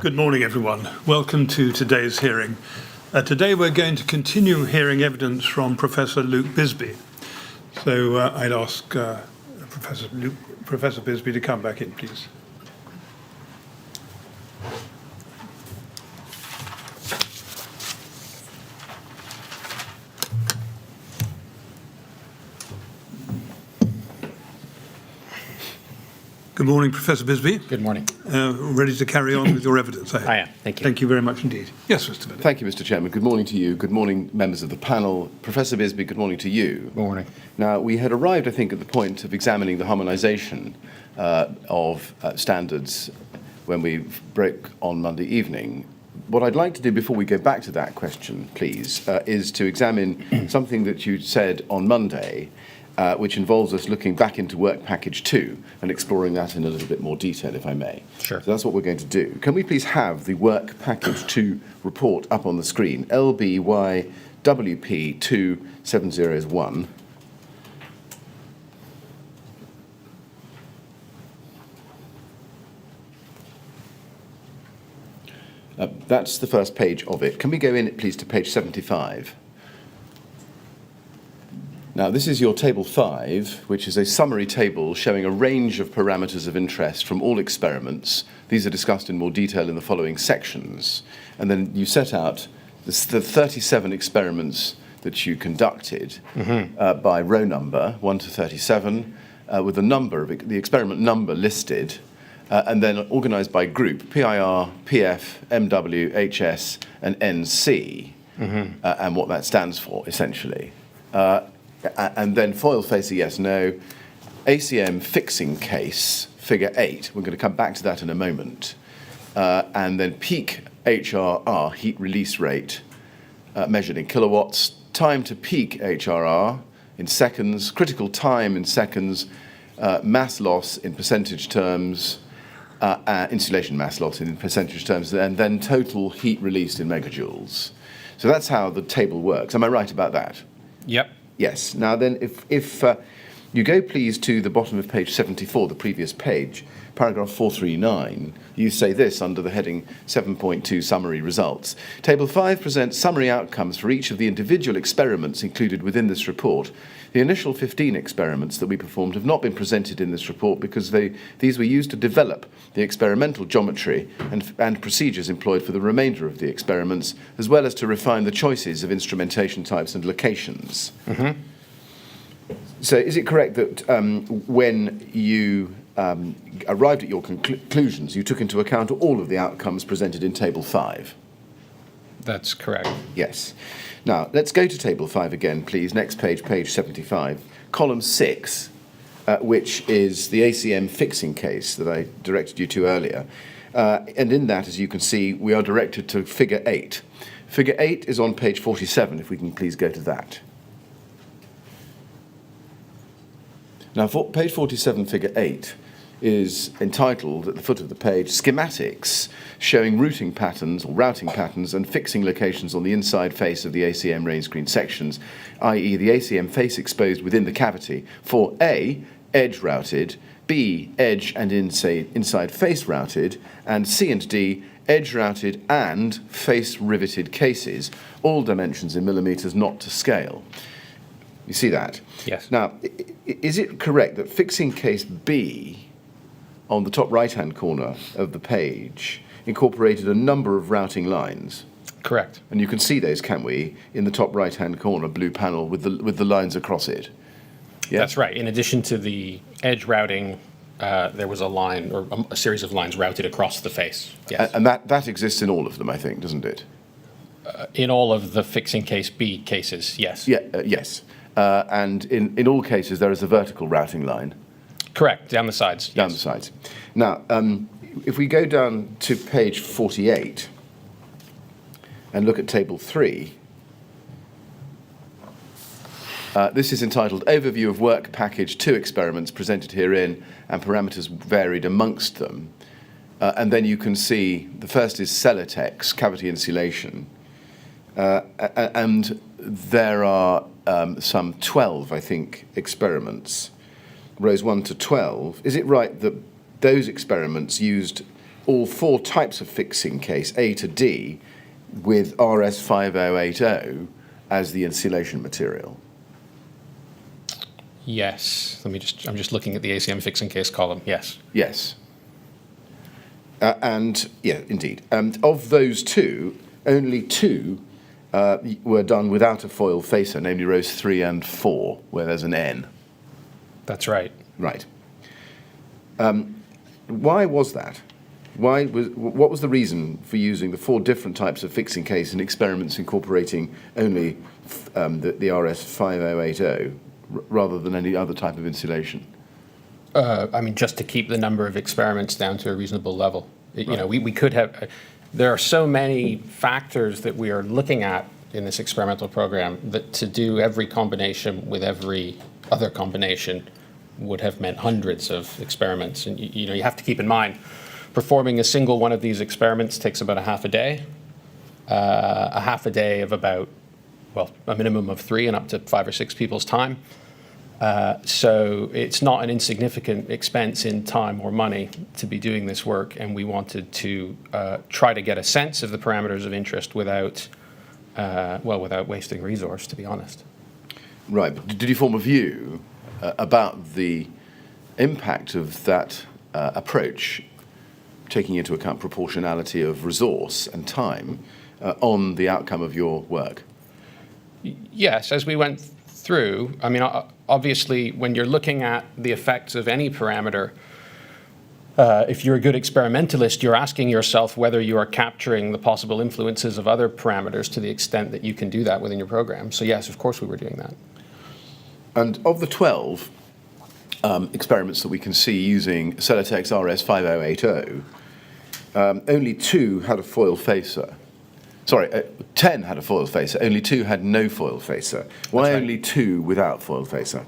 Good morning, everyone. Welcome to today's hearing. Today we're going to continue hearing evidence from Professor Luke Bisby. So I'd ask Professor Bisby to come back in, please. Good morning, Professor Bisby. Good morning. Ready to carry on with your evidence? I am. Thank you. Thank you very much indeed. Yes, Mr. Bennett. Thank you, Mr. Chairman. Good morning to you. Good morning, members of the panel. Professor Bisby, good morning to you. Good morning. Now, we had arrived, I think, at the point of examining the harmonisation of standards when we broke on Monday evening. What I'd like to do before we go back to that question, please, is to examine something that you said on Monday, which involves us looking back into Work Package 2 and exploring that in a little bit more detail, if I may. Sure. So that's what we're going to do. Can we please have the Work Package 2 report up on the screen? LBYWP 27001. That's the first page of it. Can we go in, please, to page 75? Now, this is your Table 5, which is a summary table showing a range of parameters of interest from all experiments. These are discussed in more detail in the following sections. And then you set out the 37 experiments that you conducted by row number, 1 to 37, with the experiment number listed, and then organised by group, PIR, PF, MW, HS, and NC, and what that stands for, essentially. And then foil facer, yes, no. ACM fixing case, figure 8. We're going to come back to that in a moment. And then peak HRR, heat release rate, measured in kilowatts. Time to peak HRR in seconds. Critical time in seconds. Mass loss in percentage terms. Insulation mass loss in percentage terms. And then total heat released in megajoules. So that's how the table works. Am I right about that? Yep. Yes. Now then, if you go, please, to the bottom of page 74, the previous page, paragraph 439, you say this under the heading 7.2 Summary Results. Table 5 presents summary outcomes for each of the individual experiments included within this report. The initial 15 experiments that we performed have not been presented in this report because these were used to develop the experimental geometry and procedures employed for the remainder of the experiments, as well as to refine the choices of instrumentation types and locations. So is it correct that when you arrived at your conclusions, you took into account all of the outcomes presented in Table 5? That's correct. Yes. Now, let's go to Table 5 again, please. Next page, page 75. Column 6, which is the ACM fixing case that I directed you to earlier. And in that, as you can see, we are directed to figure 8. Figure 8 is on page 47, if we can please go to that. Now, for page 47, figure 8, is entitled, at the foot of the page, Schematics showing routing patterns and fixing locations on the inside face of the ACM rain screen sections, i.e. the ACM face exposed within the cavity for A, edge routed, B, edge and inside face routed, and C and D, edge routed and face riveted cases, all dimensions in millimetres, not to scale. You see that? Yes. Now, is it correct that fixing case B on the top right-hand corner of the page incorporated a number of routing lines? Correct. And you can see those, can we, in the top right-hand corner, blue panel with the lines across it? Yeah? That's right. In addition to the edge routing, there was a line or a series of lines routed across the face. Yes. And that exists in all of them, I think, doesn't it? In all of the fixing case B cases, yes. Yeah, yes. And in all cases, there is a vertical routing line. Correct, down the sides. Down the sides. Now, if we go down to page 48 and look at Table 3, this is entitled Overview of Work Package 2 Experiments Presented Herein and Parameters Varied Amongst Them. And then you can see the first is Celotex, cavity insulation. And there are some 12, I think, experiments, rows 1 to 12. Is it right that those experiments used all 4 types of fixing case, A to D, with RS5080 as the insulation material? Yes. I'm just looking at the ACM fixing case column. Yes. Yes. And, yeah, indeed. And of those 2, only 2 were done without a foil facer, namely rows 3 and 4, where there's an N. That's right. Right. Why was that? What was the reason for using the 4 different types of fixing case in experiments incorporating only the RS5080 rather than any other type of insulation? Just to keep the number of experiments down to a reasonable level. We could have. There are so many factors that we are looking at in this experimental program that to do every combination with every other combination would have meant hundreds of experiments. And you have to keep in mind, performing a single one of these experiments takes about a half a day. A half a day of about, a minimum of 3 and up to 5 or 6 people's time. So it's not an insignificant expense in time or money to be doing this work, and we wanted to try to get a sense of the parameters of interest without wasting resource, to be honest. Right, but did you form a view about the impact of that approach, taking into account proportionality of resource and time, on the outcome of your work? Yes, as we went through, obviously, when you're looking at the effects of any parameter, if you're a good experimentalist, you're asking yourself whether you are capturing the possible influences of other parameters to the extent that you can do that within your program. So yes, of course we were doing that. And of the 12 experiments that we can see using Celotex RS5080, only 2 had a foil facer. Sorry, 10 had a foil facer, only 2 had no foil facer. Why only 2 without foil facer?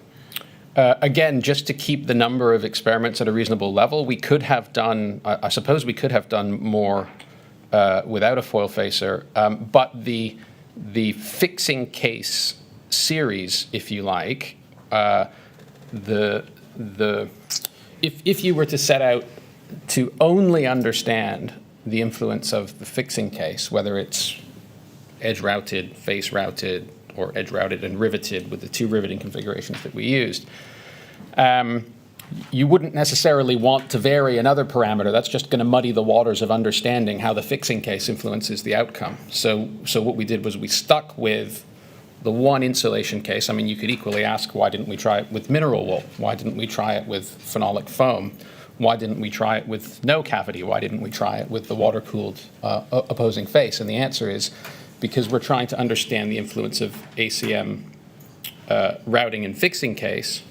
Again, just to keep the number of experiments at a reasonable level, we could have done, I suppose we could have done more without a foil facer, but the fixing case series, if you like, if you were to set out to only understand the influence of the fixing case, whether it's edge routed, face routed, or edge routed and riveted with the 2 riveting configurations that we used, you wouldn't necessarily want to vary another parameter. That's just going to muddy the waters of understanding how the fixing case influences the outcome. So what we did was we stuck with the one insulation case. You could equally ask, why didn't we try it with mineral wool? Why didn't we try it with phenolic foam? Why didn't we try it with no cavity? Why didn't we try it with the water-cooled opposing face? And the answer is because we're trying to understand the influence of ACM routing and fixing case.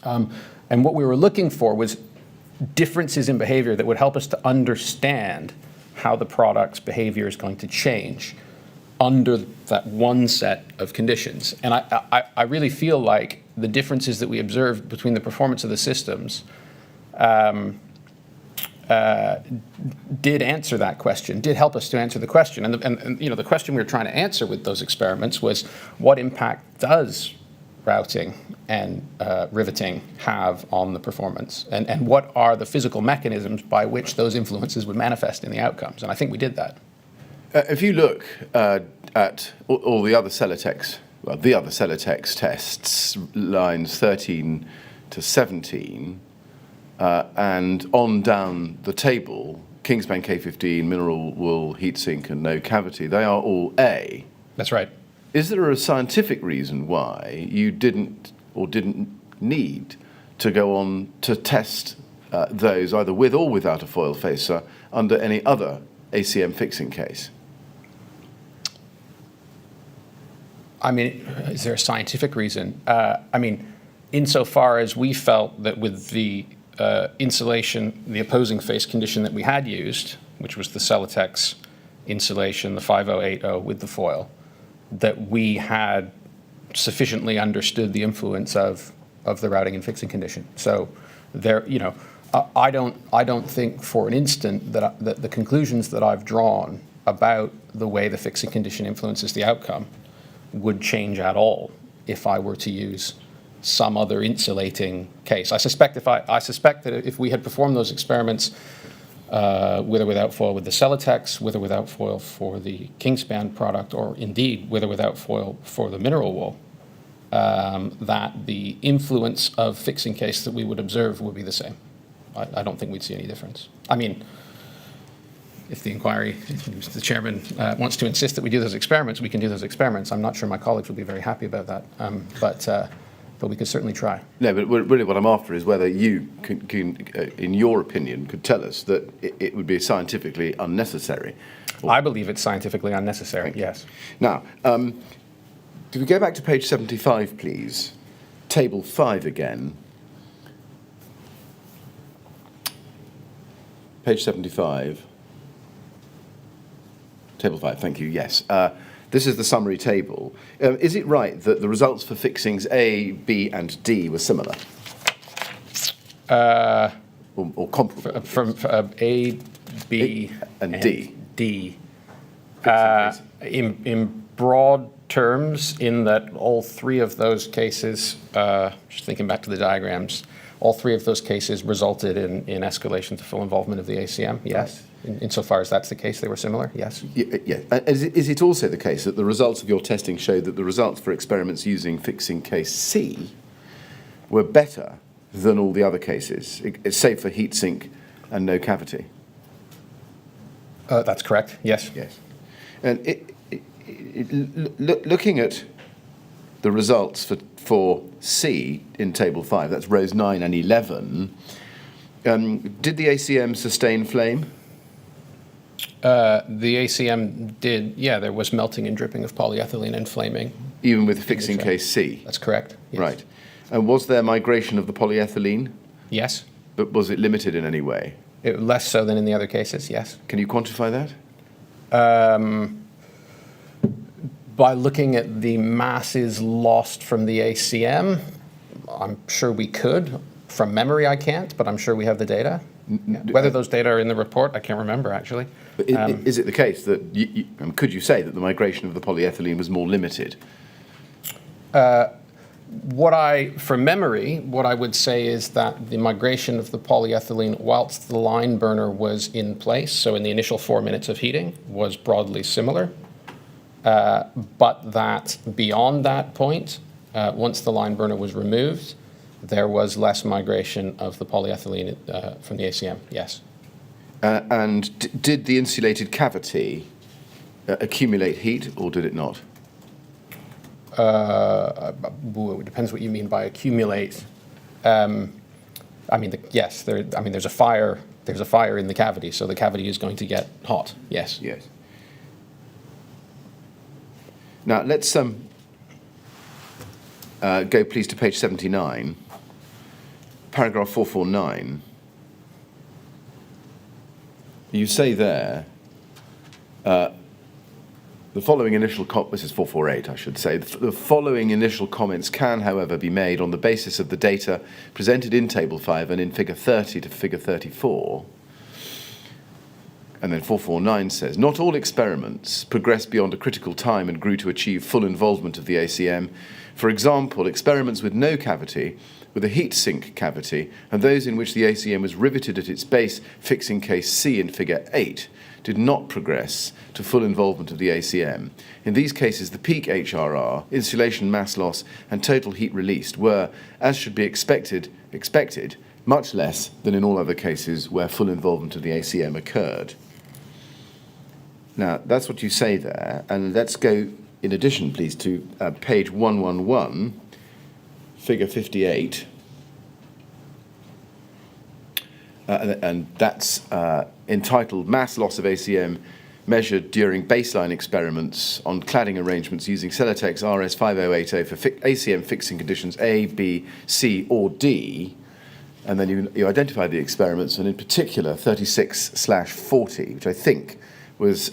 And what we were looking for was differences in behavior that would help us to understand how the product's behavior is going to change under that one set of conditions. And I really feel like the differences that we observed between the performance of the systems did answer that question, did help us to answer the question. And the question we were trying to answer with those experiments was, what impact does routing and riveting have on the performance? And what are the physical mechanisms by which those influences would manifest in the outcomes? And I think we did that. If you look at all the other Celotex, the other Celotex tests, lines 13 to 17, and on down the table, Kingspan K15, mineral wool, heatsink, and no cavity, they are all A. That's right. Is there a scientific reason why you didn't need to go on to test those either with or without a foil facer under any other ACM fixing case? Is there a scientific reason? Insofar as we felt that with the insulation, the opposing face condition that we had used, which was the Celotex insulation, the 5080 with the foil, that we had sufficiently understood the influence of the routing and fixing condition. So there, I don't think for an instant that the conclusions that I've drawn about the way the fixing condition influences the outcome would change at all if I were to use some other insulating case. I suspect that if we had performed those experiments with or without foil with the Celotex, with or without foil for the Kingspan product, or indeed with or without foil for the mineral wool, that the influence of fixing case that we would observe would be the same. I don't think we'd see any difference. I mean, if the inquiry, if the chairman wants to insist that we do those experiments, we can do those experiments. I'm not sure my colleagues would be very happy about that, but we could certainly try. No, but really what I'm after is whether you can in your opinion, could tell us that it would be scientifically unnecessary. I believe it's scientifically unnecessary, yes. Now, could we go back to page 75, please? Table 5 again. Page 75. Table 5, thank you, yes. This is the summary table. Is it right that the results for fixings A, B, and D were similar? Or comparable? From A, B, and D. D. In broad terms, in that all three of those cases, just thinking back to the diagrams, all three of those cases resulted in escalation to full involvement of the ACM, yes. Insofar as that's the case, they were similar, yes. Yeah. Is it also the case that the results of your testing showed that the results for experiments using fixing case C were better than all the other cases, save for heat sink and no cavity? That's correct, yes. Yes. And looking at the results for C in Table 5, that's rows 9 and 11, did the ACM sustain flame? The ACM did, yeah, there was melting and dripping of polyethylene and flaming. Even with fixing case C? That's correct, yes. Right. And was there migration of the polyethylene? Yes. But was it limited in any way? Less so than in the other cases, yes. Can you quantify that? By looking at the masses lost from the ACM, I'm sure we could. From memory, I can't, but I'm sure we have the data. Whether those data are in the report, I can't remember, actually. Is it the case that, could you say that the migration of the polyethylene was more limited? From memory, what I would say is that the migration of the polyethylene whilst the line burner was in place, so in the initial 4 minutes of heating, was broadly similar. But that beyond that point, once the line burner was removed, there was less migration of the polyethylene from the ACM, yes. And did the insulated cavity accumulate heat, or did it not? It depends what you mean by accumulate. Yes, there's a fire. There's a fire in the cavity, so the cavity is going to get hot. Yes. Yes. Now let's go, please, to page 79, paragraph 449. You say there, the following initial this is 448, I should say. The following initial comments can, however, be made on the basis of the data presented in Table 5 and in Figure 30 to Figure 34. And then 449 says, not all experiments progressed beyond a critical time and grew to achieve full involvement of the ACM. For example, experiments with no cavity, with a heat sink cavity, and those in which the ACM was riveted at its base, fixing case C in Figure 8, did not progress to full involvement of the ACM. In these cases, the peak HRR, insulation mass loss, and total heat released were, as should be expected, much less than in all other cases where full involvement of the ACM occurred. Now, that's what you say there, and let's go, in addition, please, to page 111, Figure 58. And that's entitled Mass Loss of ACM Measured During Baseline Experiments on Cladding Arrangements Using Celotex RS5080 for ACM Fixing Conditions A, B, C, or D. And then you identify the experiments, and in particular 36/40, which I think was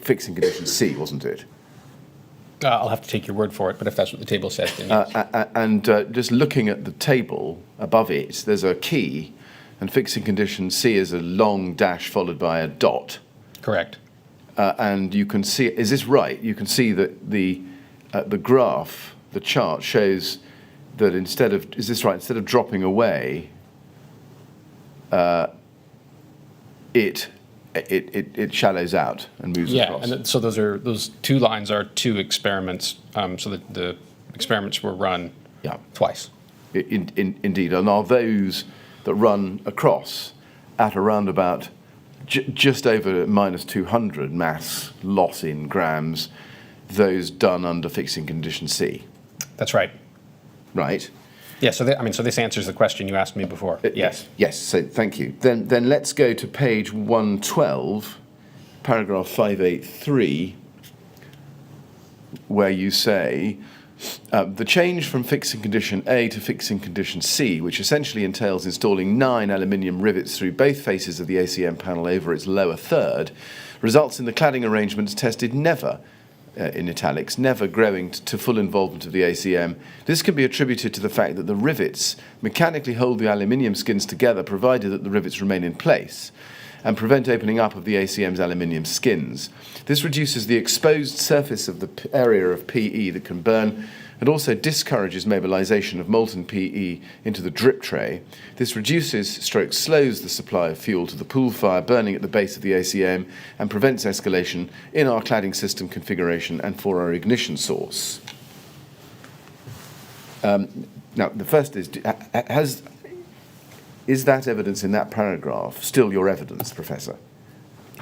fixing condition C, wasn't it? I'll have to take your word for it, but if that's what the table says, then yes. And just looking at the table above it, there's a key, and fixing condition C is a long dash followed by a dot. Correct. And you can see, is this right? You can see that the graph, the chart, shows that instead of dropping away, it shallows out and moves across. Yeah, and so those 2 lines are 2 experiments. So the experiments were run twice. Indeed, and are those that run across at around about just over minus 200 mass loss in grams, those done under fixing condition C? That's right. Right. Yeah, so this answers the question you asked me before. Yes. Yes, so thank you. Then let's go to page 112, paragraph 583, where you say, the change from fixing condition A to fixing condition C, which essentially entails installing 9 aluminium rivets through both faces of the ACM panel over its lower third, results in the cladding arrangements tested never, in italics, never growing to full involvement of the ACM. This can be attributed to the fact that the rivets mechanically hold the aluminium skins together, provided that the rivets remain in place, and prevent opening up of the ACM's aluminium skins. This reduces the exposed surface of the area of PE that can burn, and also discourages mobilization of molten PE into the drip tray. This slows the supply of fuel to the pool fire burning at the base of the ACM and prevents escalation in our cladding system configuration and for our ignition source. Now, the first is that evidence in that paragraph still your evidence, Professor?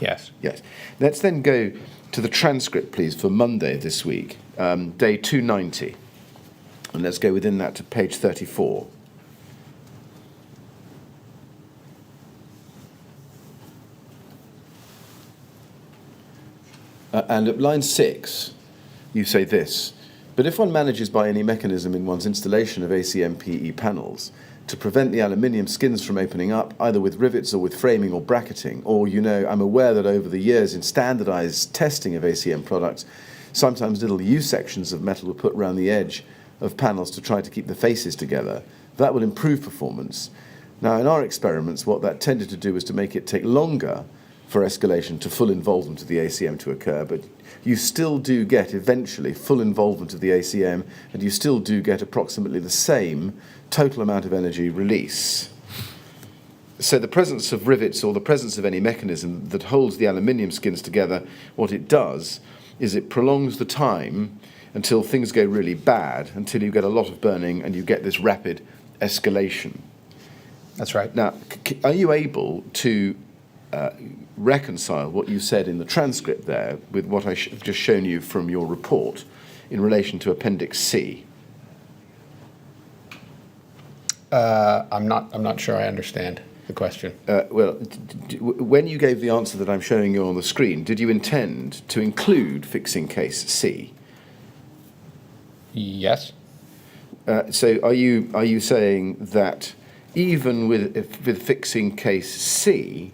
Yes. Yes. Let's then go to the transcript, please, for Monday this week, day 290. And let's go within that to page 34. And at line 6, you say this: but if one manages by any mechanism in one's installation of ACM PE panels to prevent the aluminium skins from opening up, either with rivets or with framing or bracketing, or, I'm aware that over the years in standardized testing of ACM products, sometimes little U-sections of metal were put around the edge of panels to try to keep the faces together. That would improve performance. Now, in our experiments, what that tended to do was to make it take longer for escalation to full involvement of the ACM to occur, but you still do get eventually full involvement of the ACM, and you still do get approximately the same total amount of energy release. So the presence of rivets or the presence of any mechanism that holds the aluminium skins together, what it does is it prolongs the time until things go really bad, until you get a lot of burning and you get this rapid escalation. That's right. Now, are you able to reconcile what you said in the transcript there with what I've just shown you from your report in relation to Appendix C? I'm not sure I understand the question. When you gave the answer that I'm showing you on the screen, did you intend to include fixing case C? Yes. So are you saying that even with fixing case C,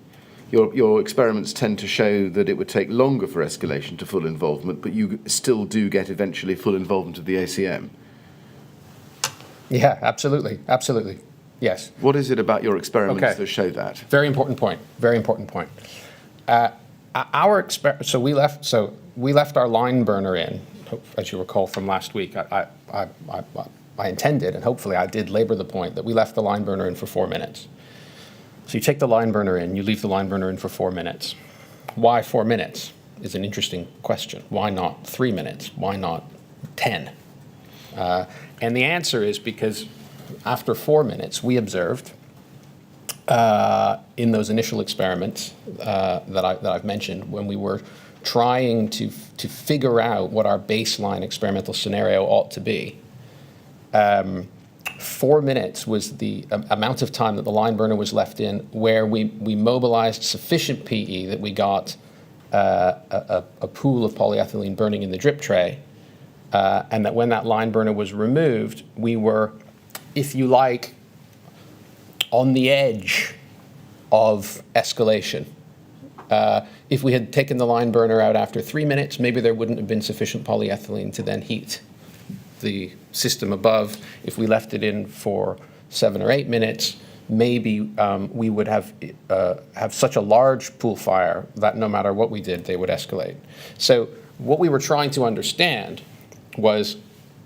your experiments tend to show that it would take longer for escalation to full involvement, but you still do get eventually full involvement of the ACM? Yeah, absolutely. Yes. What is it about your experiments that show that? Very important point. So we left our line burner in, as you recall from last week. I intended, and hopefully I did labor the point, that we left the line burner in for 4 minutes. So you take the line burner in, you leave the line burner in for 4 minutes. Why 4 minutes is an interesting question. Why not 3 minutes? Why not 10? And the answer is because after 4 minutes, we observed in those initial experiments that I've mentioned, when we were trying to figure out what our baseline experimental scenario ought to be, 4 minutes was the amount of time that the line burner was left in, where we mobilized sufficient PE that we got a pool of polyethylene burning in the drip tray, and that when that line burner was removed, we were, if you like, on the edge of escalation. If we had taken the line burner out after 3 minutes, maybe there wouldn't have been sufficient polyethylene to then heat the system above. If we left it in for 7 or 8 minutes, maybe we would have such a large pool fire that no matter what we did, they would escalate. So what we were trying to understand was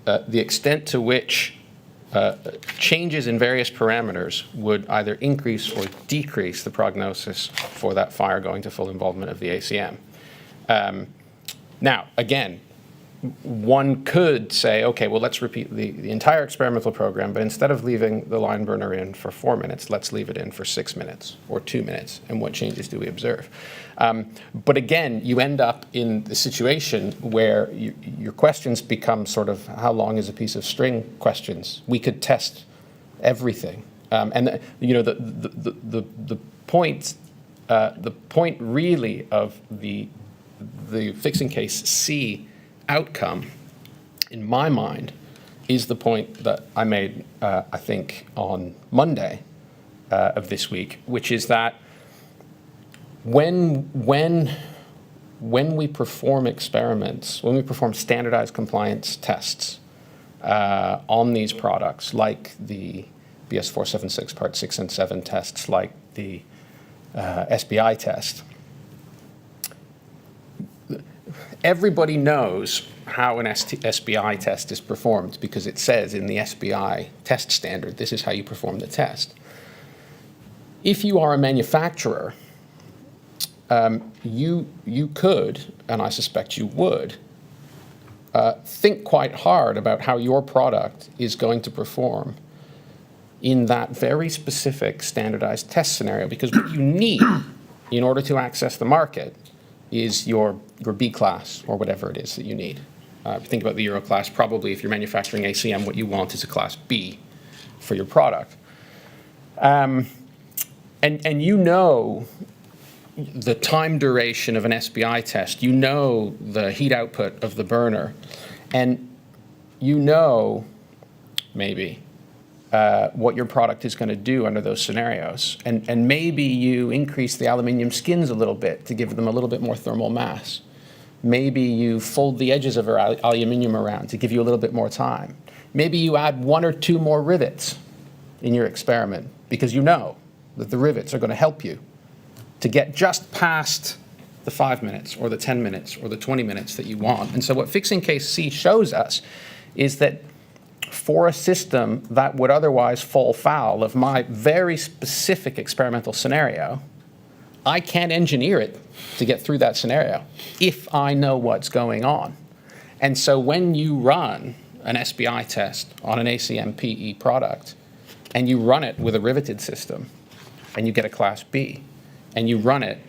the extent to which changes in various parameters would either increase or decrease the prognosis for that fire going to full involvement of the ACM. Now, again, one could say, okay, well, let's repeat the entire experimental program, but instead of leaving the line burner in for 4 minutes, let's leave it in for 6 minutes or 2 minutes, and what changes do we observe? But again, you end up in the situation where your questions become sort of how long is a piece of string questions. We could test everything. And the point really of the fixing case C outcome, in my mind, is the point that I made, I think, on Monday of this week, which is that when we perform experiments, when we perform standardized compliance tests on these products, like the BS 476 Part 6 and 7 tests, like the SBI test, everybody knows how an SBI test is performed because it says in the SBI test standard, this is how you perform the test. If you are a manufacturer, you could, and I suspect you would, think quite hard about how your product is going to perform in that very specific standardized test scenario, because what you need in order to access the market is your B class or whatever it is that you need. If you think about the Euro class, probably if you're manufacturing ACM, what you want is a class B for your product. And you know the time duration of an SBI test, you know the heat output of the burner, and you know maybe what your product is going to do under those scenarios. And maybe you increase the aluminium skins a little bit to give them a little bit more thermal mass. Maybe you fold the edges of your aluminium around to give you a little bit more time. Maybe you add 1 or 2 more rivets in your experiment because you know that the rivets are going to help you to get just past the 5 minutes or the 10 minutes or the 20 minutes that you want. And so what fixing case C shows us is that for a system that would otherwise fall foul of my very specific experimental scenario, I can engineer it to get through that scenario if I know what's going on. And so when you run an SBI test on an ACM PE product and you run it with a riveted system and you get a class B, and you run it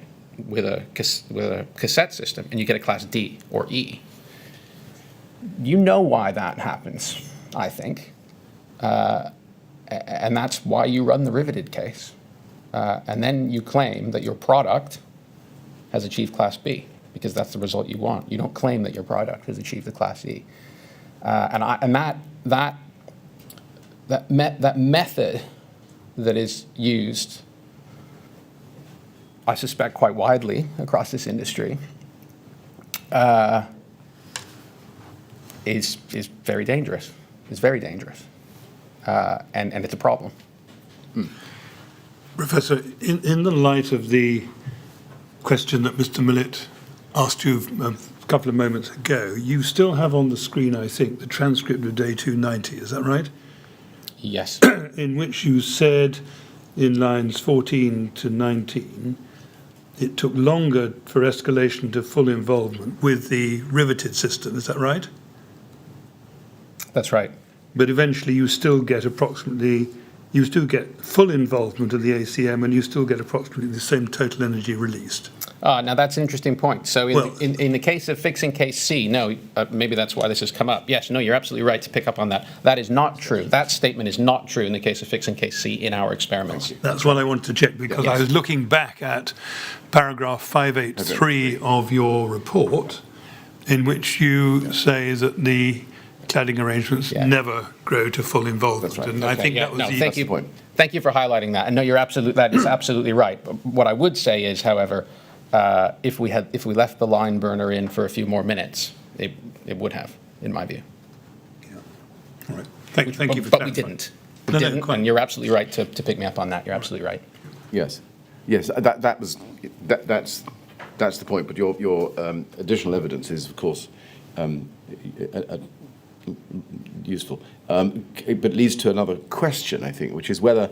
with a cassette system and you get a class D or E, you know why that happens, I think. And that's why you run the riveted case. And then you claim that your product has achieved class B because that's the result you want. You don't claim that your product has achieved the class E. And that method that is used, I suspect quite widely across this industry, is very dangerous. It's very dangerous, and it's a problem. Professor, in the light of the question that Mr. Millett asked you a couple of moments ago, you still have on the screen, I think, the transcript of day 290. Is that right? Yes. In which you said in lines 14 to 19, it took longer for escalation to full involvement with the riveted system. Is that right? That's right. But eventually you still get full involvement of the ACM, and you still get approximately the same total energy released. Now that's an interesting point. So in the case of fixing case C, no, maybe that's why this has come up. Yes, no, you're absolutely right to pick up on that. That is not true. That statement is not true in the case of fixing case C in our experiments. That's what I wanted to check, because I was looking back at paragraph 583 of your report, in which you say that the cladding arrangements never grow to full involvement. That's right. And I think that was the point. Thank you for highlighting that. And no, that is absolutely right. But what I would say is, however, if we left the line burner in for a few more minutes, it would have, in my view. Yeah. All right. Thank you for But we didn't. We didn't, and you're absolutely right to pick me up on that. You're absolutely right. Yes. That's the point. But your additional evidence is, of course, useful. But leads to another question, I think, which is whether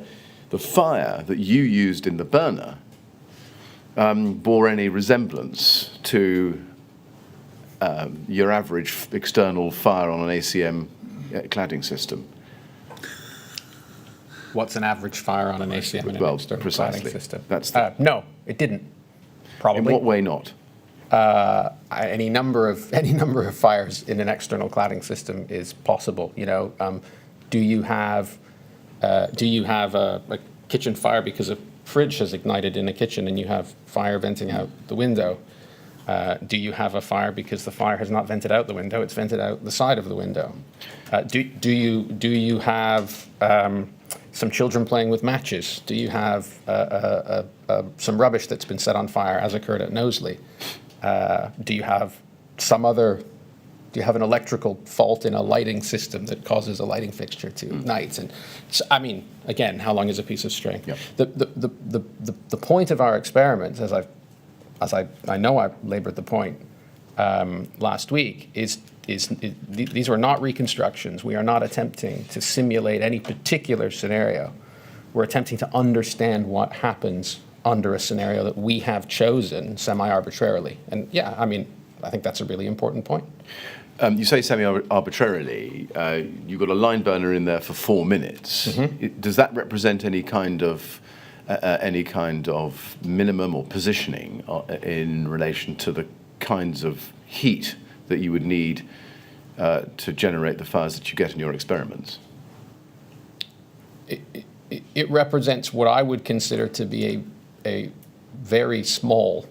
the fire that you used in the burner bore any resemblance to your average external fire on an ACM cladding system. What's an average fire on an ACM in an external cladding system? No, it didn't. Probably. In what way not? Any number of fires in an external cladding system is possible. Do you have a kitchen fire because a fridge has ignited in a kitchen and you have fire venting out the window? Do you have a fire because the fire has not vented out the window, it's vented out the side of the window? Do you have some children playing with matches? Do you have some rubbish that's been set on fire, as occurred at Knowsley? Do you have an electrical fault in a lighting system that causes a lighting fixture to ignite? And so, again, how long is a piece of string? Yep. The point of our experiment, as I know I labored the point last week, is these were not reconstructions. We are not attempting to simulate any particular scenario. We're attempting to understand what happens under a scenario that we have chosen semi-arbitrarily. And I think that's a really important point. You say semi-arbitrarily. You've got a line burner in there for 4 minutes. Mm-hmm. Does that represent any kind of minimum or positioning in relation to the kinds of heat that you would need to generate the fires that you get in your experiments? It represents what I would consider to be a very small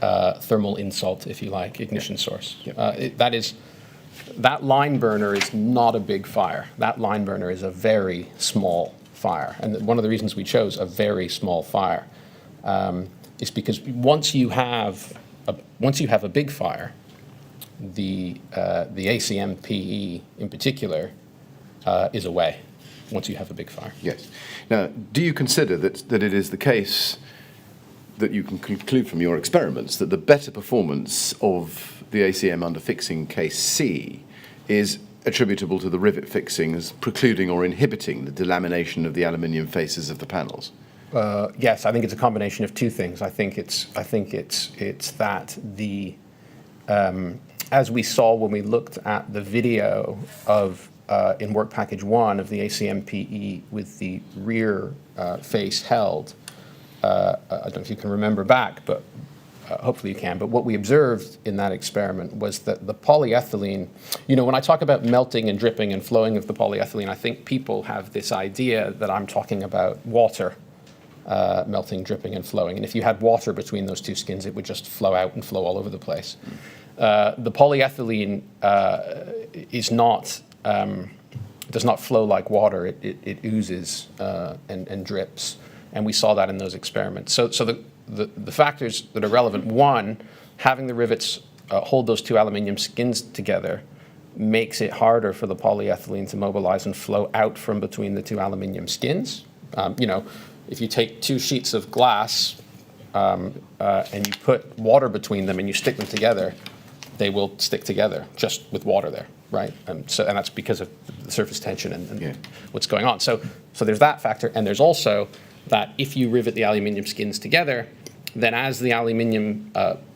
thermal insult, if you like, ignition source. Yep. That line burner is not a big fire. That line burner is a very small fire. And one of the reasons we chose a very small fire is because once you have a big fire, the ACM PE in particular is away once you have a big fire. Yes. Now, do you consider that it is the case that you can conclude from your experiments that the better performance of the ACM under fixing case C is attributable to the rivet fixings precluding or inhibiting the delamination of the aluminium faces of the panels? Yes, I think it's a combination of two things. I think it's that the as we saw when we looked at the video of in work package 1 of the ACM PE with the rear face held. I don't know if you can remember back, but hopefully you can. But what we observed in that experiment was that the polyethylene, when I talk about melting and dripping and flowing of the polyethylene, I think people have this idea that I'm talking about water melting, dripping, and flowing. And if you had water between those two skins, it would just flow out and flow all over the place. The polyethylene does not flow like water. It oozes and drips. And we saw that in those experiments. So the factors that are relevant, one, having the rivets hold those two aluminium skins together makes it harder for the polyethylene to mobilize and flow out from between the two aluminium skins. If you take two sheets of glass and you put water between them and you stick them together, they will stick together just with water there, right? And that's because of the surface tension and what's going on. So there's that factor, and there's also that if you rivet the aluminium skins together, then as the aluminium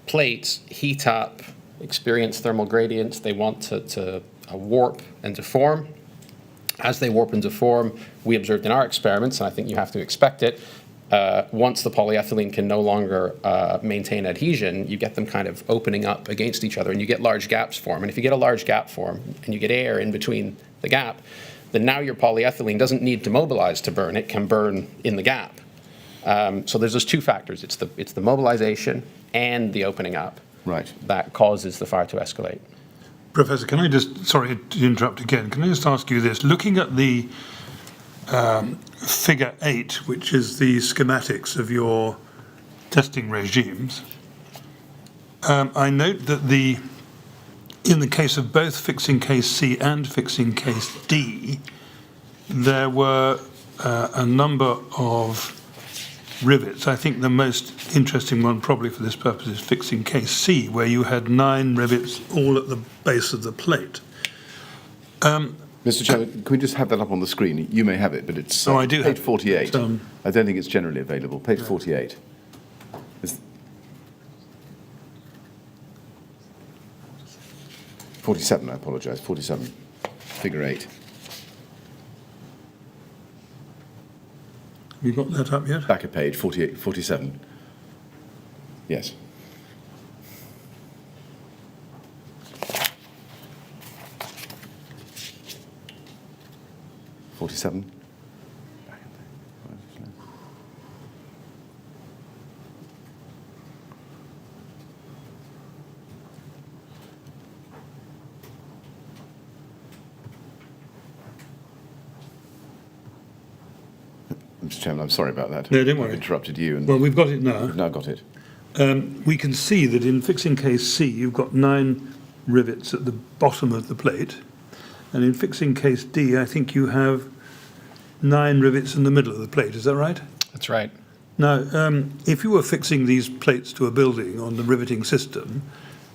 plates heat up, experience thermal gradients, they want to warp and deform. As they warp and deform, we observed in our experiments, and I think you have to expect it, once the polyethylene can no longer maintain adhesion, you get them kind of opening up against each other, and you get large gaps form. And if you get a large gap form, and you get air in between the gap, then now your polyethylene doesn't need to mobilize to burn. It can burn in the gap. So there's those two factors. It's the mobilization and the opening up that causes the fire to escalate. Professor, can I just, sorry to interrupt again, can I just ask you this? Looking at the figure 8, which is the schematics of your testing regimes, I note that in the case of both fixing case C and fixing case D, there were a number of rivets. I think the most interesting one probably for this purpose is fixing case C, where you had 9 rivets all at the base of the plate. Mr. Chairman, can we just have that up on the screen? You may have it, but it's I do page have it, 48. but, I don't think it's generally available. Page 48. Is 47, I apologise. 47, figure 8. You got that up yet? Back a page, 48, 47. Yes. $47. Mr. Chairman, I'm sorry about that. No, don't worry. I've interrupted you. And Well, we've got it now. I've now got it. We can see that in fixing case C, you've got 9 rivets at the bottom of the plate. And in fixing case D, I think you have 9 rivets in the middle of the plate. Is that right? That's right. Now, if you were fixing these plates to a building on the riveting system,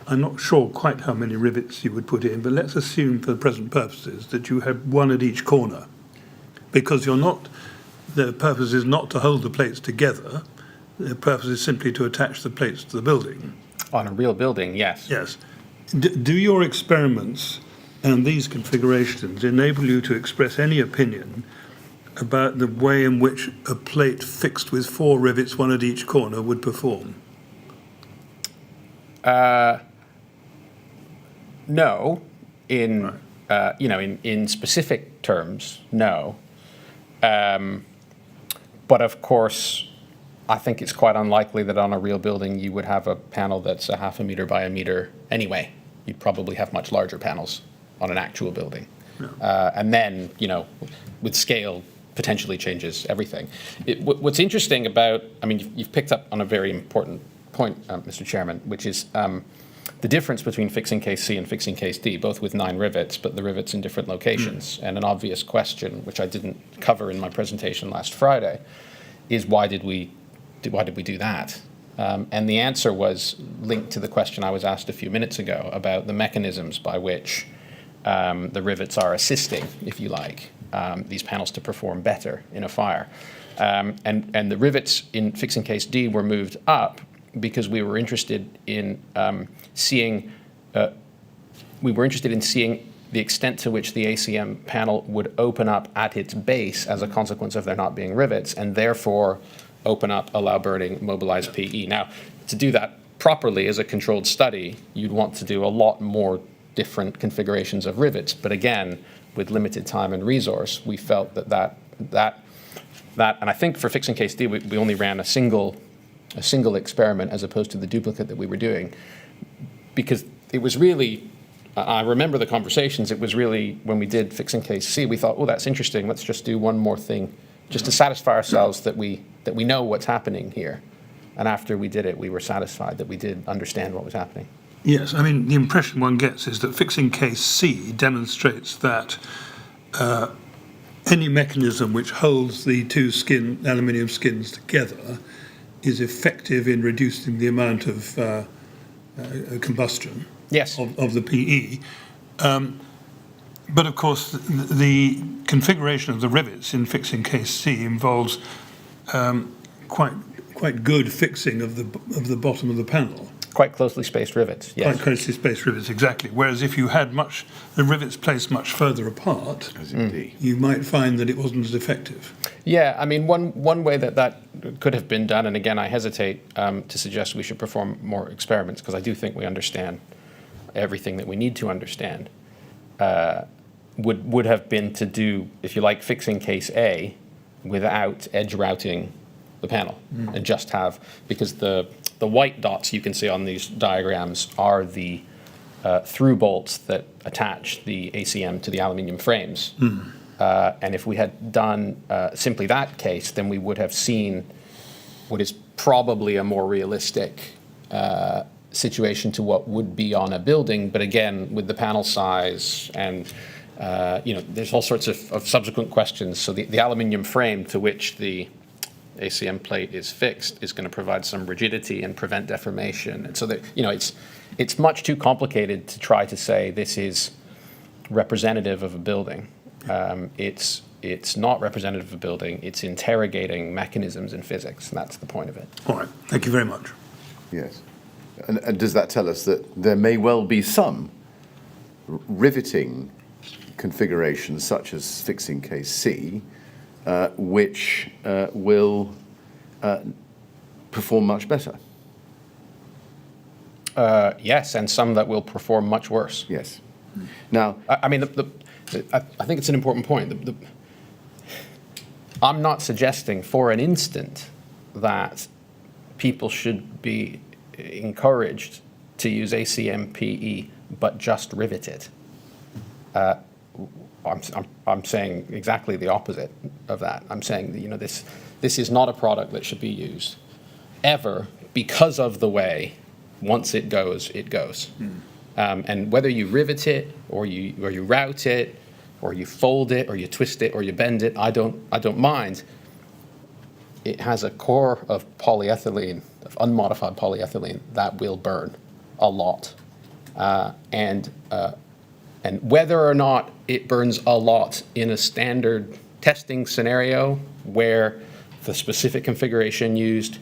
I'm not sure quite how many rivets you would put in, but let's assume for the present purposes that you had 1 at each corner. Because the purpose is not to hold the plates together. The purpose is simply to attach the plates to the building. On a real building, yes. Yes. Do your experiments and these configurations enable you to express any opinion about the way in which a plate fixed with 4 rivets, 1 at each corner, would perform? No. In specific terms, no. But of course, I think it's quite unlikely that on a real building you would have a panel that's a half a metre by a metre anyway. You'd probably have much larger panels on an actual building. Yeah. And then, with scale, potentially changes everything. What's interesting about, you've picked up on a very important point, Mr. Chairman, which is the difference between fixing case C and fixing case D, both with 9 rivets, but the rivets in different locations. And an obvious question, which I didn't cover in my presentation last Friday, is why did we do that? And the answer was linked to the question I was asked a few minutes ago about the mechanisms by which the rivets are assisting, if you like, these panels to perform better in a fire. And the rivets in fixing case D were moved up because we were interested in seeing the extent to which the ACM panel would open up at its base as a consequence of there not being rivets, and therefore open up, allow burning, mobilize PE. Now, to do that properly as a controlled study, you'd want to do a lot more different configurations of rivets. But again, with limited time and resource, we felt that, and I think for fixing case D, we only ran a single experiment as opposed to the duplicate that we were doing, because it was really, I remember the conversations, it was really, when we did fixing case C, we thought, oh, that's interesting, let's just do one more thing, just to satisfy ourselves that we know what's happening here. And after we did it, we were satisfied that we did understand what was happening. Yes, the impression one gets is that fixing case C demonstrates that any mechanism which holds the 2 aluminium skins together is effective in reducing the amount of combustion of the PE. But of course, the configuration of the rivets in fixing case C involves quite good fixing of the bottom of the panel. Quite closely spaced rivets, yes. Quite closely spaced rivets, exactly. Whereas if you had the rivets placed much further apart, you might find that it wasn't as effective. Yeah, one way that could have been done, and again, I hesitate to suggest we should perform more experiments, because I do think we understand everything that we need to understand, would have been to do, if you like, fixing case A without edge routing the panel, and just have, because the white dots you can see on these diagrams are the through bolts that attach the ACM to the aluminium frames. And if we had done simply that case, then we would have seen what is probably a more realistic situation to what would be on a building. But again, with the panel size and there's all sorts of subsequent questions. So the aluminium frame to which the ACM plate is fixed is going to provide some rigidity and prevent deformation. And so that it's much too complicated to try to say this is representative of a building. It's not representative of a building. It's interrogating mechanisms in physics, and that's the point of it. All right. Thank you very much. Yes. And does that tell us that there may well be some riveting configurations, such as fixing case C, which will perform much better? Yes, and some that will perform much worse. Yes. Now, I mean, I think it's an important point. I'm not suggesting for an instant that people should be encouraged to use ACMPE, but just rivet it. I'm saying exactly the opposite of that. I'm saying that, this is not a product that should be used ever because of the way, once it goes, it goes. And whether you rivet it or you route it or you fold it or you twist it or you bend it, I don't mind. It has a core of polyethylene, of unmodified polyethylene, that will burn a lot. And whether or not it burns a lot in a standard testing scenario where the specific configuration used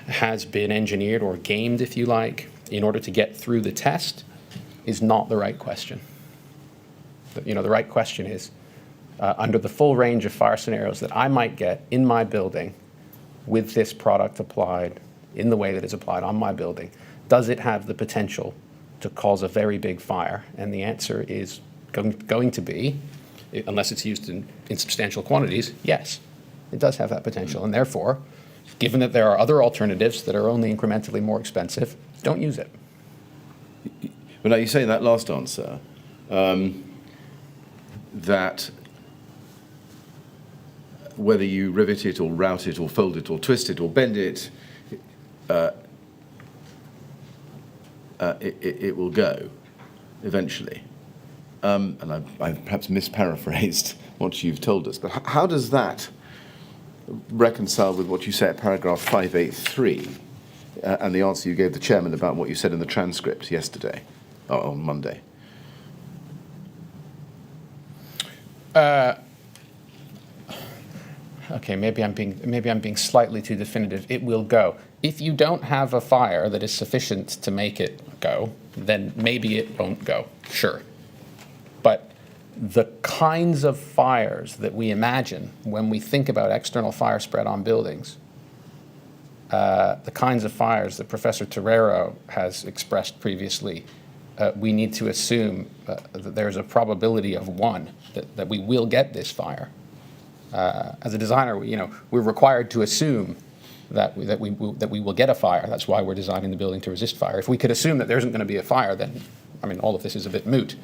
has been engineered or gamed, if you like, in order to get through the test is not the right question. The right question is, under the full range of fire scenarios that I might get in my building with this product applied in the way that it's applied on my building, does it have the potential to cause a very big fire? And the answer is going to be, unless it's used in substantial quantities, yes, it does have that potential. And therefore, given that there are other alternatives that are only incrementally more expensive, don't use it. But now you say in that last answer that whether you rivet it or route it or fold it or twist it or bend it, it will go eventually. And I've perhaps misparaphrased what you've told us, but how does that reconcile with what you say at paragraph 583 and the answer you gave the chairman about what you said in the transcript yesterday, or on Monday? Okay, maybe I'm being slightly too definitive. It will go. If you don't have a fire that is sufficient to make it go, then maybe it won't go. Sure. But the kinds of fires that we imagine when we think about external fire spread on buildings, the kinds of fires that Professor Torero has expressed previously, we need to assume that there's a probability of one, that we will get this fire. As a designer, we're required to assume that we will get a fire. That's why we're designing the building to resist fire. If we could assume that there isn't going to be a fire, then, all of this is a bit moot.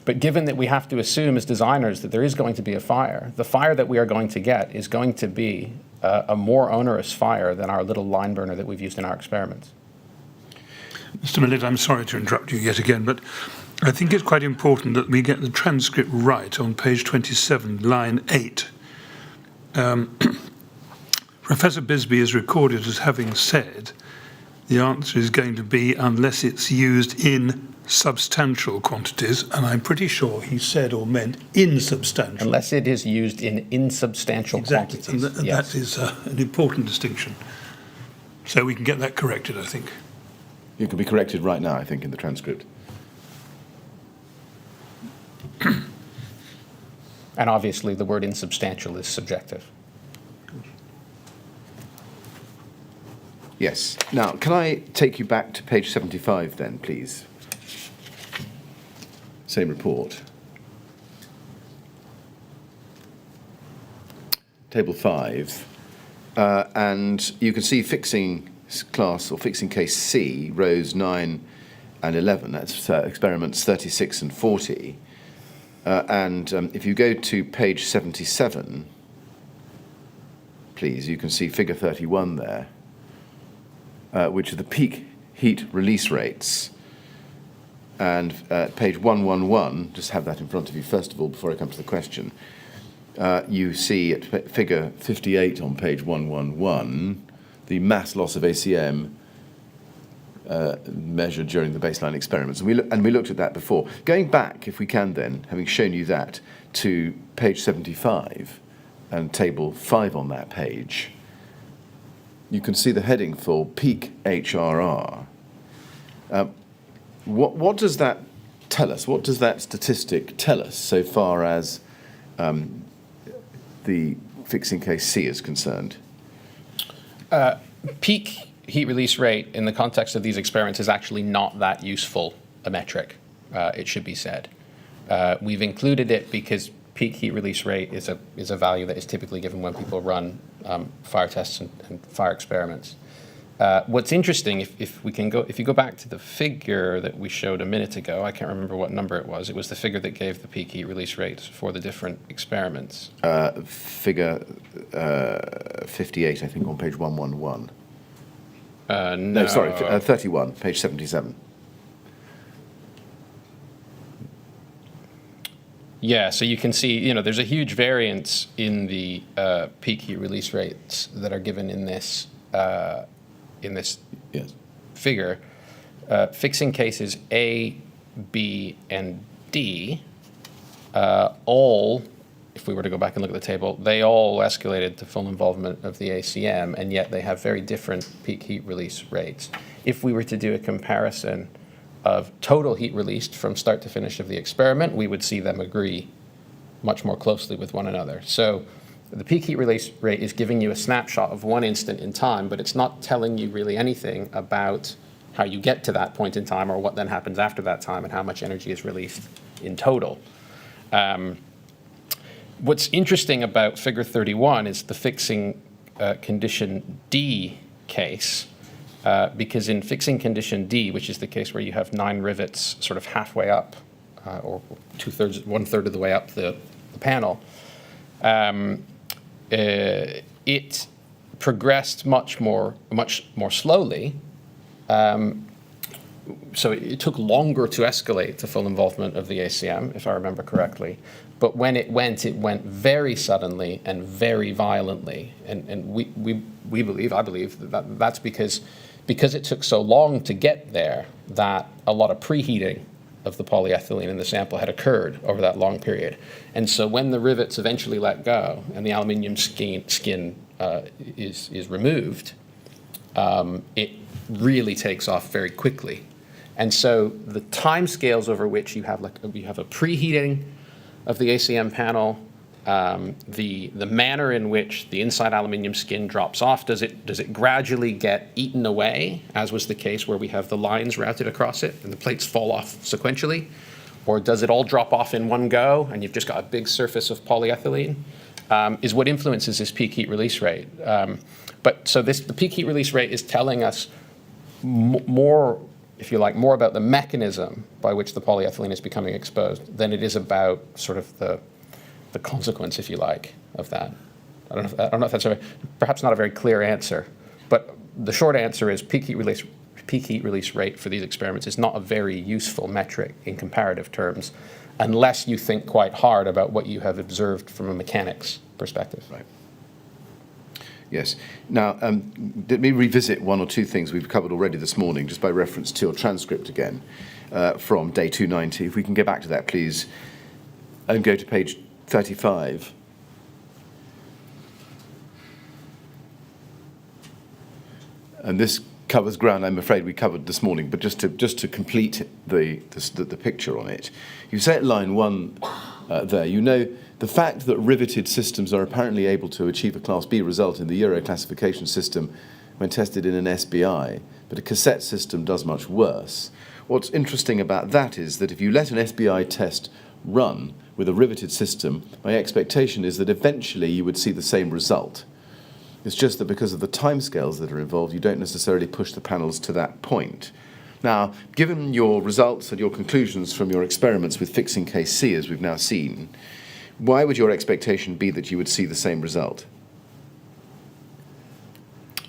But given that we have to assume as designers that there is going to be a fire, the fire that we are going to get is going to be a more onerous fire than our little line burner that we've used in our experiments. Mr. Millett, I'm sorry to interrupt you yet again, but I think it's quite important that we get the transcript right on page 27, line 8. Professor Bisby is recorded as having said the answer is going to be unless it's used in substantial quantities, and I'm pretty sure he said or meant insubstantial. Unless it is used in insubstantial exactly. quantities. And yes. That is an important distinction. So we can get that corrected, I think. It can be corrected right now, I think, in the transcript. And obviously the word insubstantial is subjective. Yes. Now, can I take you back to page 75 then, please? Same report. Table 5. And you can see fixing class or fixing case C, rows 9 and 11. That's experiments 36 and 40. And if you go to page 77, please, you can see figure 31 there, which are the peak heat release rates. And page 111, just have that in front of you first of all before I come to the question. You see at figure 58 on page 111, the mass loss of ACM measured during the baseline experiments. And we looked at that before. Going back, if we can then, having shown you that, to page 75 and table 5 on that page, you can see the heading for peak HRR. What does that tell us? What does that statistic tell us so far as the fixing case C is concerned? Peak heat release rate in the context of these experiments is actually not that useful a metric, it should be said. We've included it because peak heat release rate is a value that is typically given when people run fire tests and fire experiments. What's interesting, if you go back to the figure that we showed a minute ago, I can't remember what number it was the figure that gave the peak heat release rates for the different experiments. Figure 58, I think, on page 111. No, sorry, 31, page 77. Yeah, so you can see, there's a huge variance in the peak heat release rates that are given in this Yes. figure. Fixing cases A, B, and D all, if we were to go back and look at the table, they all escalated to full involvement of the ACM, and yet they have very different peak heat release rates. If we were to do a comparison of total heat released from start to finish of the experiment, we would see them agree much more closely with one another. So the peak heat release rate is giving you a snapshot of one instant in time, but it's not telling you really anything about how you get to that point in time or what then happens after that time and how much energy is released in total. What's interesting about figure 31 is the fixing condition D case, because in fixing condition D, which is the case where you have 9 rivets sort of halfway up, or 1/3 of the way up the panel, it progressed much more slowly. So it took longer to escalate to full involvement of the ACM, if I remember correctly. But when it went very suddenly and very violently. And we believe, I believe, that's because it took so long to get there that a lot of preheating of the polyethylene in the sample had occurred over that long period. And so when the rivets eventually let go and the aluminium skin is removed, it really takes off very quickly. And so the time scales over which you have a preheating of the ACM panel, the manner in which the inside aluminium skin drops off, does it gradually get eaten away, as was the case where we have the lines routed across it and the plates fall off sequentially? Or does it all drop off in one go and you've just got a big surface of polyethylene? Is what influences this peak heat release rate. The peak heat release rate is telling us more, if you like, more about the mechanism by which the polyethylene is becoming exposed than it is about sort of the consequence, if you like, of that. I don't know if that's perhaps not a very clear answer, but the short answer is peak heat release rate for these experiments is not a very useful metric in comparative terms, unless you think quite hard about what you have observed from a mechanics perspective. Right. Yes. Now, let me revisit one or two things we've covered already this morning, just by reference to your transcript again, from day 290. If we can get back to that, please, and go to page 35. And this covers ground I'm afraid we covered this morning, but just to complete the picture on it. You say at line 1 there, the fact that riveted systems are apparently able to achieve a Class B result in the Euro classification system when tested in an SBI, but a cassette system does much worse. What's interesting about that is that if you let an SBI test run with a riveted system, my expectation is that eventually you would see the same result. It's just that because of the timescales that are involved, you don't necessarily push the panels to that point. Now, given your results and your conclusions from your experiments with fixing case C, as we've now seen, why would your expectation be that you would see the same result?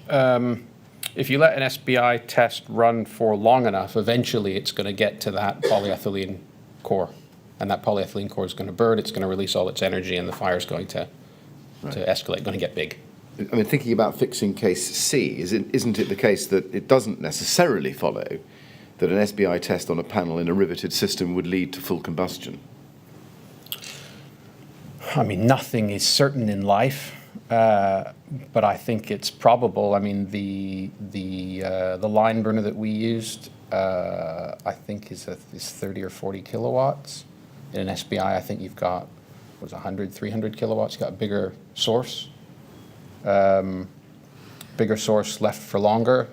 If you let an SBI test run for long enough, eventually it's going to get to that polyethylene core. And that polyethylene core is going to burn, it's going to release all its energy, and the fire is going to escalate, going to get big. I mean, thinking about fixing case C, isn't it the case that it doesn't necessarily follow that an SBI test on a panel in a riveted system would lead to full combustion? I mean, nothing is certain in life, but I think it's probable. I mean, the line burner that we used, I think is 30 or 40 kilowatts. In an SBI, I think you've got 100, 300 kilowatts. You've got a bigger source. Bigger source left for longer.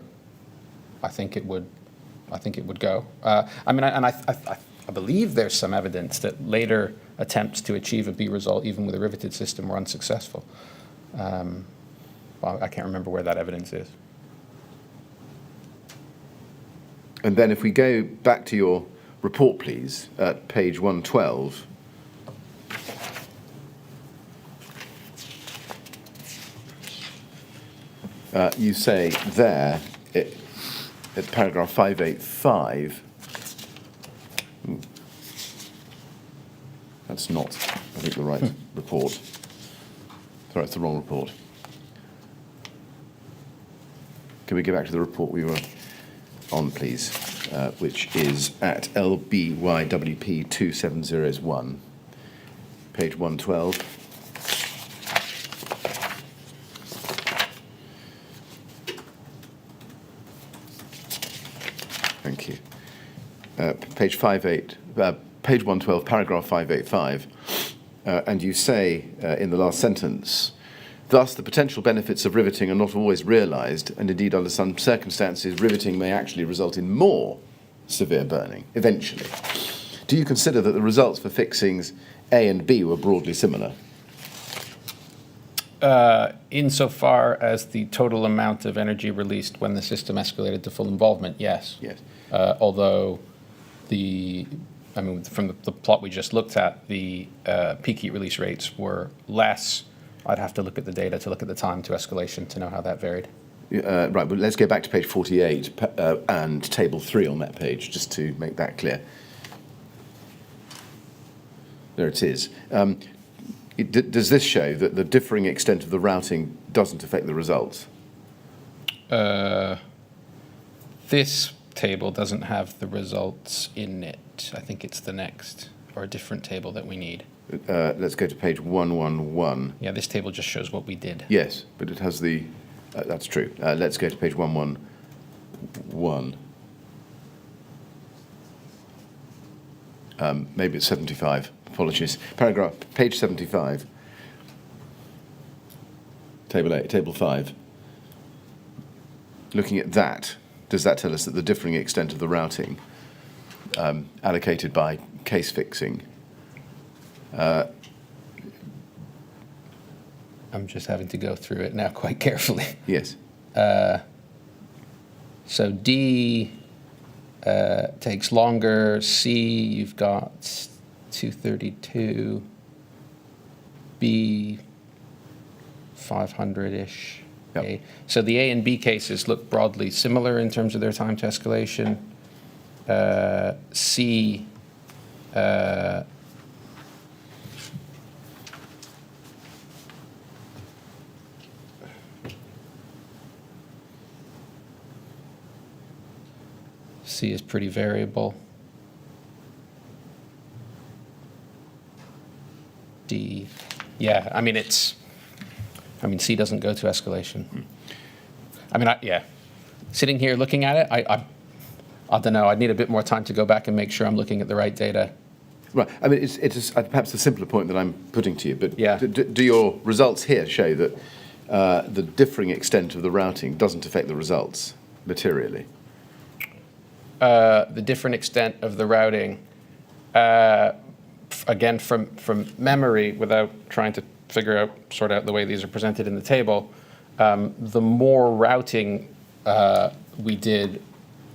I think it would go. I mean, I believe there's some evidence that later attempts to achieve a B result, even with a riveted system, were unsuccessful. Well, I can't remember where that evidence is. And then if we go back to your report, please, at page 112. You say there, at paragraph 585, that's not, I think, the right report. Sorry, it's the wrong report. Can we go back to the report we were on, please, which is at LBYWP 2701, page 112. Thank you. Page 112, paragraph 585, and you say in the last sentence, thus the potential benefits of riveting are not always realised, and indeed under some circumstances riveting may actually result in more severe burning, eventually. Do you consider that the results for fixings A and B were broadly similar? Insofar as the total amount of energy released when the system escalated to full involvement, yes. Yes. Although from the plot we just looked at, the peak heat release rates were less. I'd have to look at the data to look at the time to escalation to know how that varied. Right, but let's go back to page 48 and table 3 on that page, just to make that clear. There it is. Does this show that the differing extent of the routing doesn't affect the results? This table doesn't have the results in it. I think it's the next, or a different table that we need. Let's go to page 111. Yeah, this table just shows what we did. Yes, but it has the... that's true. Let's go to page 111. Maybe it's 75. Apologies. Page 75. Table 8, table 5. Looking at that, does that tell us that the differing extent of the routing allocated by case fixing? I'm just having to go through it now quite carefully. Yes. So D takes longer. C, you've got 232. B, 500-ish. Yep. A. So the A and B cases look broadly similar in terms of their time to escalation. C, C is pretty variable. D, yeah, C doesn't go to escalation. Sitting here looking at it, I don't know, I'd need a bit more time to go back and make sure I'm looking at the right data. Right. I mean, it's perhaps a simpler point that I'm putting to you, but yeah. Do your results here show that the differing extent of the routing doesn't affect the results materially? The different extent of the routing, again, from memory, without trying to sort out the way these are presented in the table, the more routing we did,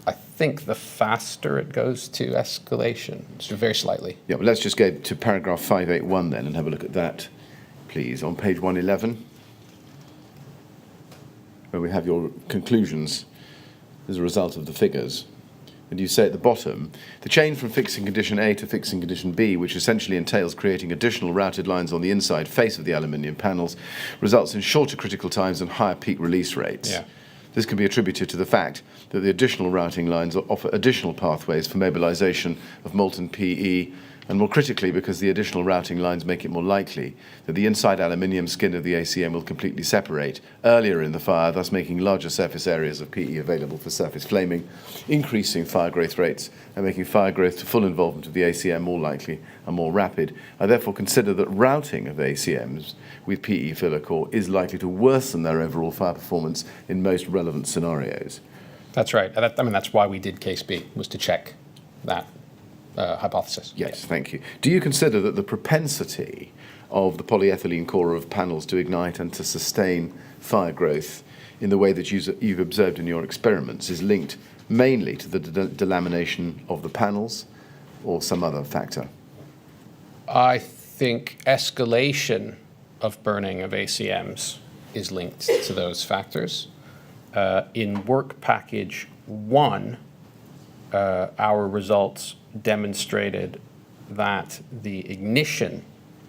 I think the faster it goes to escalation, so very slightly. Yeah, well, let's just go to paragraph 581 then and have a look at that, please, on page 111, where we have your conclusions as a result of the figures. and you say at the bottom, the change from fixing condition A to fixing condition B, which essentially entails creating additional routed lines on the inside face of the aluminium panels, results in shorter critical times and higher peak release rates. Yeah. This can be attributed to the fact that the additional routing lines offer additional pathways for mobilization of molten PE, and more critically, because the additional routing lines make it more likely that the inside aluminium skin of the ACM will completely separate earlier in the fire, thus making larger surface areas of PE available for surface flaming, increasing fire growth rates, and making fire growth to full involvement of the ACM more likely and more rapid. I therefore consider that routing of ACMs with PE filler core is likely to worsen their overall fire performance in most relevant scenarios. That's right. That's why we did case B, was to check that hypothesis. Yes, thank you. Do you consider that the propensity of the polyethylene core of panels to ignite and to sustain fire growth in the way that you've observed in your experiments is linked mainly to the delamination of the panels or some other factor? I think escalation of burning of ACMs is linked to those factors. In work package 1, our results demonstrated that the ignition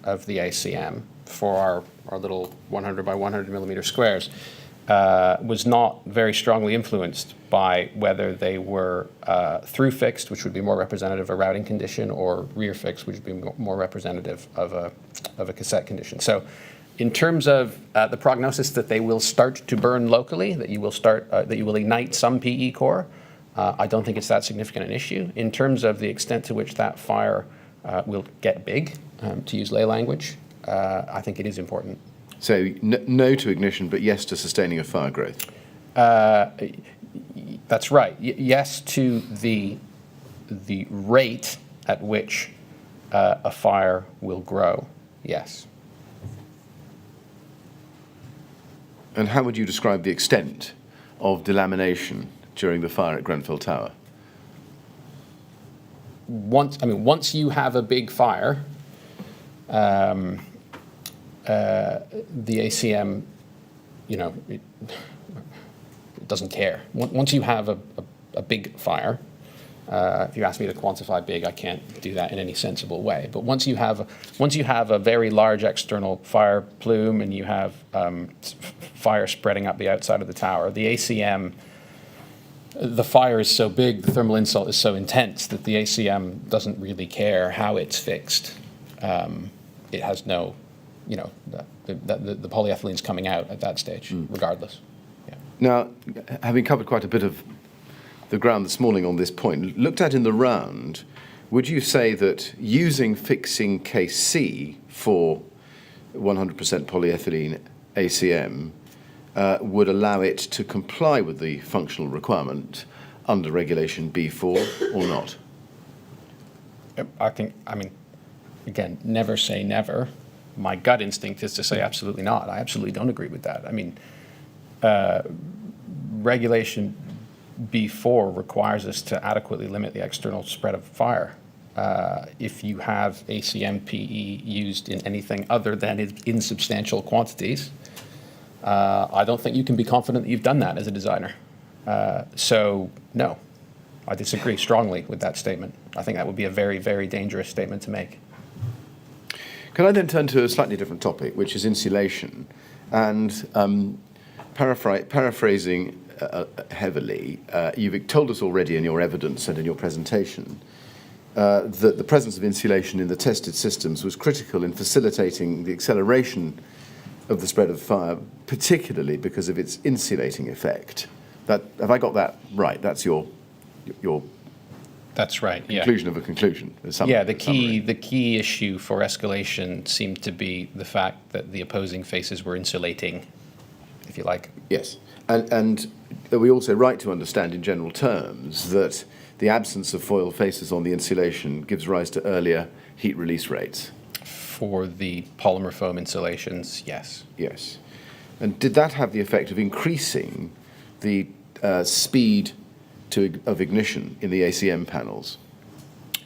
of the ACM for our little 100 by 100 millimeter squares was not very strongly influenced by whether they were through fixed, which would be more representative of a routing condition, or rear fixed, which would be more representative of a cassette condition. So in terms of the prognosis that they will start to burn locally, that you will ignite some PE core, I don't think it's that significant an issue. In terms of the extent to which that fire will get big, to use lay language, I think it is important. So no to ignition, but yes to sustaining of fire growth? That's right. Yes to the rate at which a fire will grow, yes. And how would you describe the extent of delamination during the fire at Grenfell Tower? Once you have a big fire, the ACM, it doesn't care. Once you have a big fire, if you ask me to quantify big, I can't do that in any sensible way. But once you have a very large external fire plume and you have fire spreading up the outside of the tower, the ACM, the fire is so big, the thermal insult is so intense that the ACM doesn't really care how it's fixed. It has no, the polyethylene's coming out at that stage, regardless. Yeah. Now, having covered quite a bit of the ground this morning on this point, looked at in the round, would you say that using fixing case C for 100% polyethylene ACM would allow it to comply with the functional requirement under regulation B4 or not? Again, never say never. My gut instinct is to say absolutely not. I absolutely don't agree with that. Regulation B4 requires us to adequately limit the external spread of fire. If you have ACM PE used in anything other than in insubstantial quantities, I don't think you can be confident that you've done that as a designer. So, no, I disagree strongly with that statement. I think that would be a very, very dangerous statement to make. Can I then turn to a slightly different topic, which is insulation? And paraphrasing heavily, you've told us already in your evidence and in your presentation that the presence of insulation in the tested systems was critical in facilitating the acceleration of the spread of fire, particularly because of its insulating effect. Have I got that right? That's your That's right. conclusion of a conclusion. The key issue for escalation seemed to be the fact that the opposing faces were insulating, if you like. Yes, and we also right to understand in general terms that the absence of foil faces on the insulation gives rise to earlier heat release rates. For the polymer foam insulations, yes. Yes. And did that have the effect of increasing the speed of ignition in the ACM panels?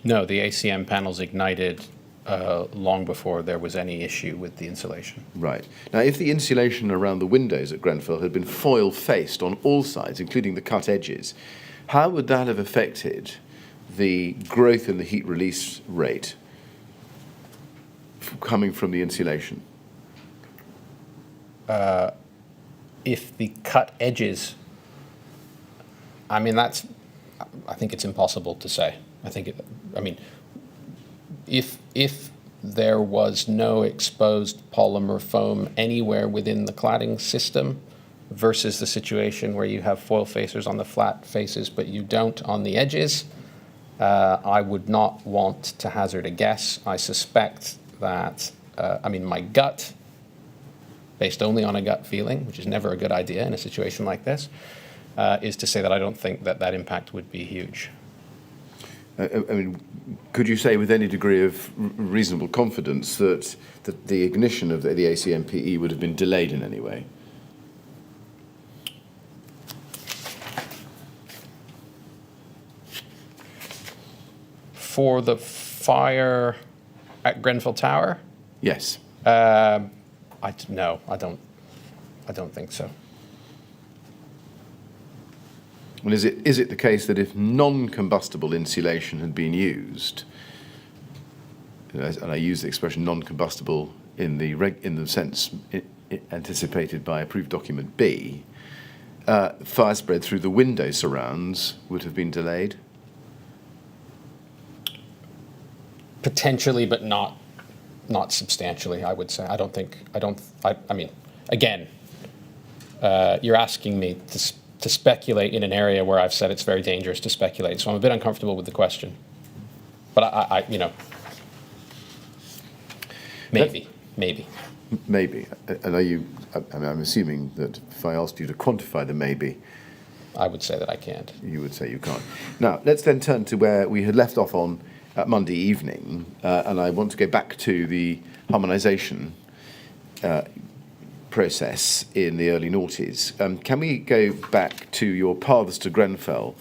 No, the ACM panels ignited long before there was any issue with the insulation. Right. Now, if the insulation around the windows at Grenfell had been foil-faced on all sides, including the cut edges, how would that have affected the growth in the heat release rate coming from the insulation? If the cut edges, I think it's impossible to say. If there was no exposed polymer foam anywhere within the cladding system versus the situation where you have foil facers on the flat faces but you don't on the edges, I would not want to hazard a guess. I suspect that, my gut, based only on a gut feeling, which is never a good idea in a situation like this, is to say that I don't think that impact would be huge. Could you say with any degree of reasonable confidence that the ignition of the ACMPE would have been delayed in any way? For the fire at Grenfell Tower? Yes. No, I don't think so. Well, is it the case that if non-combustible insulation had been used, and I use the expression non-combustible in the sense anticipated by approved document B, fire spread through the window surrounds would have been delayed? Potentially, but not substantially, I would say. Again, you're asking me to speculate in an area where I've said it's very dangerous to speculate, so I'm a bit uncomfortable with the question. But maybe. Maybe. And I'm assuming that if I asked you to quantify the maybe, I would say that I can't. You would say you can't. Now, let's then turn to where we had left off on Monday evening, and I want to go back to the harmonisation process in the early noughties. Can we go back to your Paths to Grenfell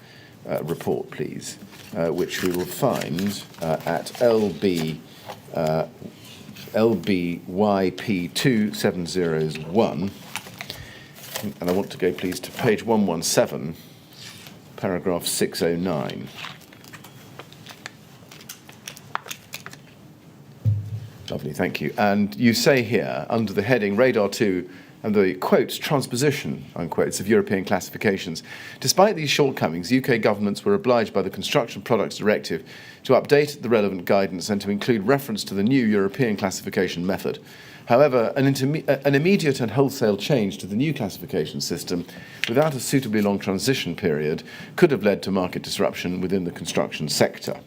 report, please, which we will find at LBYP2701. And I want to go, please, to page 117, paragraph 609. Lovely, thank you. And you say here, under the heading Radar 2 and the, quote, transposition, unquotes, of European classifications, despite these shortcomings, UK governments were obliged by the Construction Products Directive to update the relevant guidance and to include reference to the new European classification method. However, an immediate and wholesale change to the new classification system without a suitably long transition period could have led to market disruption within the construction sector.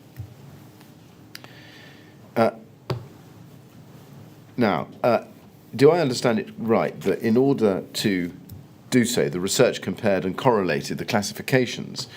Now, do I understand it right that in order to do so, the research compared and correlated the classifications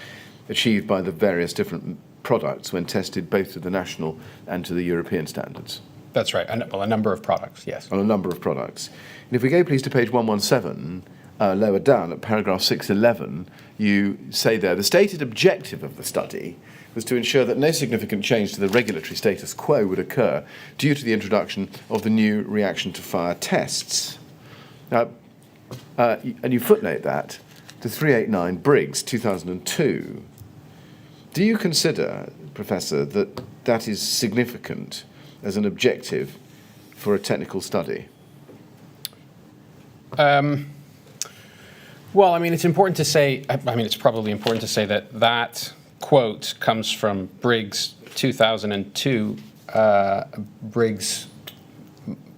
achieved by the various different products when tested both to the national and to the European standards? That's right. A number of products, yes. On a number of products. And if we go, please, to page 117, lower down at paragraph 611, you say there, the stated objective of the study was to ensure that no significant change to the regulatory status quo would occur due to the introduction of the new reaction to fire tests. Now, and you footnote that to 389 Briggs, 2002. Do you consider, Professor, that is significant as an objective for a technical study? Well, it's important to say, it's probably important to say that quote comes from Briggs 2002. Briggs,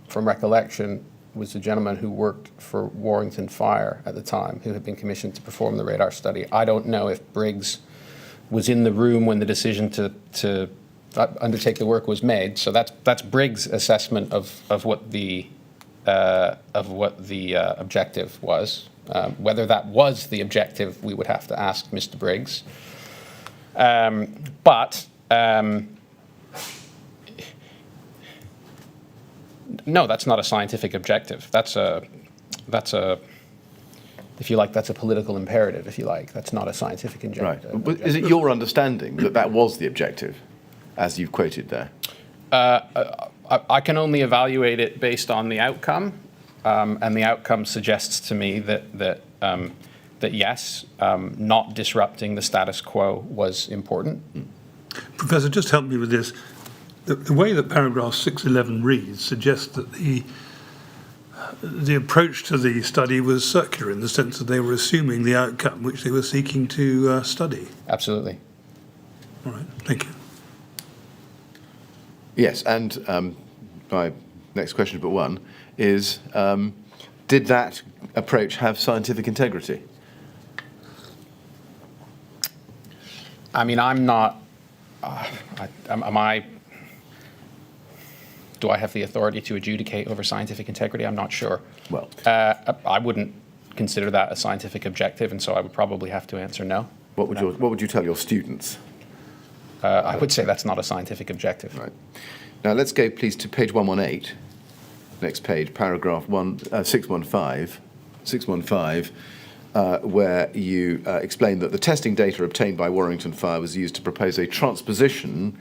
from recollection, was the gentleman who worked for Warrington Fire at the time, who had been commissioned to perform the radar study. I don't know if Briggs was in the room when the decision to undertake the work was made. So that's Briggs' assessment of what the objective was. Whether that was the objective, we would have to ask Mr. Briggs. No, that's not a scientific objective. That's a, if you like, that's a political imperative, if you like. That's not a scientific objective. Right. But is it your understanding that was the objective, as you've quoted there? I can only evaluate it based on the outcome, and the outcome suggests to me that yes, not disrupting the status quo was important. Professor, just help me with this. The way that paragraph 611 reads suggests that the approach to the study was circular in the sense that they were assuming the outcome which they were seeking to study. Absolutely. All right, thank you. Yes, and my next question but one is, did that approach have scientific integrity? I mean, I'm not, do I have the authority to adjudicate over scientific integrity? I'm not sure. Well, I wouldn't consider that a scientific objective, and so I would probably have to answer no. what would you tell your students? I would say that's not a scientific objective. Right. Now let's go, please, to page 118. Next page, paragraph 615, where you explain that the testing data obtained by Warrington Fire was used to propose a transposition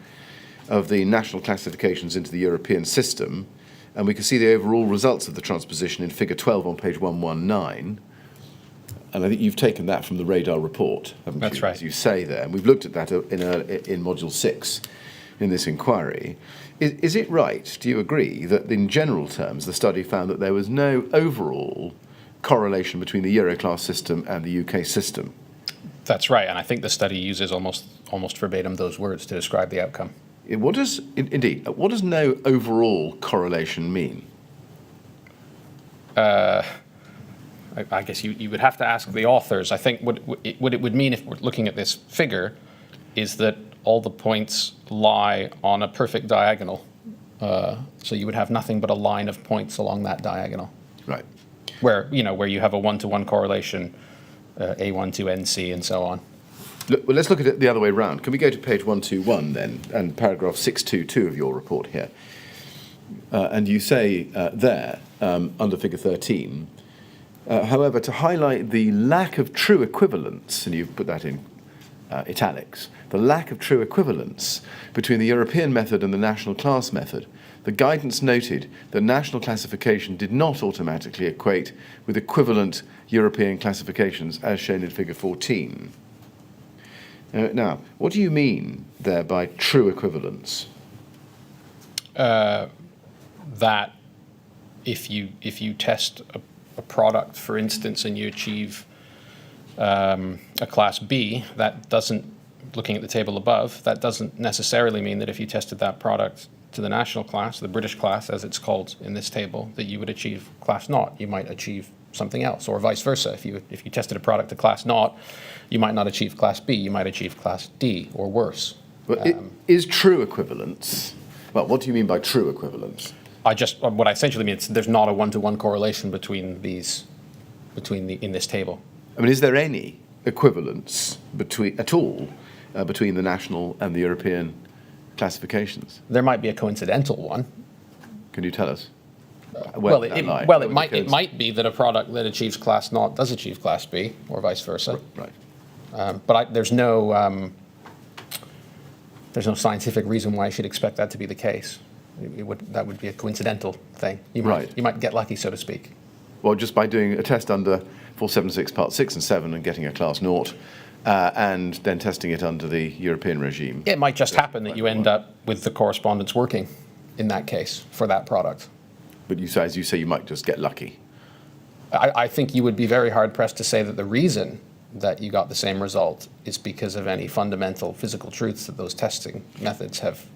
of the national classifications into the European system, and we can see the overall results of the transposition in figure 12 on page 119. And I think you've taken that from the radar report, haven't you? That's right. As you say there, and we've looked at that in module 6 in this inquiry. Is it right, do you agree, that in general terms the study found that there was no overall correlation between the Euroclass system and the UK system? That's right, and I think the study uses almost verbatim those words to describe the outcome. What does no overall correlation mean? I guess you would have to ask the authors. I think what it would mean if we're looking at this figure is that all the points lie on a perfect diagonal. So you would have nothing but a line of points along that diagonal. Right. Where you have a one-to-one correlation, A1 to NC and so on. Well, let's look at it the other way round. Can we go to page 121 then, and paragraph 622 of your report here? And you say there, under figure 13, however, to highlight the lack of true equivalence, and you've put that in italics, the lack of true equivalence between the European method and the national class method, the guidance noted that national classification did not automatically equate with equivalent European classifications as shown in figure 14. Now, what do you mean there by true equivalence? That if you test a product, for instance, and you achieve a class B, that doesn't, looking at the table above, that doesn't necessarily mean that if you tested that product to the national class, the British class as it's called in this table, that you would achieve class naught. You might achieve something else, or vice versa. If you tested a product to class naught, you might not achieve class B, you might achieve class D or worse. But is true equivalence, well, what do you mean by true equivalence? What I essentially mean is there's not a one-to-one correlation between in this table. I mean, is there any equivalence between the national and the European classifications? There might be a coincidental one. Can you tell us? It might be that a product that achieves class naught does achieve class B, or vice versa. Right. But there's no scientific reason why I should expect that to be the case. That would be a coincidental thing. You might get lucky, so to speak. Well, just by doing a test under 476 Part 6 and 7 and getting a class naught, and then testing it under the European regime. It might just happen that you end up with the correspondence working in that case for that product. But as you say, you might just get lucky. I think you would be very hard-pressed to say that the reason that you got the same result is because of any fundamental physical truths that those testing methods have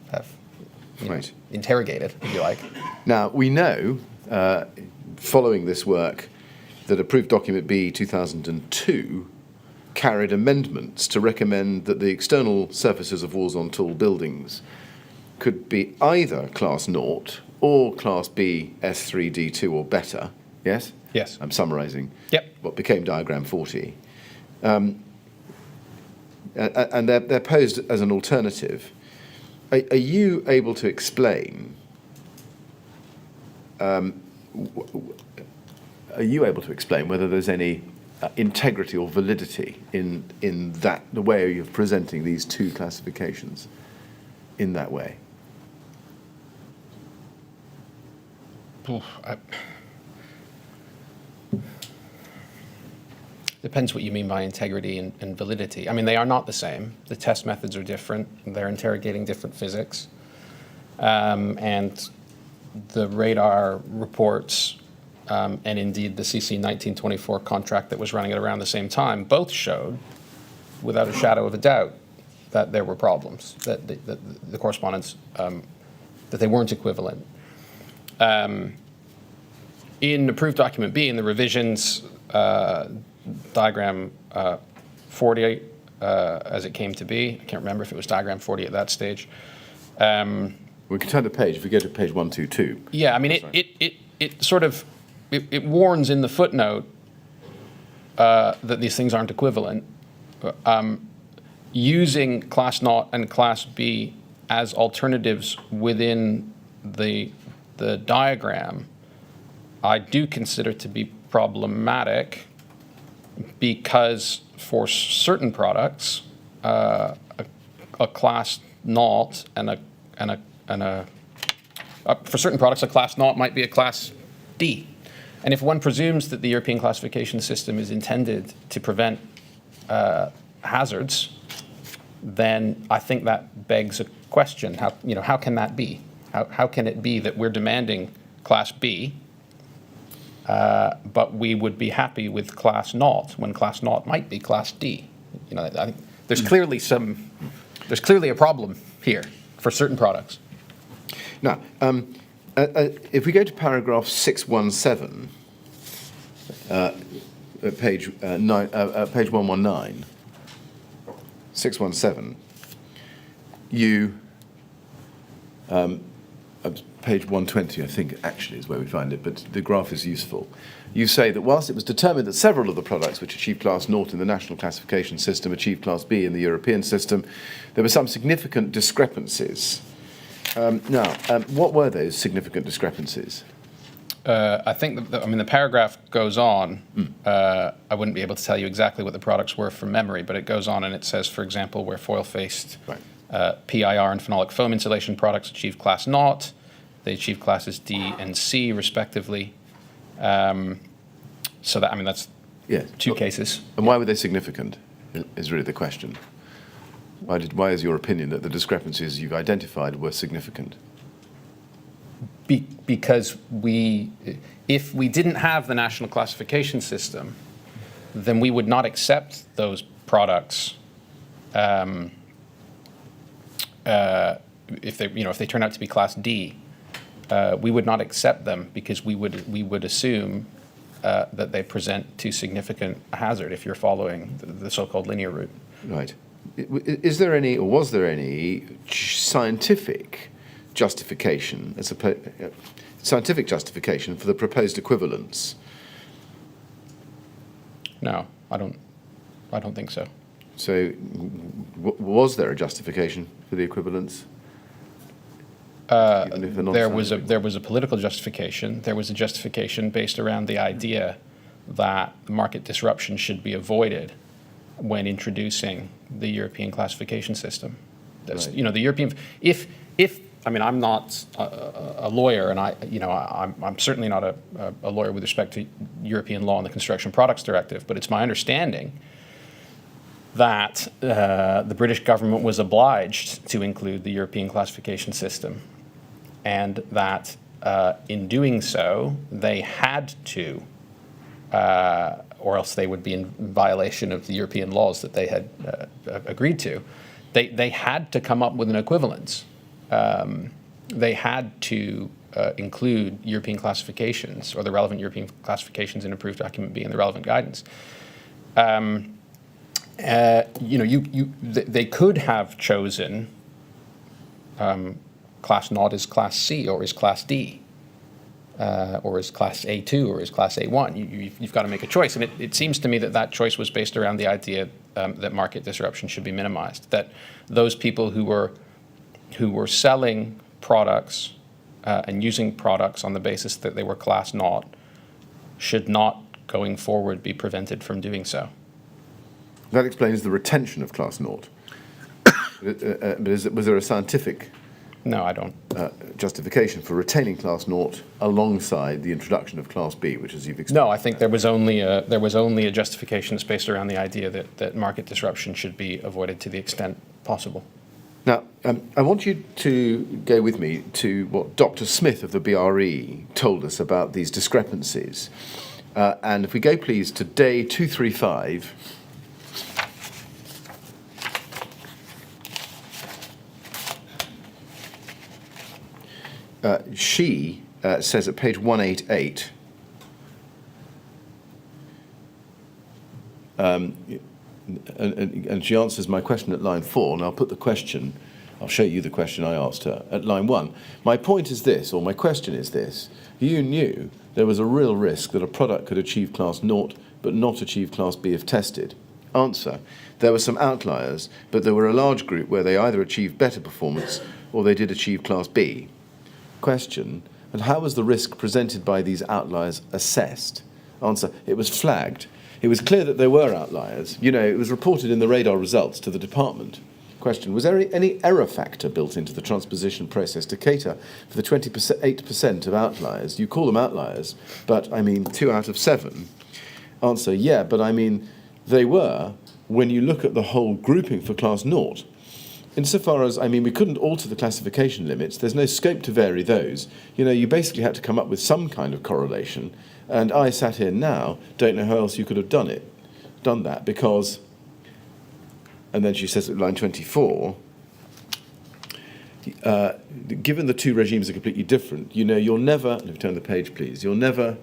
interrogated, if you like. Now, we know, following this work, that approved document B 2002 carried amendments to recommend that the external surfaces of walls on tall buildings could be either class naught or class B S3 D2 or better. Yes? Yes. I'm summarising. Yep. What became diagram 40. And they're posed as an alternative. Are you able to explain? Are you able to explain whether there's any integrity or validity in the way of presenting these two classifications in that way? Depends what you mean by integrity and validity. I mean, they are not the same. The test methods are different. They're interrogating different physics. And the radar reports and indeed the CC 1924 contract that was running at around the same time both showed, without a shadow of a doubt, that there were problems, that the correspondence, that they weren't equivalent. In approved document B, in the revisions, diagram 40 as it came to be, I can't remember if it was diagram 40 at that stage. We can turn the page if we go to page 122. Yeah, I mean, it sort of, it warns in the footnote that these things aren't equivalent. Using class naught and class B as alternatives within the diagram, I do consider to be problematic because for certain products, a class naught for certain products, a class naught might be a class D. And if one presumes that the European classification system is intended to prevent hazards, then I think that begs a question. How can that be? How can it be that we're demanding class B, but we would be happy with class naught when class naught might be class D? I think there's clearly a problem here for certain products. Now, if we go to paragraph 617, page 119, 617, you, page 120, I think, actually is where we find it, but the graph is useful. You say that whilst it was determined that several of the products which achieved class naught in the national classification system achieved class B in the European system, there were some significant discrepancies. What were those significant discrepancies? I think the paragraph goes on. I wouldn't be able to tell you exactly what the products were from memory, but it goes on and it says, for example, where foil-faced PIR and phenolic foam insulation products achieved class naught, they achieved classes D and C respectively. So that's two cases. And why were they significant? Is really the question. Why is your opinion that the discrepancies you've identified were significant? Because if we didn't have the national classification system, then we would not accept those products if they turn out to be class D. We would not accept them because we would assume that they present too significant a hazard if you're following the so-called linear route. Right. Is there any, or was there any scientific justification, scientific justification for the proposed equivalence? No, I don't think so. So, was there a justification for the equivalence? There was a political justification. There was a justification based around the idea that market disruption should be avoided when introducing the European classification system. Right. The European. I'm not a lawyer, and I'm certainly not a lawyer with respect to European law and the Construction Products Directive. But it's my understanding that the British government was obliged to include the European classification system, and that in doing so, they had to, or else they would be in violation of the European laws that they had agreed to. They had to come up with an equivalence. They had to include European classifications or the relevant European classifications in approved document B and the relevant guidance. They could have chosen class naught as class C or as class D, or as class A2 or as class A1. You've got to make a choice, and it seems to me that choice was based around the idea that market disruption should be minimized. That those people who were selling products and using products on the basis that they were class naught should not, going forward, be prevented from doing so. That explains the retention of class naught. But was there a scientific No, I don't. Justification for retaining Class 0 alongside the introduction of Class B, which, as you've explained. No, I think there was only a justification that's based around the idea that market disruption should be avoided to the extent possible. Now, I want you to go with me to what Dr. Smith of the BRE told us about these discrepancies. And if we go, please, to day 235. She says at page 188, and she answers my question at line 4, and I'll show you the question I asked her at line 1. My point is this, or my question is this: you knew there was a real risk that a product could achieve Class 0 but not achieve Class B if tested. Answer: there were some outliers, but there were a large group where they either achieved better performance or they did achieve Class B. Question: and how was the risk presented by these outliers assessed? Answer: it was flagged. It was clear that there were outliers. It was reported in the radar results to the department. Question: was there any error factor built into the transposition process to cater for the 28% of outliers? You call them outliers, but 2 out of 7. Answer: yeah, but they were when you look at the whole grouping for Class 0. Insofar as, we couldn't alter the classification limits, there's no scope to vary those. You basically had to come up with some kind of correlation, and I sat here now, don't know how else you could have done that, because, and then she says at line 24, given the two regimes are completely different, you're never, let me turn the page please, you're never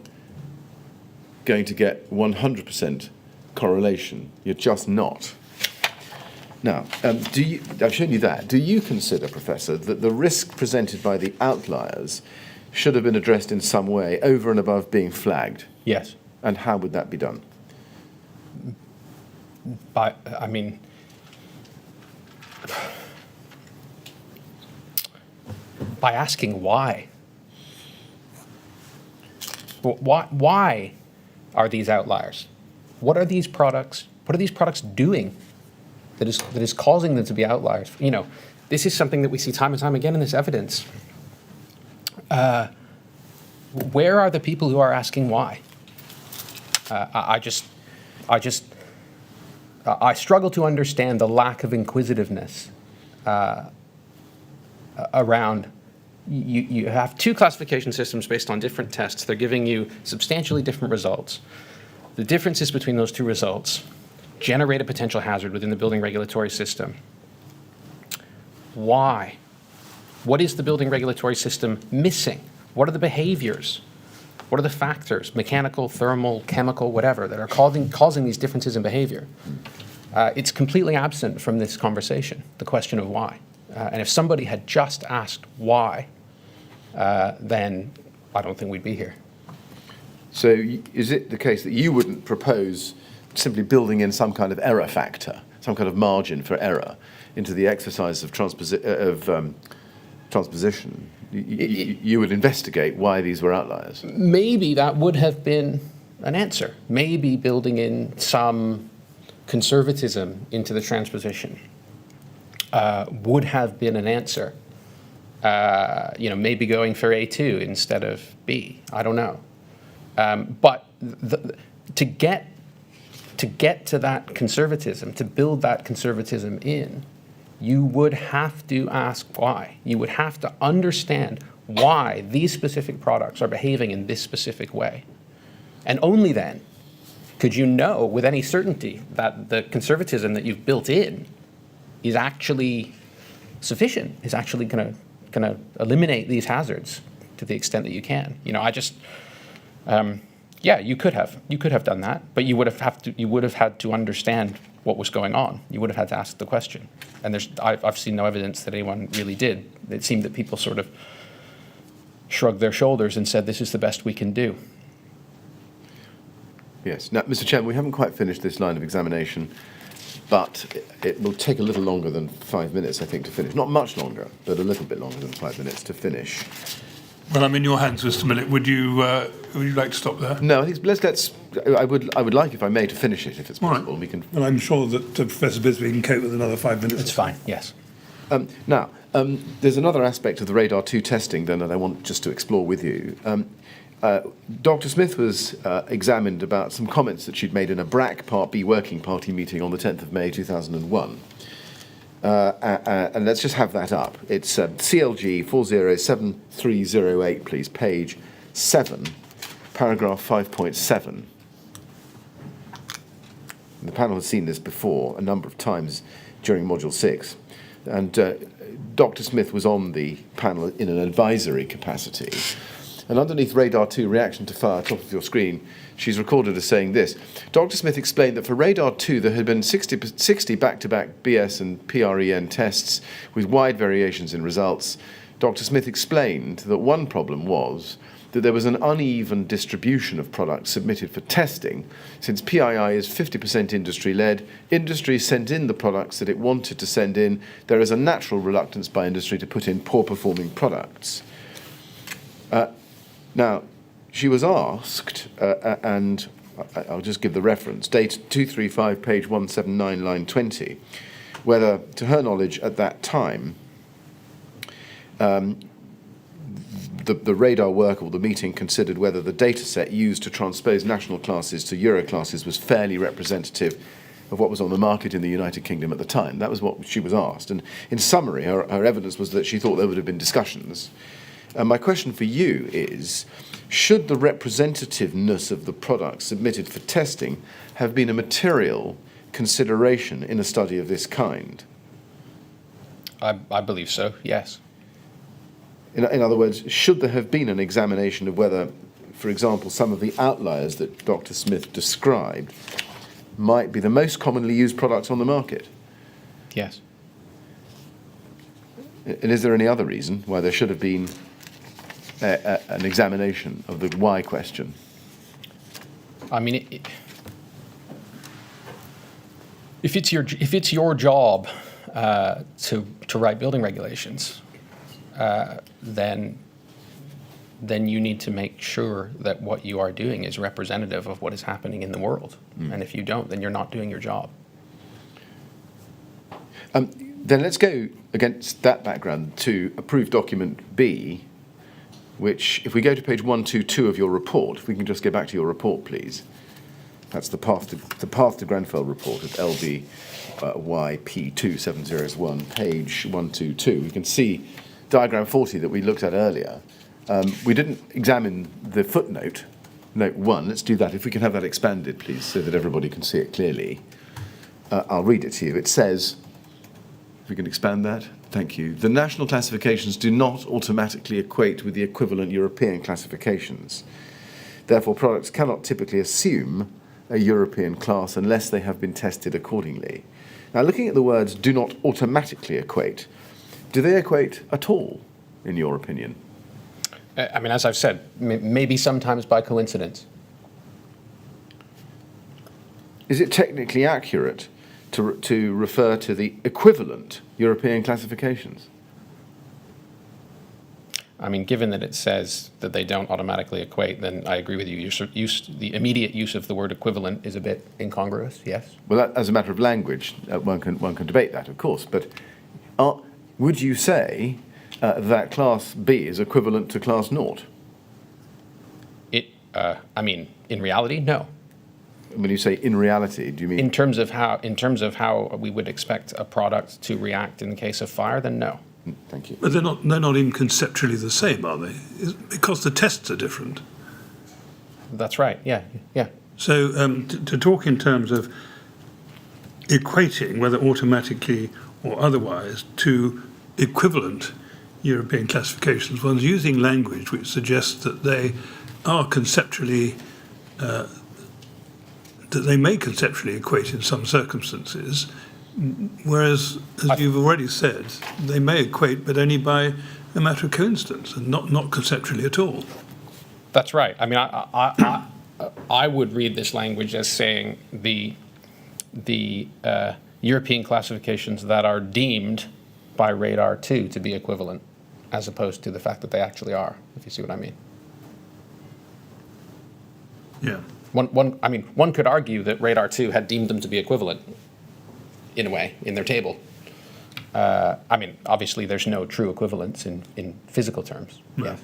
going to get 100% correlation. You're just not. Now, I've shown you that. Do you consider, Professor, that the risk presented by the outliers should have been addressed in some way over and above being flagged? Yes. And how would that be done? By asking why. Why are these outliers? What are these products doing that is causing them to be outliers? This is something that we see time and time again in this evidence. Where are the people who are asking why? I struggle to understand the lack of inquisitiveness around. You have two classification systems based on different tests. They're giving you substantially different results. The differences between those two results generate a potential hazard within the building regulatory system. Why? What is the building regulatory system missing? What are the behaviors? What are the factors, mechanical, thermal, chemical, whatever, that are causing these differences in behavior? It's completely absent from this conversation, the question of why. And if somebody had just asked why, then I don't think we'd be here. So is it the case that you wouldn't propose simply building in some kind of error factor, some kind of margin for error into the exercise of transposition? You would investigate why these were outliers? Maybe that would have been an answer. Maybe building in some conservatism into the transposition would have been an answer. Maybe going for A2 instead of B. I don't know. But to get to that conservatism, to build that conservatism in, you would have to ask why. You would have to understand why these specific products are behaving in this specific way. And only then could you know with any certainty that the conservatism that you've built in is actually sufficient, is actually going to eliminate these hazards to the extent that you can. You could have done that, but you would have had to understand what was going on. You would have had to ask the question. And I've seen no evidence that anyone really did. It seemed that people sort of shrugged their shoulders and said, this is the best we can do. Yes. Now, Mr. Chairman, we haven't quite finished this line of examination, but it will take a little longer than 5 minutes, I think, to finish. Not much longer, but a little bit longer than 5 minutes to finish. Well, I'm in your hands, Mr. Millett. Would you like to stop there? No, I think let's. I would like, if I may, to finish it, if it's possible. All right. We can. Well, I'm sure that Professor Bisby can cope with another 5 minutes. It's fine. Yes. Now, there's another aspect of the Radar 2 testing then that I want just to explore with you. Dr. Smith was examined about some comments that she'd made in a BRAC Part B Working Party meeting on the 10th of May 2001. And let's just have that up. It's CLG 407308, please, page 7, paragraph 5.7. The panel has seen this before a number of times during Module 6. And Dr. Smith was on the panel in an advisory capacity. And underneath Radar 2 reaction to fire, top of your screen, she's recorded as saying this. Dr. Smith explained that for Radar 2 there had been 60 back-to-back BS and PREN tests with wide variations in results. Dr. Smith explained that one problem was that there was an uneven distribution of products submitted for testing. Since PII is 50% industry-led, industry sent in the products that it wanted to send in. There is a natural reluctance by industry to put in poor-performing products. Now, she was asked, and I'll just give the reference, date 235, page 179, line 20, whether, to her knowledge at that time, the radar work or the meeting considered whether the data set used to transpose national classes to Euro classes was fairly representative of what was on the market in the United Kingdom at the time. That was what she was asked. And in summary, her evidence was that she thought there would have been discussions. And my question for you is, should the representativeness of the products submitted for testing have been a material consideration in a study of this kind? I believe so, yes. In other words, should there have been an examination of whether, for example, some of the outliers that Dr. Smith described might be the most commonly used products on the market? Yes. And is there any other reason why there should have been an examination of the why question? I mean, if it's your job to write building regulations, then you need to make sure that what you are doing is representative of what is happening in the world. And if you don't, then you're not doing your job. Then let's go against that background to approved document B, which, if we go to page 122 of your report, if we can just go back to your report, please. That's the Path to Grenfell report at LB YP27001, page 122. We can see diagram 40 that we looked at earlier. We didn't examine the footnote, note 1. Let's do that. If we can have that expanded, please, so that everybody can see it clearly. I'll read it to you. It says, if we can expand that. Thank you. The national classifications do not automatically equate with the equivalent European classifications. Therefore, products cannot typically assume a European class unless they have been tested accordingly. Now, looking at the words do not automatically equate, do they equate at all, in your opinion? I mean, as I've said, maybe sometimes by coincidence. Is it technically accurate to refer to the equivalent European classifications? I mean, given that it says that they don't automatically equate, then I agree with you. The immediate use of the word equivalent is a bit incongruous, yes? Well, that, as a matter of language, one can debate that, of course. But would you say that Class B is equivalent to Class 0? I mean, in reality, no. When you say in reality, do you mean? In terms of how we would expect a product to react in the case of fire, then no. Thank you. But they're not even conceptually the same, are they? Because the tests are different. That's right, yeah. So to talk in terms of equating, whether automatically or otherwise, to equivalent European classifications, one's using language which suggests that they are conceptually that they may conceptually equate in some circumstances, whereas, as you've already said, they may equate, but only by a matter of coincidence, and not conceptually at all. That's right. I mean, I would read this language as saying the European classifications that are deemed by Radar 2 to be equivalent, as opposed to the fact that they actually are, if you see what I mean. Yeah. One could argue that Radar 2 had deemed them to be equivalent, in a way, in their table. I mean, obviously, there's no true equivalence in physical terms. No. Yes.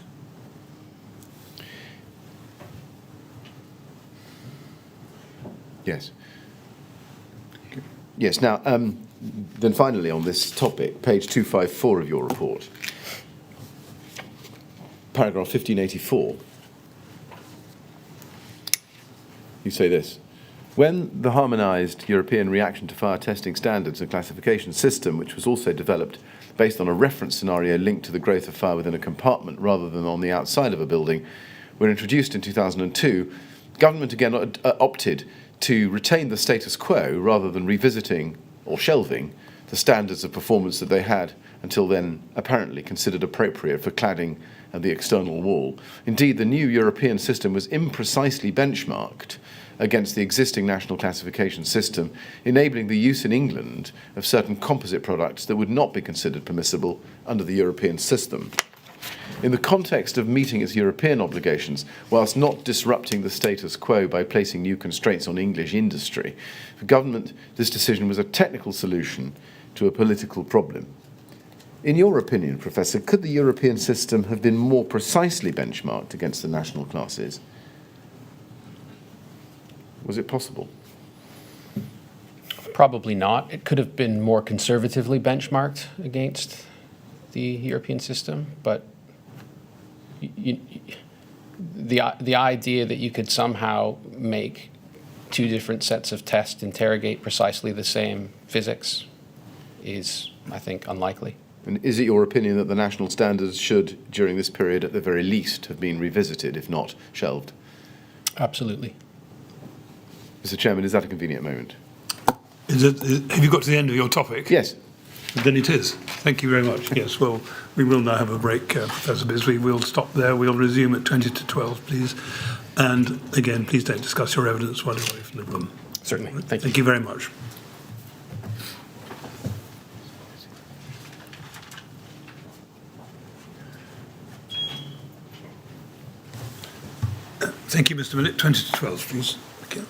Yes. Yes. Now, then finally on this topic, page 254 of your report, paragraph 1584, you say this. When the harmonised European reaction to fire testing standards and classification system, which was also developed based on a reference scenario linked to the growth of fire within a compartment rather than on the outside of a building, were introduced in 2002, government again opted to retain the status quo rather than revisiting or shelving the standards of performance that they had until then apparently considered appropriate for cladding of the external wall. Indeed, the new European system was imprecisely benchmarked against the existing national classification system, enabling the use in England of certain composite products that would not be considered permissible under the European system. In the context of meeting its European obligations, whilst not disrupting the status quo by placing new constraints on English industry, for government, this decision was a technical solution to a political problem. In your opinion, Professor, could the European system have been more precisely benchmarked against the national classes? Was it possible? Probably not. It could have been more conservatively benchmarked against the European system, but the idea that you could somehow make two different sets of tests interrogate precisely the same physics is, I think, unlikely. And is it your opinion that the national standards should, during this period, at the very least, have been revisited, if not shelved? Absolutely. Mr. Chairman, is that a convenient moment? Have you got to the end of your topic? Yes. Then it is. Thank you very much. Yes, well, we will now have a break, Professor Bisby. We'll stop there. We'll resume at 20 to 12, please. And again, please don't discuss your evidence while you're away from the room. Certainly. Thank you. Thank you very much. Thank you, Mr. Millett. 20 to 12, please. Okay.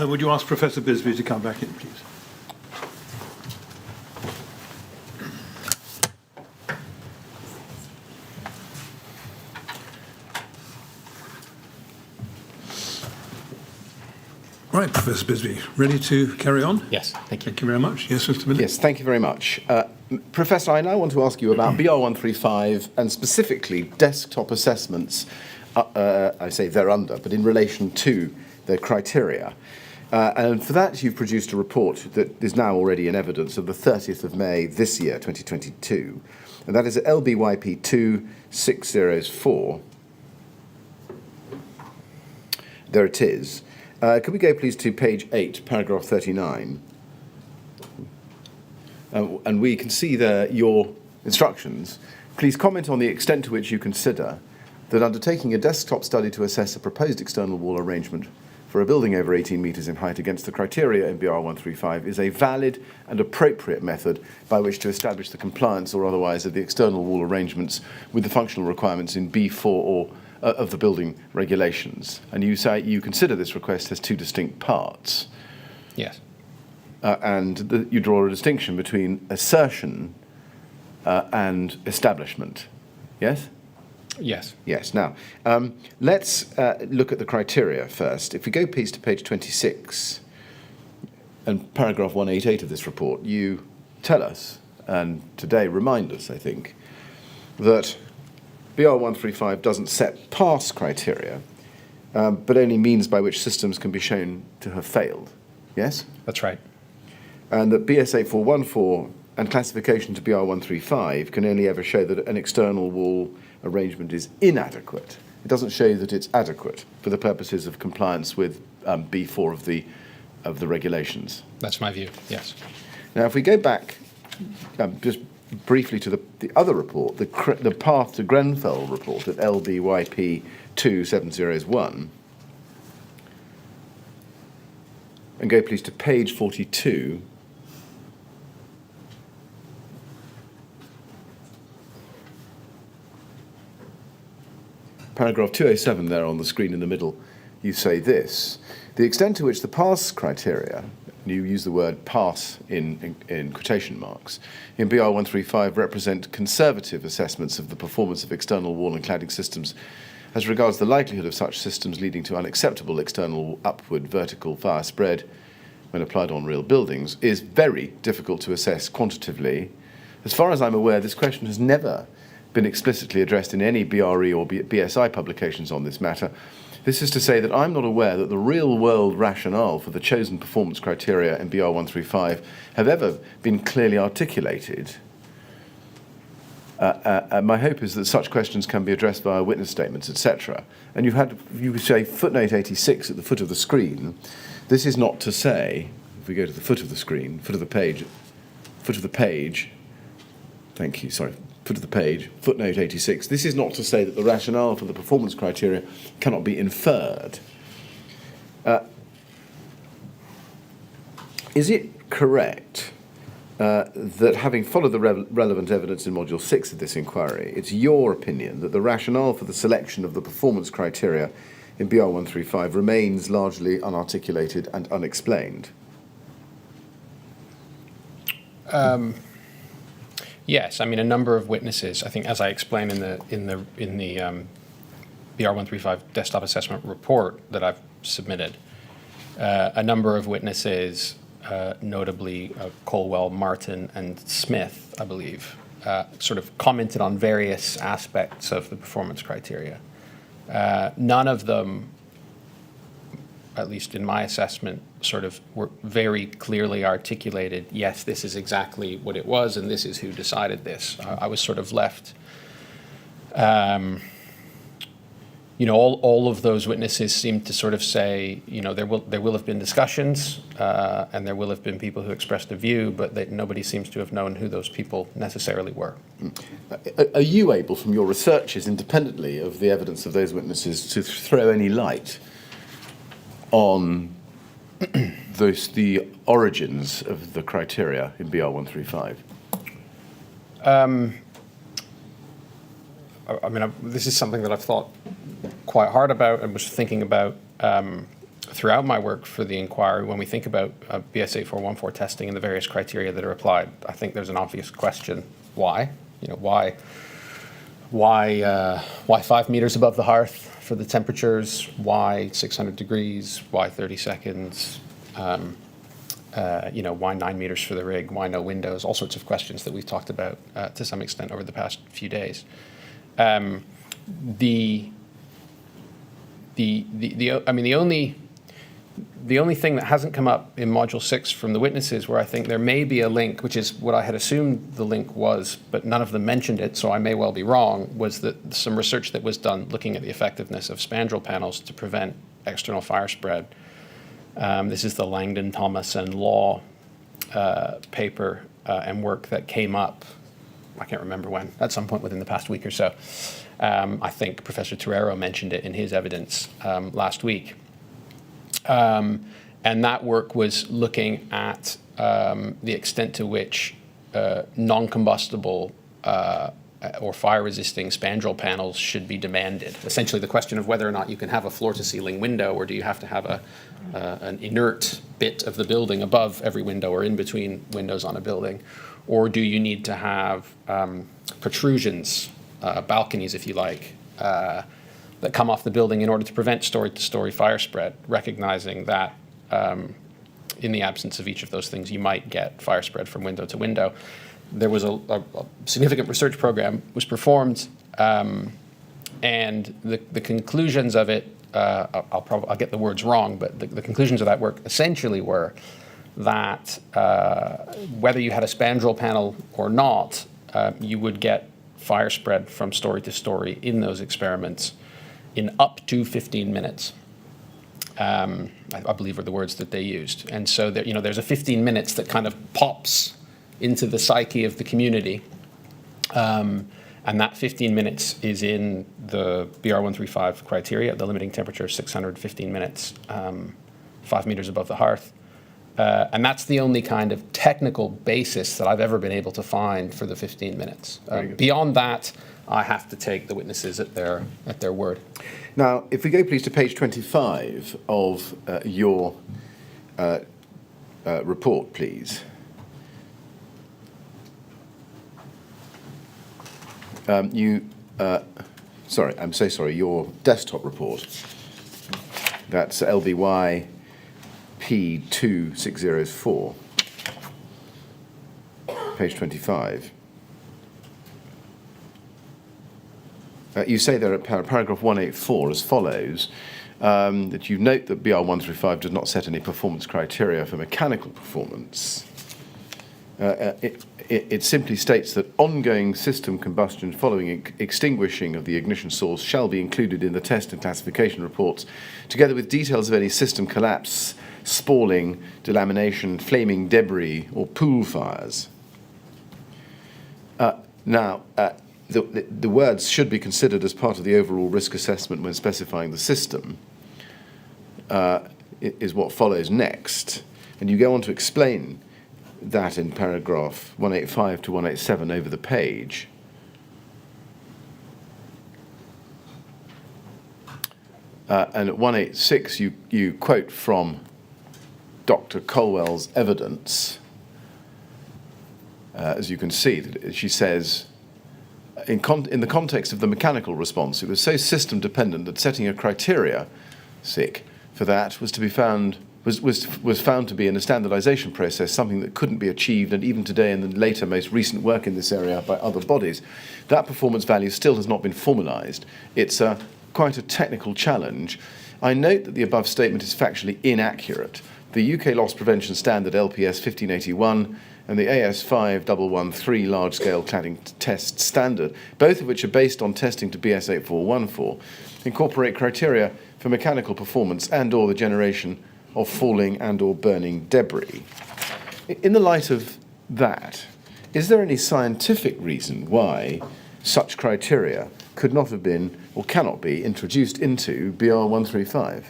Would you ask Professor Bisby to come back in, please? Right, Professor Bisby, ready to carry on? Yes, thank you. Thank you very much. Yes, Mr. Miller? Yes, thank you very much. Professor, I now want to ask you about BR135 and specifically desktop assessments, I say thereunder, but in relation to the criteria. And for that, you've produced a report that is now already in evidence of the 30th of May this year, 2022. And that is at LBYP 2604. There it is. Could we go, please, to page 8, paragraph 39? And we can see there your instructions. Please comment on the extent to which you consider that undertaking a desktop study to assess a proposed external wall arrangement for a building over 18 metres in height against the criteria in BR135 is a valid and appropriate method by which to establish the compliance or otherwise of the external wall arrangements with the functional requirements in B4 or of the building regulations. And you say you consider this request as two distinct parts. Yes. And you draw a distinction between assertion and establishment. Yes? Yes. Yes. Now, let's look at the criteria first. If we go, please, to page 26 and paragraph 188 of this report, you tell us, and today remind us, I think, that BR135 doesn't set pass criteria, but only means by which systems can be shown to have failed. Yes? That's right. And that BS8414 and classification to BR135 can only ever show that an external wall arrangement is inadequate. It doesn't show that it's adequate for the purposes of compliance with B4 of the regulations. That's my view, yes. Now, if we go back just briefly to the other report, the Path to Grenfell report at LBYP 2701, and go please to page 42. Paragraph 207 there on the screen in the middle, you say this: the extent to which the pass criteria, you use the word pass in quotation marks, in BR135 represent conservative assessments of the performance of external wall and cladding systems as regards the likelihood of such systems leading to unacceptable external upward vertical fire spread when applied on real buildings, is very difficult to assess quantitatively. As far as I'm aware, this question has never been explicitly addressed in any BRE or BSI publications on this matter. This is to say that I'm not aware that the real-world rationale for the chosen performance criteria in BR135 have ever been clearly articulated. My hope is that such questions can be addressed via witness statements, etc. And you say footnote 86 at the foot of the screen. This is not to say, if we go to the foot of the screen, foot of the page, thank you, sorry, foot of the page, footnote 86, this is not to say that the rationale for the performance criteria cannot be inferred. Is it correct that having followed the relevant evidence in Module 6 of this inquiry, it's your opinion that the rationale for the selection of the performance criteria in BR135 remains largely unarticulated and unexplained? Yes, I mean a number of witnesses. I think, as I explained in the BR135 desktop assessment report that I've submitted, a number of witnesses, notably Colwell, Martin, and Smith, I believe, sort of commented on various aspects of the performance criteria. None of them, at least in my assessment, sort of were very clearly articulated, yes, this is exactly what it was, and this is who decided this. I was sort of left, all of those witnesses seemed to sort of say, there will have been discussions, and there will have been people who expressed a view, but nobody seems to have known who those people necessarily were. Are you able, from your researches independently of the evidence of those witnesses, to throw any light on the origins of the criteria in BR135? This is something that I've thought quite hard about and was thinking about throughout my work for the inquiry, when we think about BS 8414 testing and the various criteria that are applied, I think there's an obvious question: why? Why 5 meters above the hearth for the temperatures? Why 600 degrees? Why 30 seconds? Why 9 meters for the rig? Why no windows? All sorts of questions that we've talked about to some extent over the past few days. The only thing that hasn't come up in Module 6 from the witnesses, where I think there may be a link, which is what I had assumed the link was, but none of them mentioned it, so I may well be wrong, was that some research that was done looking at the effectiveness of spandrel panels to prevent external fire spread. This is the Langdon, Thomas, and Law paper and work that came up, I can't remember when, at some point within the past week or so. I think Professor Torero mentioned it in his evidence last week. And that work was looking at the extent to which non-combustible or fire-resisting spandrel panels should be demanded. Essentially the question of whether or not you can have a floor-to-ceiling window, or do you have to have an inert bit of the building above every window or in between windows on a building, or do you need to have protrusions, balconies if you like, that come off the building in order to prevent story-to-story fire spread, recognizing that in the absence of each of those things, you might get fire spread from window to window. There was a significant research program was performed, and the conclusions of it, I'll get the words wrong, but the conclusions of that work essentially were that whether you had a spandrel panel or not, you would get fire spread from story to story in those experiments in up to 15 minutes. I believe are the words that they used. And so there's a 15 minutes that kind of pops into the psyche of the community. And that 15 minutes is in the BR135 criteria, the limiting temperature of 615 minutes, 5 meters above the hearth. And that's the only kind of technical basis that I've ever been able to find for the 15 minutes. Beyond that, I have to take the witnesses at their word. Now, if we go please to page 25 of your report, please. Sorry, I'm so sorry, your desktop report. That's LBY P2604, page 25. You say there at paragraph 184 as follows, that you note that BR135 does not set any performance criteria for mechanical performance. It simply states that ongoing system combustion following extinguishing of the ignition source shall be included in the test and classification reports, together with details of any system collapse, spalling, delamination, flaming debris, or pool fires. The words should be considered as part of the overall risk assessment when specifying the system, is what follows next. And you go on to explain that in paragraph 185 to 187 over the page. And at 186, you quote from Dr. Colwell's evidence. As you can see, she says, in the context of the mechanical response, it was so system dependent that setting a criteria, for that was found to be in a standardization process, something that couldn't be achieved, and even today in the later, most recent work in this area by other bodies, that performance value still has not been formalized. It's quite a technical challenge. I note that the above statement is factually inaccurate. The UK Loss Prevention Standard LPS 1581 and the AS 5113 large-scale cladding test standard, both of which are based on testing to BS 8414, incorporate criteria for mechanical performance and or the generation of falling and or burning debris. In the light of that, is there any scientific reason why such criteria could not have been or cannot be introduced into BR135?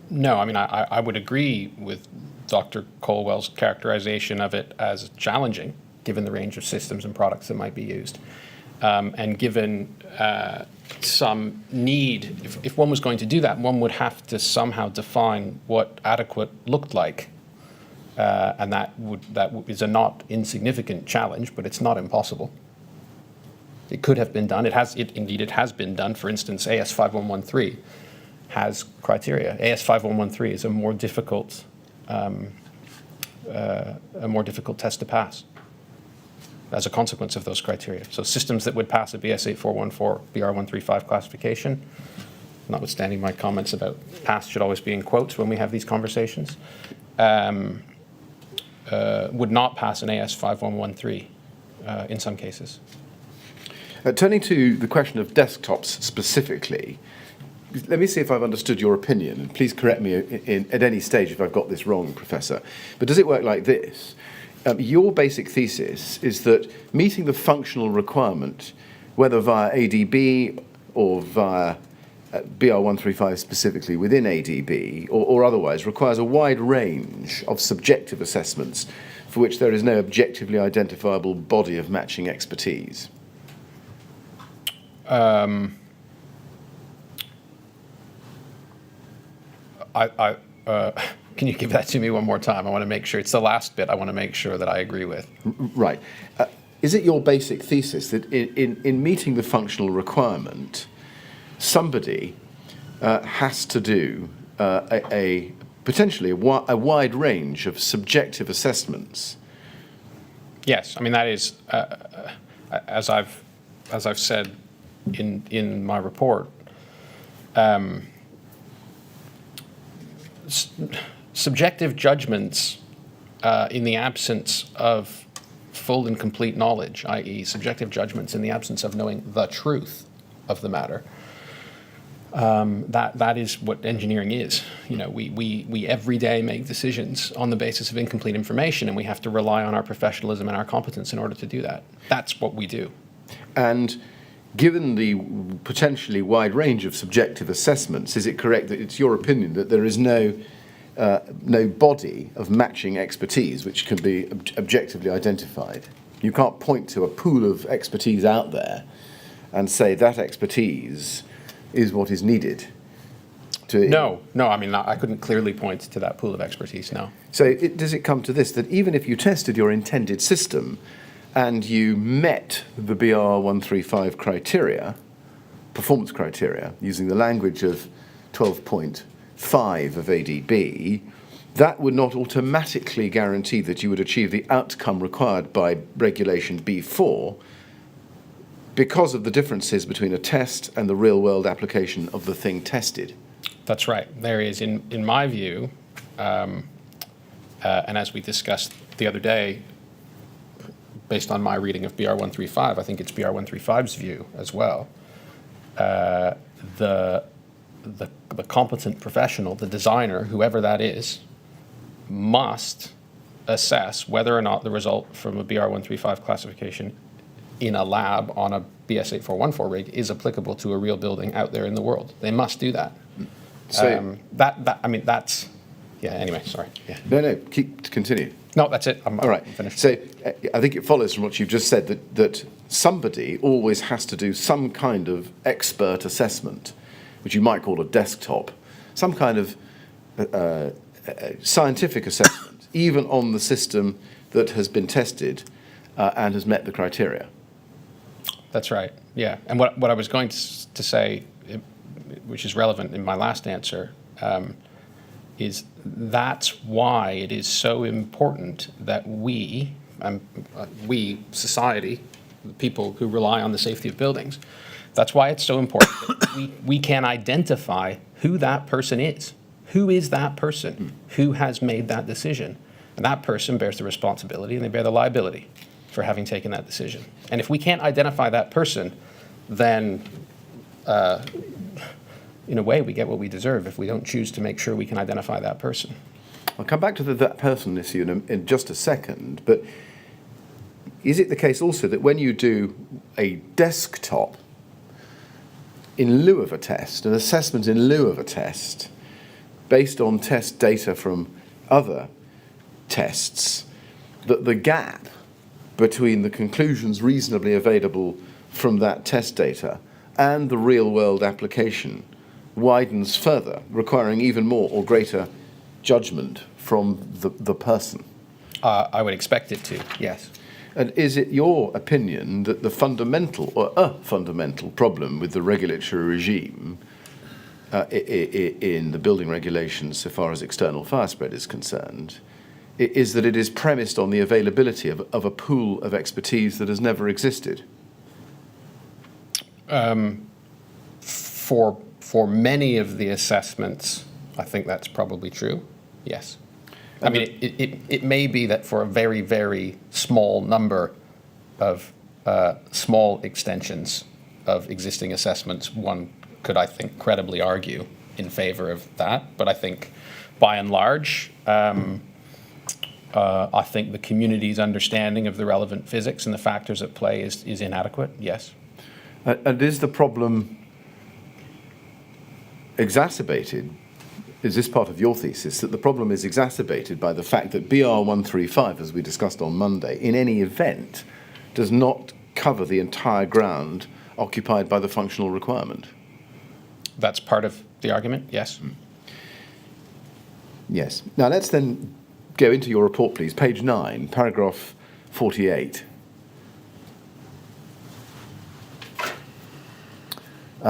No, I mean, I would agree with Dr. Colwell's characterization of it as challenging, given the range of systems and products that might be used. And given some need, if one was going to do that, one would have to somehow define what adequate looked like. And that is a not insignificant challenge, but it's not impossible. It could have been done. It has been done. For instance, AS5113 has criteria. AS5113 is a more difficult test to pass as a consequence of those criteria. So systems that would pass a BS8414 BR135 classification, notwithstanding my comments about pass should always be in quotes when we have these conversations, would not pass an AS5113 in some cases. Turning to the question of desktops specifically, let me see if I've understood your opinion, and please correct me at any stage if I've got this wrong, Professor. But does it work like this? Your basic thesis is that meeting the functional requirement, whether via ADB or via BR135 specifically within ADB or otherwise, requires a wide range of subjective assessments for which there is no objectively identifiable body of matching expertise. Can you give that to me one more time? I want to make sure, it's the last bit I want to make sure that I agree with. Right. Is it your basic thesis that in meeting the functional requirement, somebody has to do potentially a wide range of subjective assessments? Yes, I mean that is, as I've said in my report, subjective judgments in the absence of full and complete knowledge, i.e. subjective judgments in the absence of knowing the truth of the matter, that is what engineering is. You know, we every day make decisions on the basis of incomplete information, and we have to rely on our professionalism and our competence in order to do that. That's what we do. And given the potentially wide range of subjective assessments, is it correct that it's your opinion that there is no body of matching expertise which can be objectively identified? You can't point to a pool of expertise out there and say that expertise is what is needed? No, I mean, I couldn't clearly point to that pool of expertise, no. So does it come to this, that even if you tested your intended system and you met the BR135 criteria, performance criteria, using the language of 12.5 of ADB, that would not automatically guarantee that you would achieve the outcome required by Regulation B4 because of the differences between a test and the real-world application of the thing tested? That's right. There is, in my view, and as we discussed the other day, based on my reading of BR135, I think it's BR135's view as well, the competent professional, the designer, whoever that is, must assess whether or not the result from a BR135 classification in a lab on a BS8414 rig is applicable to a real building out there in the world. They must do that. So that's, yeah, anyway, sorry. Yeah. No, continue. No, that's it. All right. I'm finished. So I think it follows from what you've just said that somebody always has to do some kind of expert assessment, which you might call a desktop, some kind of scientific assessment, even on the system that has been tested and has met the criteria. That's right, yeah. And what I was going to say, which is relevant in my last answer, is that's why it is so important that we, society, the people who rely on the safety of buildings, that's why it's so important that we can identify who that person is. Who is that person? Who has made that decision? And that person bears the responsibility and they bear the liability for having taken that decision. And if we can't identify that person, then in a way we get what we deserve if we don't choose to make sure we can identify that person. I'll come back to that person issue in just a second, but is it the case also that when you do a desktop in lieu of a test, an assessment in lieu of a test, based on test data from other tests, that the gap between the conclusions reasonably available from that test data and the real-world application widens further, requiring even more or greater judgment from the person? I would expect it to, yes. And is it your opinion that the fundamental, or a fundamental problem with the regulatory regime in the building regulations so far as external fire spread is concerned, is that it is premised on the availability of a pool of expertise that has never existed? For many of the assessments, I think that's probably true, yes. I mean, it may be that for a very, very small number of small extensions of existing assessments, one could, I think, credibly argue in favor of that. But I think, by and large, I think the community's understanding of the relevant physics and the factors at play is inadequate, yes. And is the problem exacerbated? Is this part of your thesis, that the problem is exacerbated by the fact that BR 135, as we discussed on Monday, in any event, does not cover the entire ground occupied by the functional requirement? That's part of the argument, yes. Yes. Now let's then go into your report, please. Page 9, paragraph 48.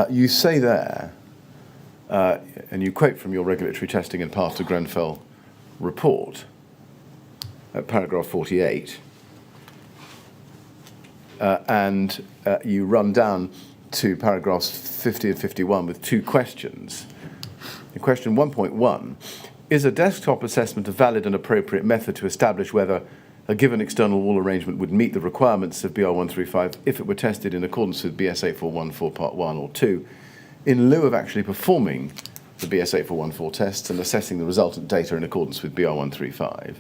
You say there, and you quote from your regulatory testing and path to Grenfell report, at paragraph 48, and you run down to paragraphs 50 and 51 with two questions. In question 1.1, is a desktop assessment a valid and appropriate method to establish whether a given external wall arrangement would meet the requirements of BR 135 if it were tested in accordance with BS 8414 Part 1 or 2, in lieu of actually performing the BS 8414 tests and assessing the resultant data in accordance with BR 135?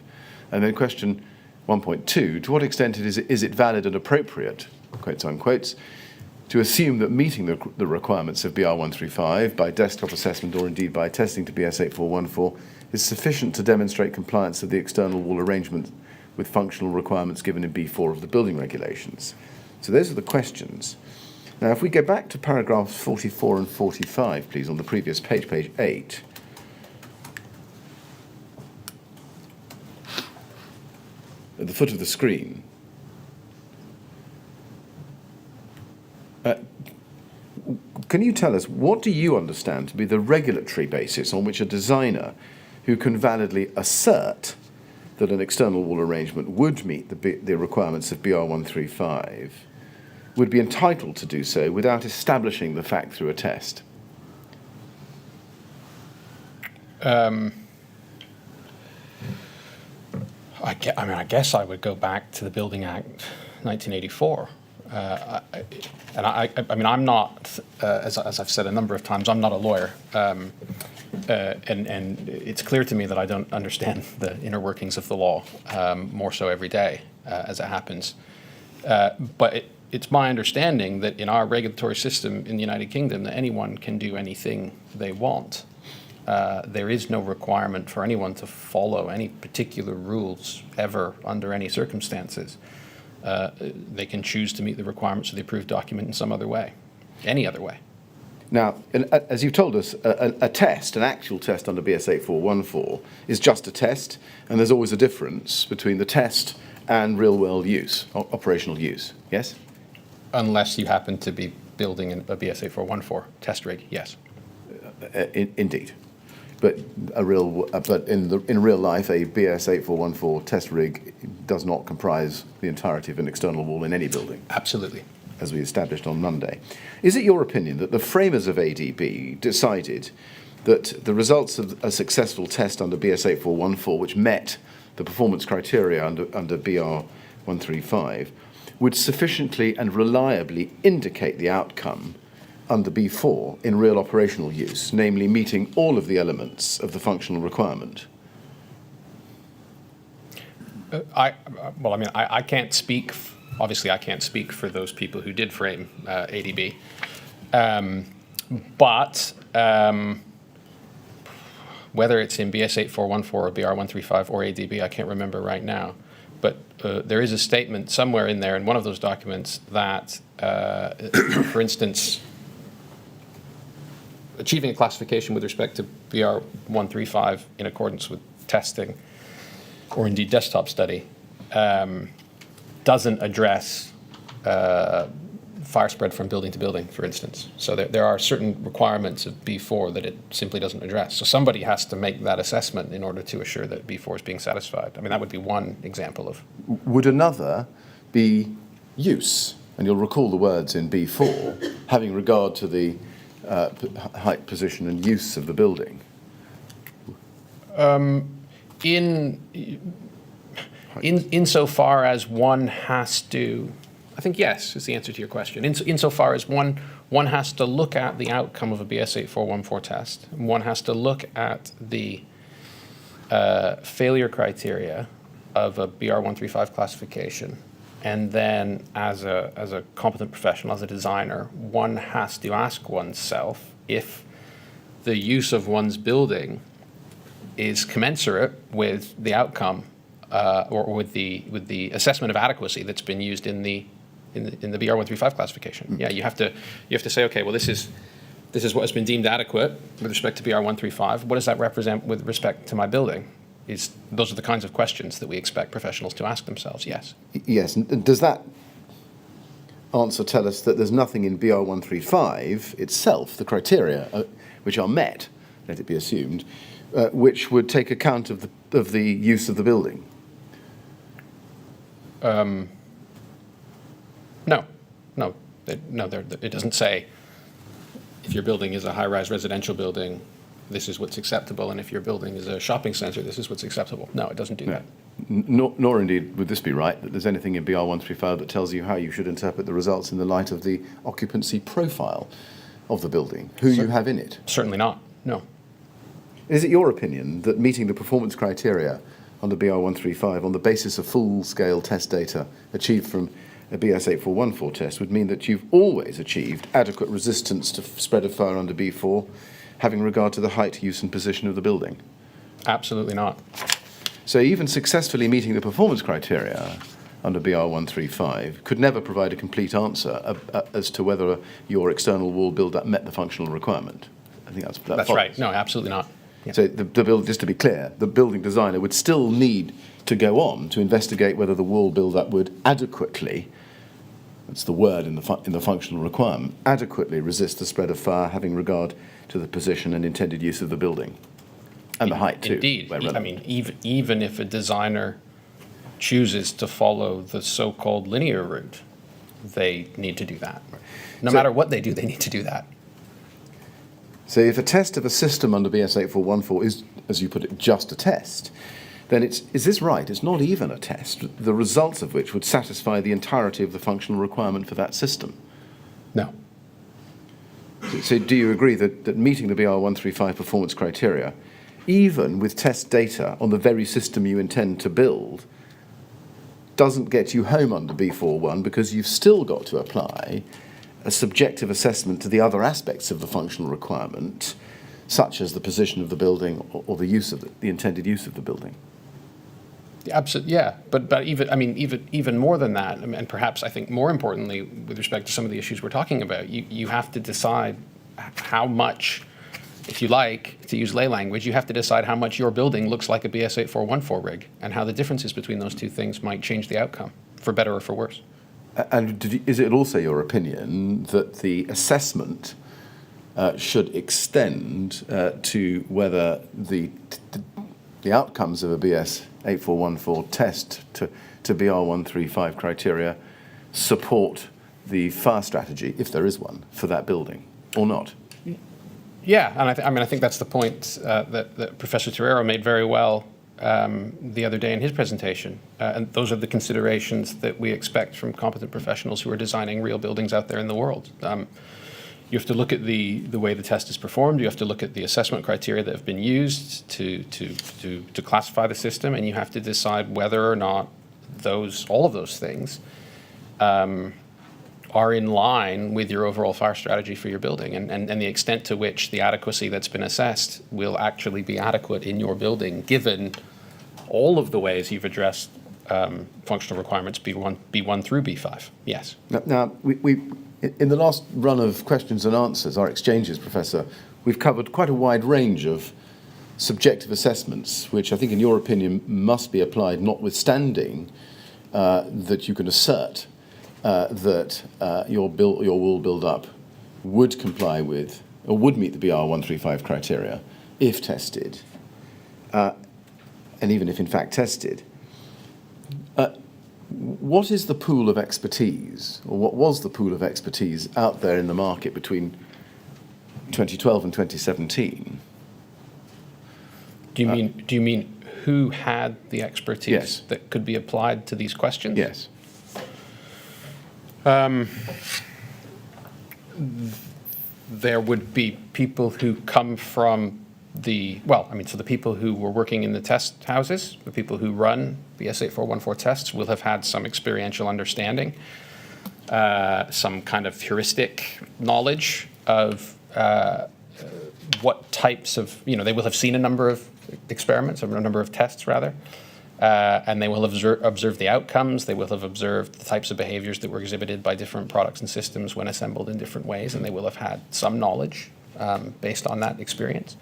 And then question 1.2, to what extent is it valid and appropriate, quotes unquotes, to assume that meeting the requirements of BR 135 by desktop assessment or indeed by testing to BS 8414 is sufficient to demonstrate compliance of the external wall arrangement with functional requirements given in B4 of the building regulations? So those are the questions. Now, if we go back to paragraphs 44 and 45, please, on the previous page, page 8. At the foot of the screen. Can you tell us, what do you understand to be the regulatory basis on which a designer who can validly assert that an external wall arrangement would meet the requirements of BR 135 would be entitled to do so without establishing the fact through a test? I guess I would go back to the Building Act 1984. I'm not, as I've said a number of times, I'm not a lawyer. And it's clear to me that I don't understand the inner workings of the law, more so every day as it happens. But it's my understanding that in our regulatory system in the United Kingdom that anyone can do anything they want. There is no requirement for anyone to follow any particular rules ever under any circumstances. They can choose to meet the requirements of the approved document in some other way, any other way. Now, as you've told us, a test, an actual test under BS 8414, is just a test, and there's always a difference between the test and real-world use, operational use, yes? Unless you happen to be building a BS 8414 test rig, yes. Indeed. But in real life, a BS 8414 test rig does not comprise the entirety of an external wall in any building. Absolutely. As we established on Monday. Is it your opinion that the framers of ADB decided that the results of a successful test under BS 8414, which met the performance criteria under BR 135, would sufficiently and reliably indicate the outcome under B4 in real operational use, namely meeting all of the elements of the functional requirement? I can't speak. Obviously, I can't speak for those people who did frame ADB, but whether it's in BS 8414 or BR 135 or ADB, I can't remember right now. but there is a statement somewhere in there in one of those documents that, for instance, achieving a classification with respect to BR 135 in accordance with testing, or indeed desktop study, doesn't address fire spread from building to building, for instance. So there are certain requirements of B4 that it simply doesn't address. So somebody has to make that assessment in order to assure that B4 is being satisfied. I mean, that would be one example of. Would another be use? And you'll recall the words in B4, having regard to the height, position, and use of the building. Insofar as one has to, I think yes is the answer to your question. Insofar as one has to look at the outcome of a BS 8414 test, one has to look at the failure criteria of a BR 135 classification, and then as a competent professional, as a designer, one has to ask oneself if the use of one's building is commensurate with the outcome or with the assessment of adequacy that's been used in the BR 135 classification. Yeah, you have to say, okay, well, this is what has been deemed adequate with respect to BR 135. What does that represent with respect to my building? Those are the kinds of questions that we expect professionals to ask themselves. Yes. Yes, and does that answer tell us that there's nothing in BR 135 itself, the criteria which are met, let it be assumed, which would take account of the use of the building? No. It doesn't say if your building is a high-rise residential building, this is what's acceptable, and if your building is a shopping centre, this is what's acceptable. No, it doesn't do that. Nor indeed would this be right, that there's anything in BR 135 that tells you how you should interpret the results in the light of the occupancy profile of the building, who you have in it. Certainly not, no. Is it your opinion that meeting the performance criteria under BR 135 on the basis of full-scale test data achieved from a BS 8414 test would mean that you've always achieved adequate resistance to spread of fire under B4, having regard to the height, use and position of the building? Absolutely not. So even successfully meeting the performance criteria under BR 135 could never provide a complete answer as to whether your external wall build-up met the functional requirement. I think that's follows. Right. No, absolutely not. Yeah. So just to be clear, the building designer would still need to go on to investigate whether the wall build-up would adequately, that's the word in the functional requirement, adequately resist the spread of fire, having regard to the position and intended use of the building. And the height, too. Indeed. I mean, even if a designer chooses to follow the so-called linear route, they need to do that. No matter what they do, they need to do that. So if a test of a system under BS 8414 is, as you put it, just a test, then is this right? It's not even a test, the results of which would satisfy the entirety of the functional requirement for that system. No. So do you agree that meeting the BR 135 performance criteria, even with test data on the very system you intend to build, doesn't get you home under B41 because you've still got to apply a subjective assessment to the other aspects of the functional requirement, such as the position of the building or the use of the intended use of the building? Absolutely, yeah. But even more than that, and perhaps I think more importantly, with respect to some of the issues we're talking about, you have to decide how much, if you like, to use lay language, you have to decide how much your building looks like a BS 8414 rig, and how the differences between those two things might change the outcome, for better or for worse. And is it also your opinion that the assessment should extend to whether the outcomes of a BS 8414 test to BR 135 criteria support the fire strategy, if there is one, for that building, or not? Yeah, and I think that's the point that Professor Torero made very well the other day in his presentation. And those are the considerations that we expect from competent professionals who are designing real buildings out there in the world. You have to look at the way the test is performed. You have to look at the assessment criteria that have been used to classify the system, and you have to decide whether or not all of those things are in line with your overall fire strategy for your building, and the extent to which the adequacy that's been assessed will actually be adequate in your building, given all of the ways you've addressed functional requirements B1 through B5. Yes. Now, we in the last run of questions and answers, our exchanges, Professor, we've covered quite a wide range of subjective assessments, which I think, in your opinion, must be applied, notwithstanding that you can assert that your wool build-up would comply with, or would meet the BR 135 criteria if tested, and even if in fact tested. What is the pool of expertise, or what was the pool of expertise out there in the market between 2012 and 2017? Do you mean who had the expertise Yes. that could be applied to these questions? Yes. There would be people who come from so the people who were working in the test houses, the people who run the S8414 tests will have had some experiential understanding, some kind of heuristic knowledge of what types of, they will have seen a number of experiments, or a number of tests rather, and they will have observed the outcomes, they will have observed the types of behaviors that were exhibited by different products and systems when assembled in different ways, and they will have had some knowledge based on that experience.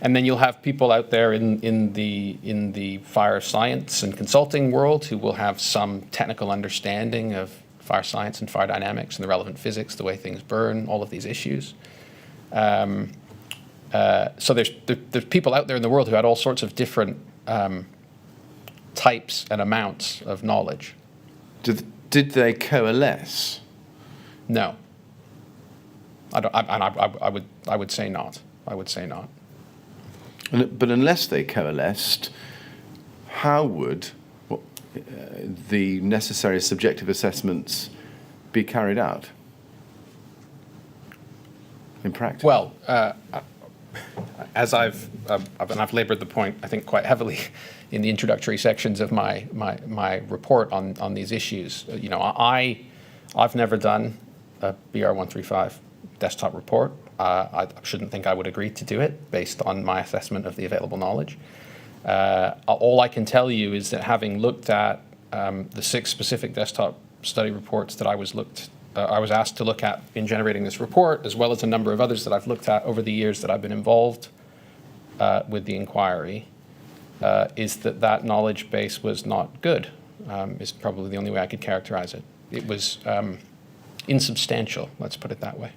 And then you'll have people out there in the fire science and consulting world who will have some technical understanding of fire science and fire dynamics and the relevant physics, the way things burn, all of these issues. So there's people out there in the world who had all sorts of different types and amounts of knowledge. Did they coalesce? No. I would say not. I would say not. But unless they coalesced, how would the necessary subjective assessments be carried out in practice? Well, as I've laboured the point, I think, quite heavily in the introductory sections of my report on these issues. I've never done a BR 135 desktop report. I shouldn't think I would agree to do it based on my assessment of the available knowledge. All I can tell you is that, having looked at the 6 specific desktop study reports that I was asked to look at in generating this report, as well as a number of others that I've looked at over the years that I've been involved with the inquiry, is that knowledge base was not good, is probably the only way I could characterize it. It was insubstantial, let's put it that way.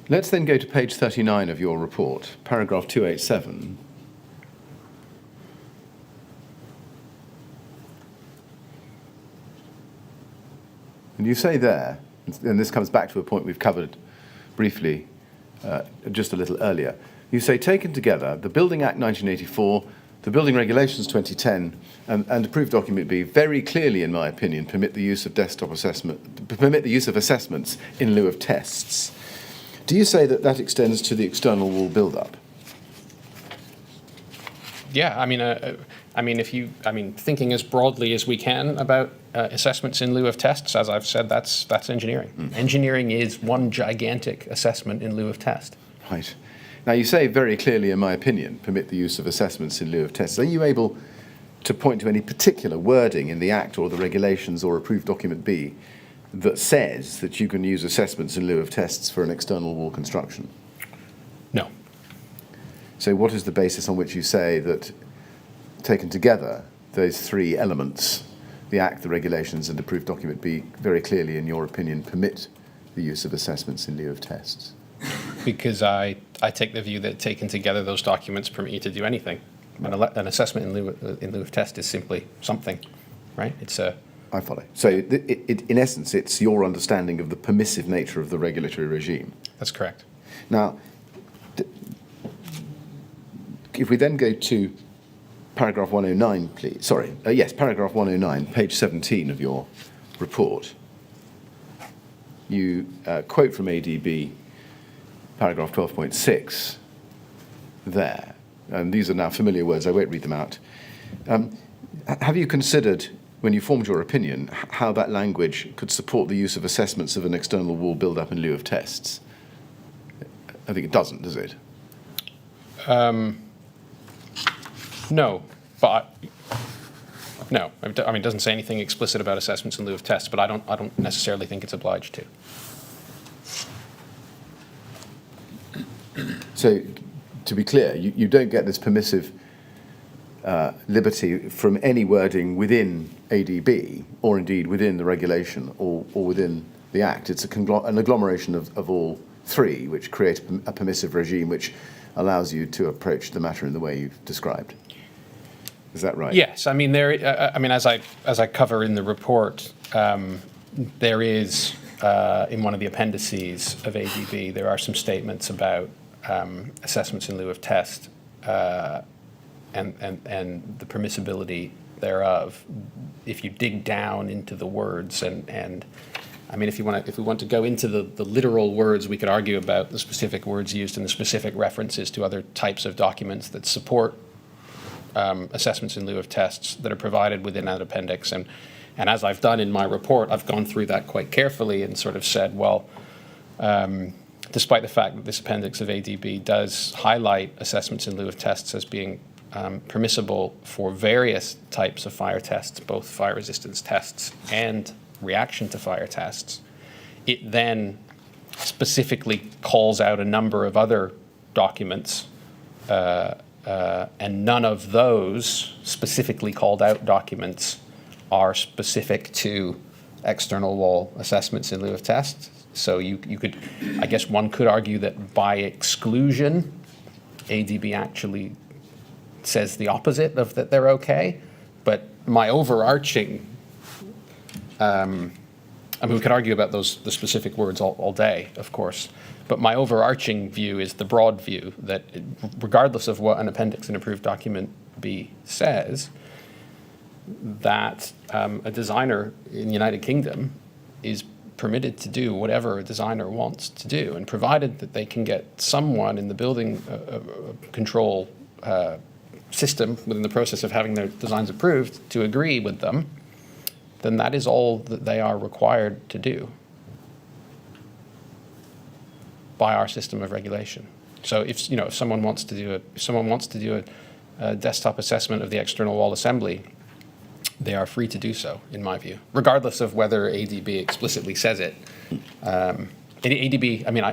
Let's then go to page 39 of your report, paragraph 287. And you say there, and this comes back to a point we've covered briefly just a little earlier, you say, taken together, the Building Act 1984, the Building Regulations 2010, and approved document B very clearly, in my opinion, permit the use of assessments in lieu of tests. Do you say that extends to the external wall build-up? Yeah, thinking as broadly as we can about assessments in lieu of tests, as I've said, that's engineering. Engineering is one gigantic assessment in lieu of test. Right. Now, you say very clearly, in my opinion, permit the use of assessments in lieu of tests. Are you able to point to any particular wording in the Act or the regulations or approved document B that says that you can use assessments in lieu of tests for an external wall construction? No. So what is the basis on which you say that, taken together, those 3 elements, the Act, the regulations, and approved document B, very clearly, in your opinion, permit the use of assessments in lieu of tests? Because I take the view that, taken together, those documents permit you to do anything. An assessment in lieu of test is simply something, right? I follow. So, in essence, it's your understanding of the permissive nature of the regulatory regime. That's correct. Now, if we then go to paragraph 109, please. Paragraph 109, page 17 of your report. You quote from ADB, paragraph 12.6 there. And these are now familiar words. I won't read them out. Have you considered, when you formed your opinion, how that language could support the use of assessments of an external wall build-up in lieu of tests? I think it doesn't, does it? No, but No, I mean, it doesn't say anything explicit about assessments in lieu of tests, but I don't necessarily think it's obliged to. So, to be clear, you don't get this permissive liberty from any wording within ADB, or indeed within the regulation, or within the Act. It's an agglomeration of all three, which create a permissive regime which allows you to approach the matter in the way you've described. Is that right? Yes, I mean as I cover in the report, there is in one of the appendices of ADB there are some statements about assessments in lieu of test and the permissibility thereof. If you dig down into the words and I mean, if we want to go into the literal words, we could argue about the specific words used and the specific references to other types of documents that support assessments in lieu of tests that are provided within that appendix. And as I've done in my report, I've gone through that quite carefully and sort of said, well, despite the fact that this appendix of ADB does highlight assessments in lieu of tests as being permissible for various types of fire tests, both fire resistance tests and reaction to fire tests, it then specifically calls out a number of other documents, and none of those specifically called out documents are specific to external wall assessments in lieu of tests. So you could, I guess one could argue that by exclusion, ADB actually says the opposite of that they're okay, but my overarching I mean, we could argue about the specific words all day, of course, but my overarching view is the broad view that regardless of what an appendix in approved document B says, that a designer in the United Kingdom is permitted to do whatever a designer wants to do, and provided that they can get someone in the building control system within the process of having their designs approved to agree with them, then that is all that they are required to do by our system of regulation. So if someone wants to do a desktop assessment of the external wall assembly, they are free to do so, in my view, regardless of whether ADB explicitly says it. ADB, I mean,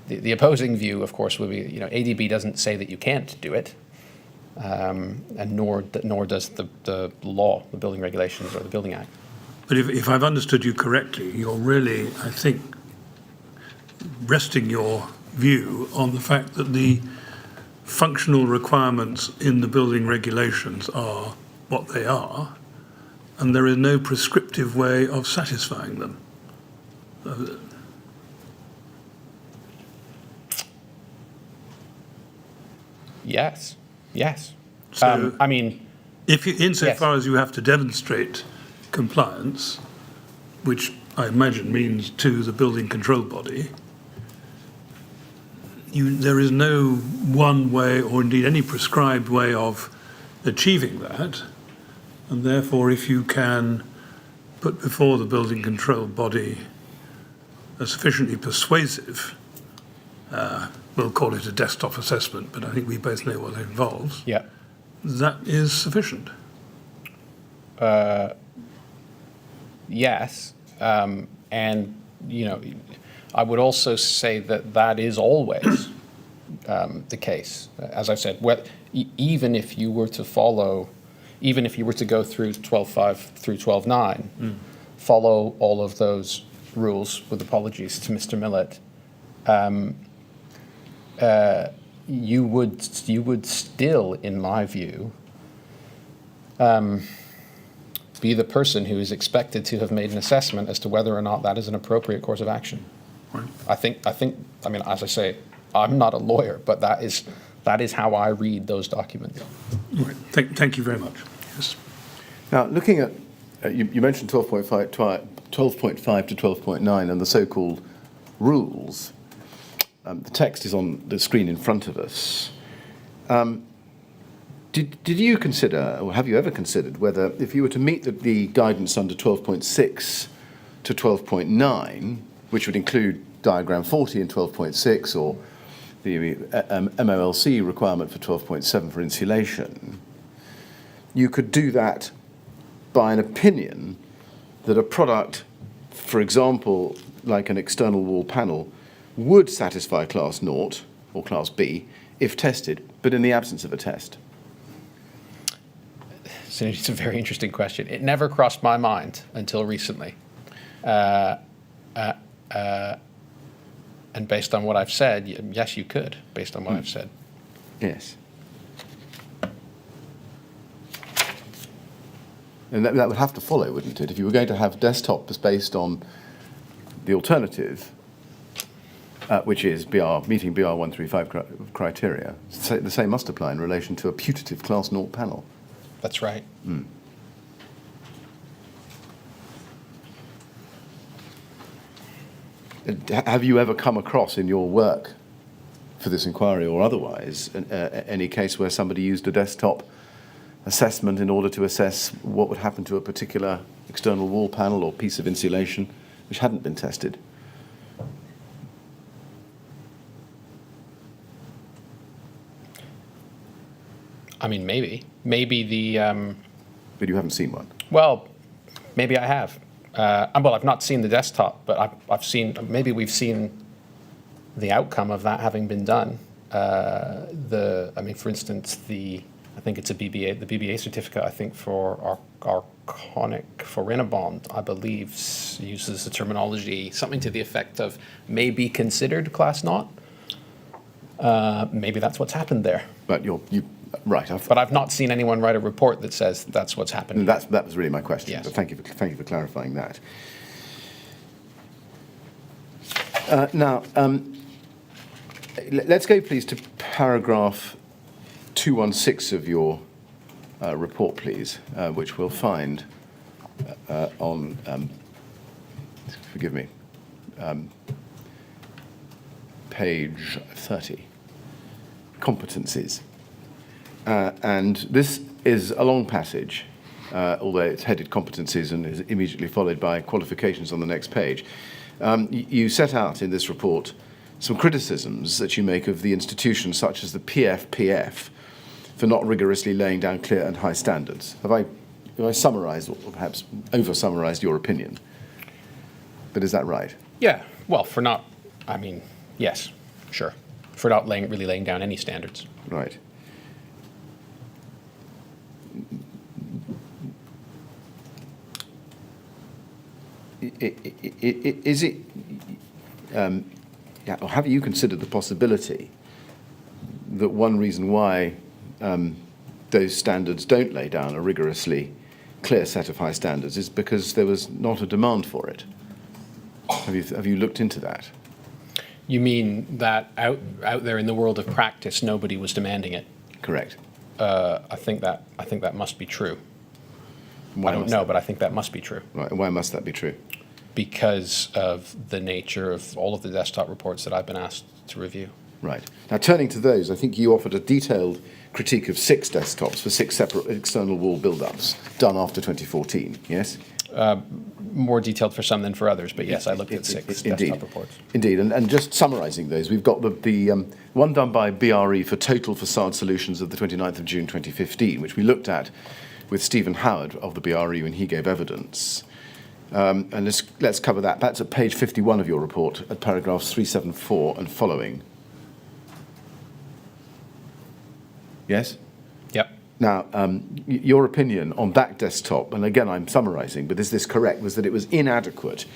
the opposing view, of course, would be ADB doesn't say that you can't do it. And nor does the law, the building regulations or the Building Act. But if I've understood you correctly, you're really, I think, resting your view on the fact that the functional requirements in the building regulations are what they are, and there is no prescriptive way of satisfying them. Yes. So I mean, insofar as you have to demonstrate compliance, which I imagine means to the building control body, there is no one way, or indeed any prescribed way of achieving that, and therefore if you can put before the building control body a sufficiently persuasive, we'll call it a desktop assessment, but I think we both know what it involves. Yeah. That is sufficient. Yes, and I would also say that is always the case. As I've said, even if you were to go through 12.5 through 12.9, follow all of those rules, with apologies to Mr. Millett, you would still, in my view, be the person who is expected to have made an assessment as to whether or not that is an appropriate course of action. Right. I mean, as I say, I'm not a lawyer, but that is how I read those documents. Right. Thank you very much. Yes. Now, looking at, you mentioned 12.5 to 12.9 and the so-called rules. The text is on the screen in front of us. Did you consider, or have you ever considered, whether if you were to meet the guidance under 12.6 to 12.9, which would include diagram 40 in 12.6 or the MOLC requirement for 12.7 for insulation, you could do that by an opinion that a product, for example, like an external wall panel, would satisfy Class 0 or Class B if tested, but in the absence of a test? So it's a very interesting question. It never crossed my mind until recently. And based on what I've said, yes, you could, based on what I've said. Yes. And that would have to follow, wouldn't it? If you were going to have desktops based on the alternative, which is meeting BR 135 criteria, the same must apply in relation to a putative Class 0 panel. That's right. Have you ever come across in your work for this inquiry or otherwise any case where somebody used a desktop assessment in order to assess what would happen to a particular external wall panel or piece of insulation which hadn't been tested? I mean, maybe the. But you haven't seen one. Well, maybe I have. Well, I've not seen the desktop, but I've seen. Maybe we've seen the outcome of that having been done. I mean, for instance, I think it's a BBA. The BBA certificate, I think, for arconic forinabond, I believe, uses the terminology something to the effect of may be considered Class 0. Maybe that's what's happened there. But right. But I've not seen anyone write a report that says that's what's happened. That was really my question. Yes. But thank you for clarifying that. Now, let's go, please, to paragraph 216 of your report, please, which we'll find on, forgive me, page 30, competencies. And this is a long passage, although it's headed competencies and is immediately followed by qualifications on the next page. You set out in this report some criticisms that you make of the institutions such as the PFPF for not rigorously laying down clear and high standards. Have I summarised or perhaps over-summarised your opinion? But is that right? Yeah. Well, yes, sure. For not really laying down any standards. Right. Is it, or have you considered the possibility that one reason why those standards don't lay down a rigorously clear set of high standards is because there was not a demand for it? Have you looked into that? You mean that out there in the world of practice, nobody was demanding it? Correct. I think that must be true. I don't know, but I think that must be true. Right. And why must that be true? Because of the nature of all of the desktop reports that I've been asked to review. Right. Now, turning to those, I think you offered a detailed critique of 6 desktops for 6 separate external wall build-ups done after 2014, yes? More detailed for some than for others, but yes, I looked at 6 desktop reports. Indeed, and just summarising those, we've got the one done by BRE for total facade solutions of the 29th of June 2015, which we looked at with Stephen Howard of the BRE when he gave evidence. And let's cover that. That's at page 51 of your report, at paragraphs 374 and following. Yes? Yep. Now, your opinion on that desktop, and again I'm summarising, but is this correct, was that it was inadequate,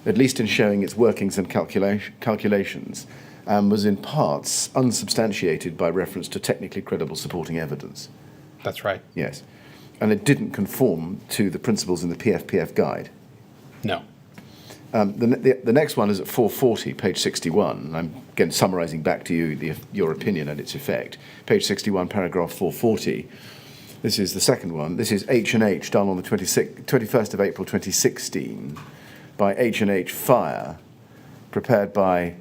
at least in showing its workings and calculations, and was in parts unsubstantiated by reference to technically credible supporting evidence. That's right. Yes. And it didn't conform to the principles in the PFPF guide. No. The next one is at 440, page 61. I'm again summarising back to you your opinion and its effect. Page 61, paragraph 440. This is the second one. This is H&H, done on the 21st of April 2016 by H&H Fire, prepared by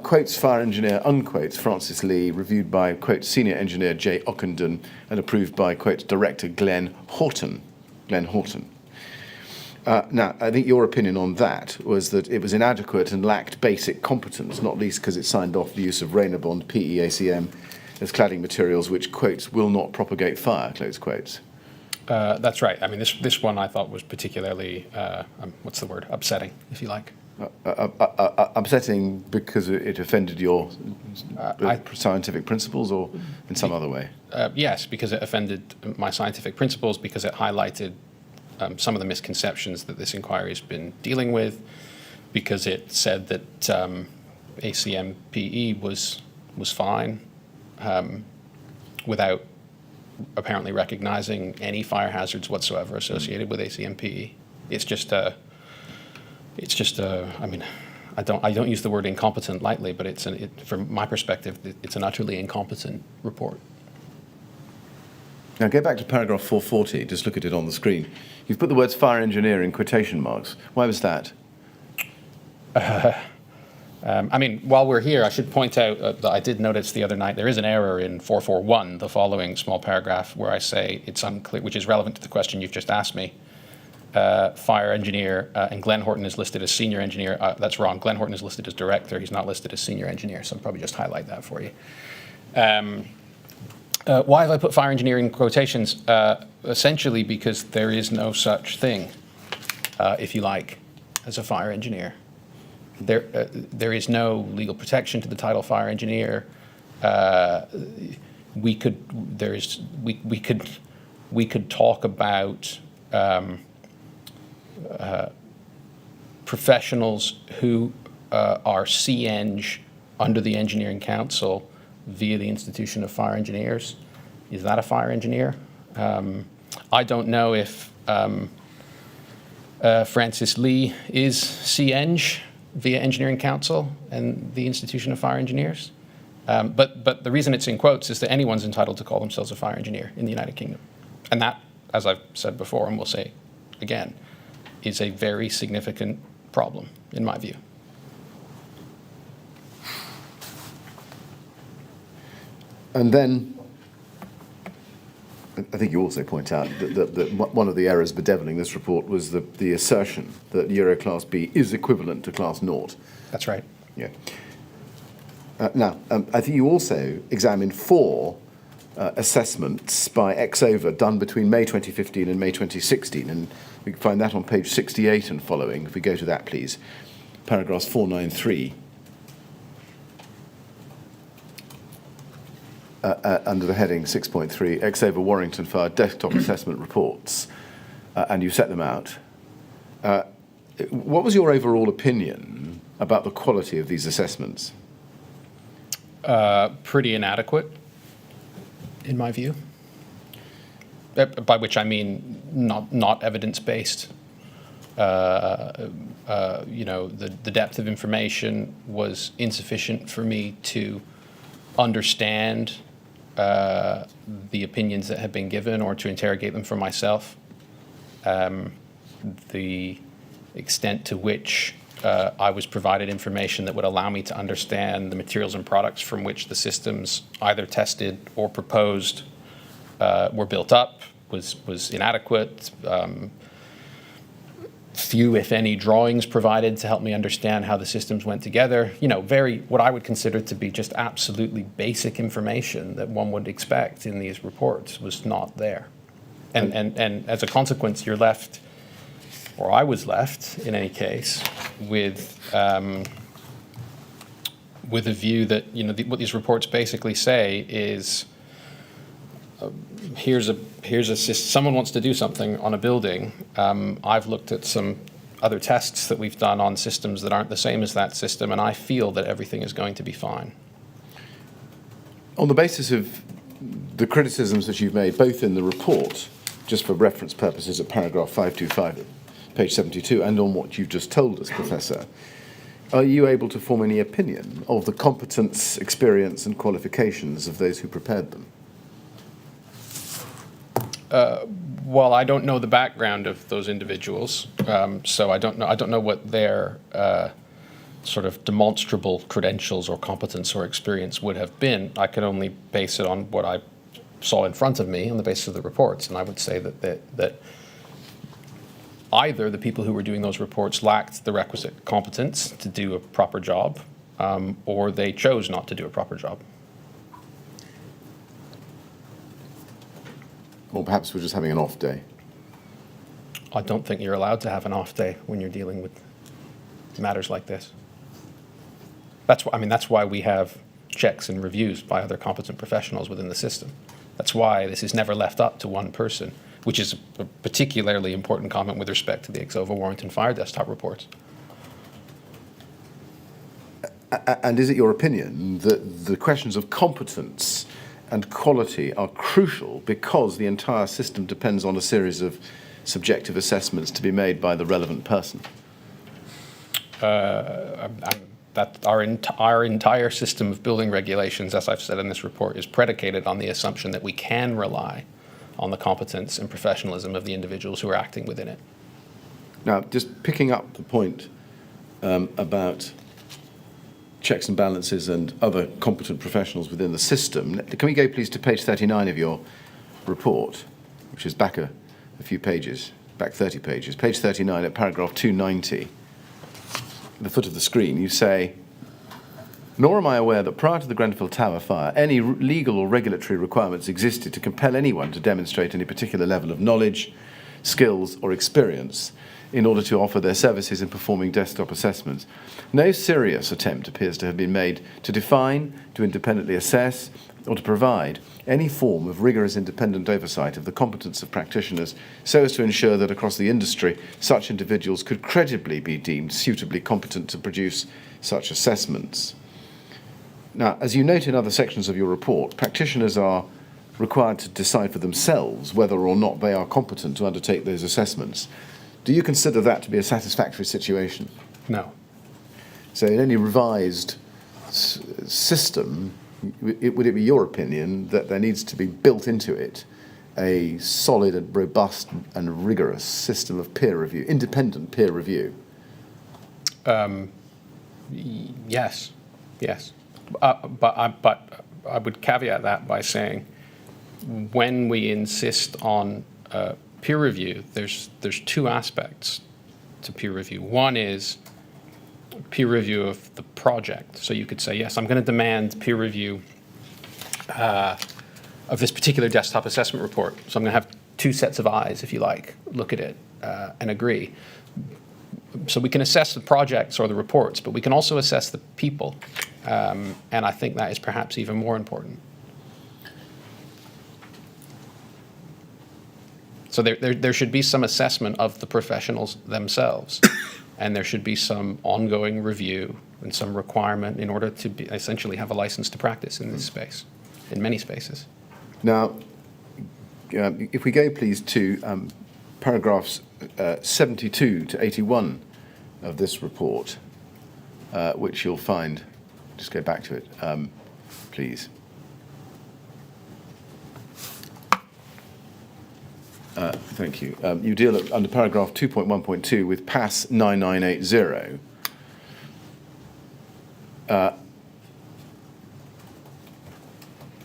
quotes fire engineer, unquotes Francis Lee, reviewed by quotes senior engineer J. Ockenden, and approved by quotes director Glenn Horton. Now, I think your opinion on that was that it was inadequate and lacked basic competence, not least because it signed off the use of Rainabond PEACM as cladding materials which, quotes, will not propagate fire, close quotes. That's right. I mean, this one I thought was particularly, upsetting, if you like. Upsetting because it offended your scientific principles, or in some other way? Yes, because it offended my scientific principles, because it highlighted some of the misconceptions that this inquiry has been dealing with, because it said that ACMPE was fine, without apparently recognizing any fire hazards whatsoever associated with ACMPE. I mean, I don't use the word incompetent lightly, but from my perspective, it's an utterly incompetent report. Now go back to paragraph 440, just look at it on the screen. You've put the words fire engineer in quotation marks. Why was that? I mean, while we're here, I should point out that I did notice the other night there is an error in 441, the following small paragraph, where I say it's unclear, which is relevant to the question you've just asked me. Fire engineer, and Glenn Horton is listed as senior engineer. That's wrong. Glenn Horton is listed as director. He's not listed as senior engineer, so I'll probably just highlight that for you. Why have I put fire engineer in quotations? Essentially because there is no such thing, if you like, as a fire engineer. There is no legal protection to the title fire engineer. We could talk about professionals who are CEng under the Engineering Council via the Institution of Fire Engineers. Is that a fire engineer? I don't know if Francis Lee is CEng via Engineering Council and the Institution of Fire Engineers. But the reason it's in quotes is that anyone's entitled to call themselves a fire engineer in the United Kingdom. And that, as I've said before and will say again, is a very significant problem, in my view. And then, I think you also point out that one of the errors bedeviling this report was the assertion that Euro Class B is equivalent to Class 0. That's right. Yeah. Now, I think you also examined 4 assessments by Exover done between May 2015 and May 2016, and we can find that on page 68 and following. If we go to that, please. Paragraphs 493. Under the heading 6.3, Exover Warrington Fire desktop assessment reports, and you set them out. What was your overall opinion about the quality of these assessments? Pretty inadequate, in my view. By which I mean not evidence-based. The depth of information was insufficient for me to understand the opinions that have been given or to interrogate them for myself. The extent to which I was provided information that would allow me to understand the materials and products from which the systems either tested or proposed were built up was inadequate. Few, if any, drawings provided to help me understand how the systems went together. What I would consider to be just absolutely basic information that one would expect in these reports was not there. And as a consequence, you're left, or I was left, in any case, with a view that what these reports basically say is, someone wants to do something on a building. I've looked at some other tests that we've done on systems that aren't the same as that system, and I feel that everything is going to be fine. On the basis of the criticisms that you've made, both in the report, just for reference purposes at paragraph 525, page 72, and on what you've just told us, Professor, are you able to form any opinion of the competence, experience, and qualifications of those who prepared them? Well, I don't know the background of those individuals, so I don't know what their sort of demonstrable credentials or competence or experience would have been. I can only base it on what I saw in front of me on the basis of the reports, and I would say that either the people who were doing those reports lacked the requisite competence to do a proper job, or they chose not to do a proper job. Or perhaps we're just having an off day. I don't think you're allowed to have an off day when you're dealing with matters like this. That's why we have checks and reviews by other competent professionals within the system. That's why this is never left up to one person, which is a particularly important comment with respect to the Exova Warrington Fire desktop reports. And is it your opinion that the questions of competence and quality are crucial because the entire system depends on a series of subjective assessments to be made by the relevant person? That our entire system of building regulations, as I've said in this report, is predicated on the assumption that we can rely on the competence and professionalism of the individuals who are acting within it. Now, just picking up the point about checks and balances and other competent professionals within the system, can we go please to page 39 of your report, which is back a few pages, back 30 pages, page 39 at paragraph 290. At the foot of the screen, you say, nor am I aware that prior to the Grenfell Tower fire, any legal or regulatory requirements existed to compel anyone to demonstrate any particular level of knowledge, skills, or experience in order to offer their services in performing desktop assessments. No serious attempt appears to have been made to define, to independently assess, or to provide any form of rigorous independent oversight of the competence of practitioners so as to ensure that across the industry such individuals could credibly be deemed suitably competent to produce such assessments. Now, as you note in other sections of your report, practitioners are required to decide for themselves whether or not they are competent to undertake those assessments. Do you consider that to be a satisfactory situation? No. So in any revised system, would it be your opinion that there needs to be built into it a solid and robust and rigorous system of peer review, independent peer review? Yes. But I would caveat that by saying when we insist on peer review, there's two aspects to peer review. One is peer review of the project. So you could say, yes, I'm going to demand peer review of this particular desktop assessment report. So I'm going to have two sets of eyes, if you like, look at it and agree. So we can assess the projects or the reports, but we can also assess the people. And I think that is perhaps even more important. So there should be some assessment of the professionals themselves, and there should be some ongoing review and some requirement in order to essentially have a license to practice in this space, in many spaces. Now, if we go, please, to paragraphs 72 to 81 of this report, which you'll find, just go back to it, please. Thank you. You deal under paragraph 2.1.2 with PAS 9980.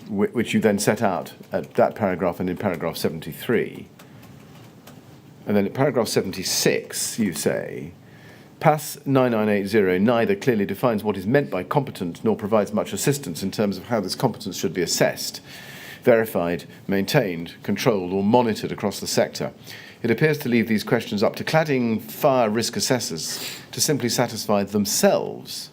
Which you then set out at that paragraph and in paragraph 73. And then at paragraph 76, you say, PAS 9980 neither clearly defines what is meant by competent nor provides much assistance in terms of how this competence should be assessed, verified, maintained, controlled, or monitored across the sector. It appears to leave these questions up to cladding fire risk assessors to simply satisfy themselves,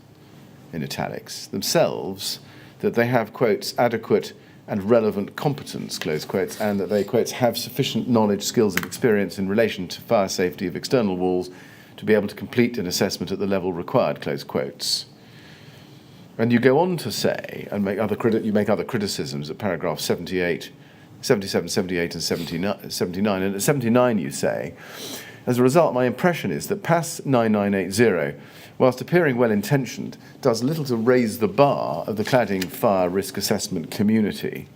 in italics, themselves, that they have, quotes, adequate and relevant competence, close quotes, and that they, quotes, have sufficient knowledge, skills, and experience in relation to fire safety of external walls to be able to complete an assessment at the level required, close quotes. And you go on to say, and make other criticisms at paragraph 78, 77, 78, and 79. And at 79 you say, as a result, my impression is that PAS 9980, whilst appearing well-intentioned, does little to raise the bar of the cladding fire risk assessment community,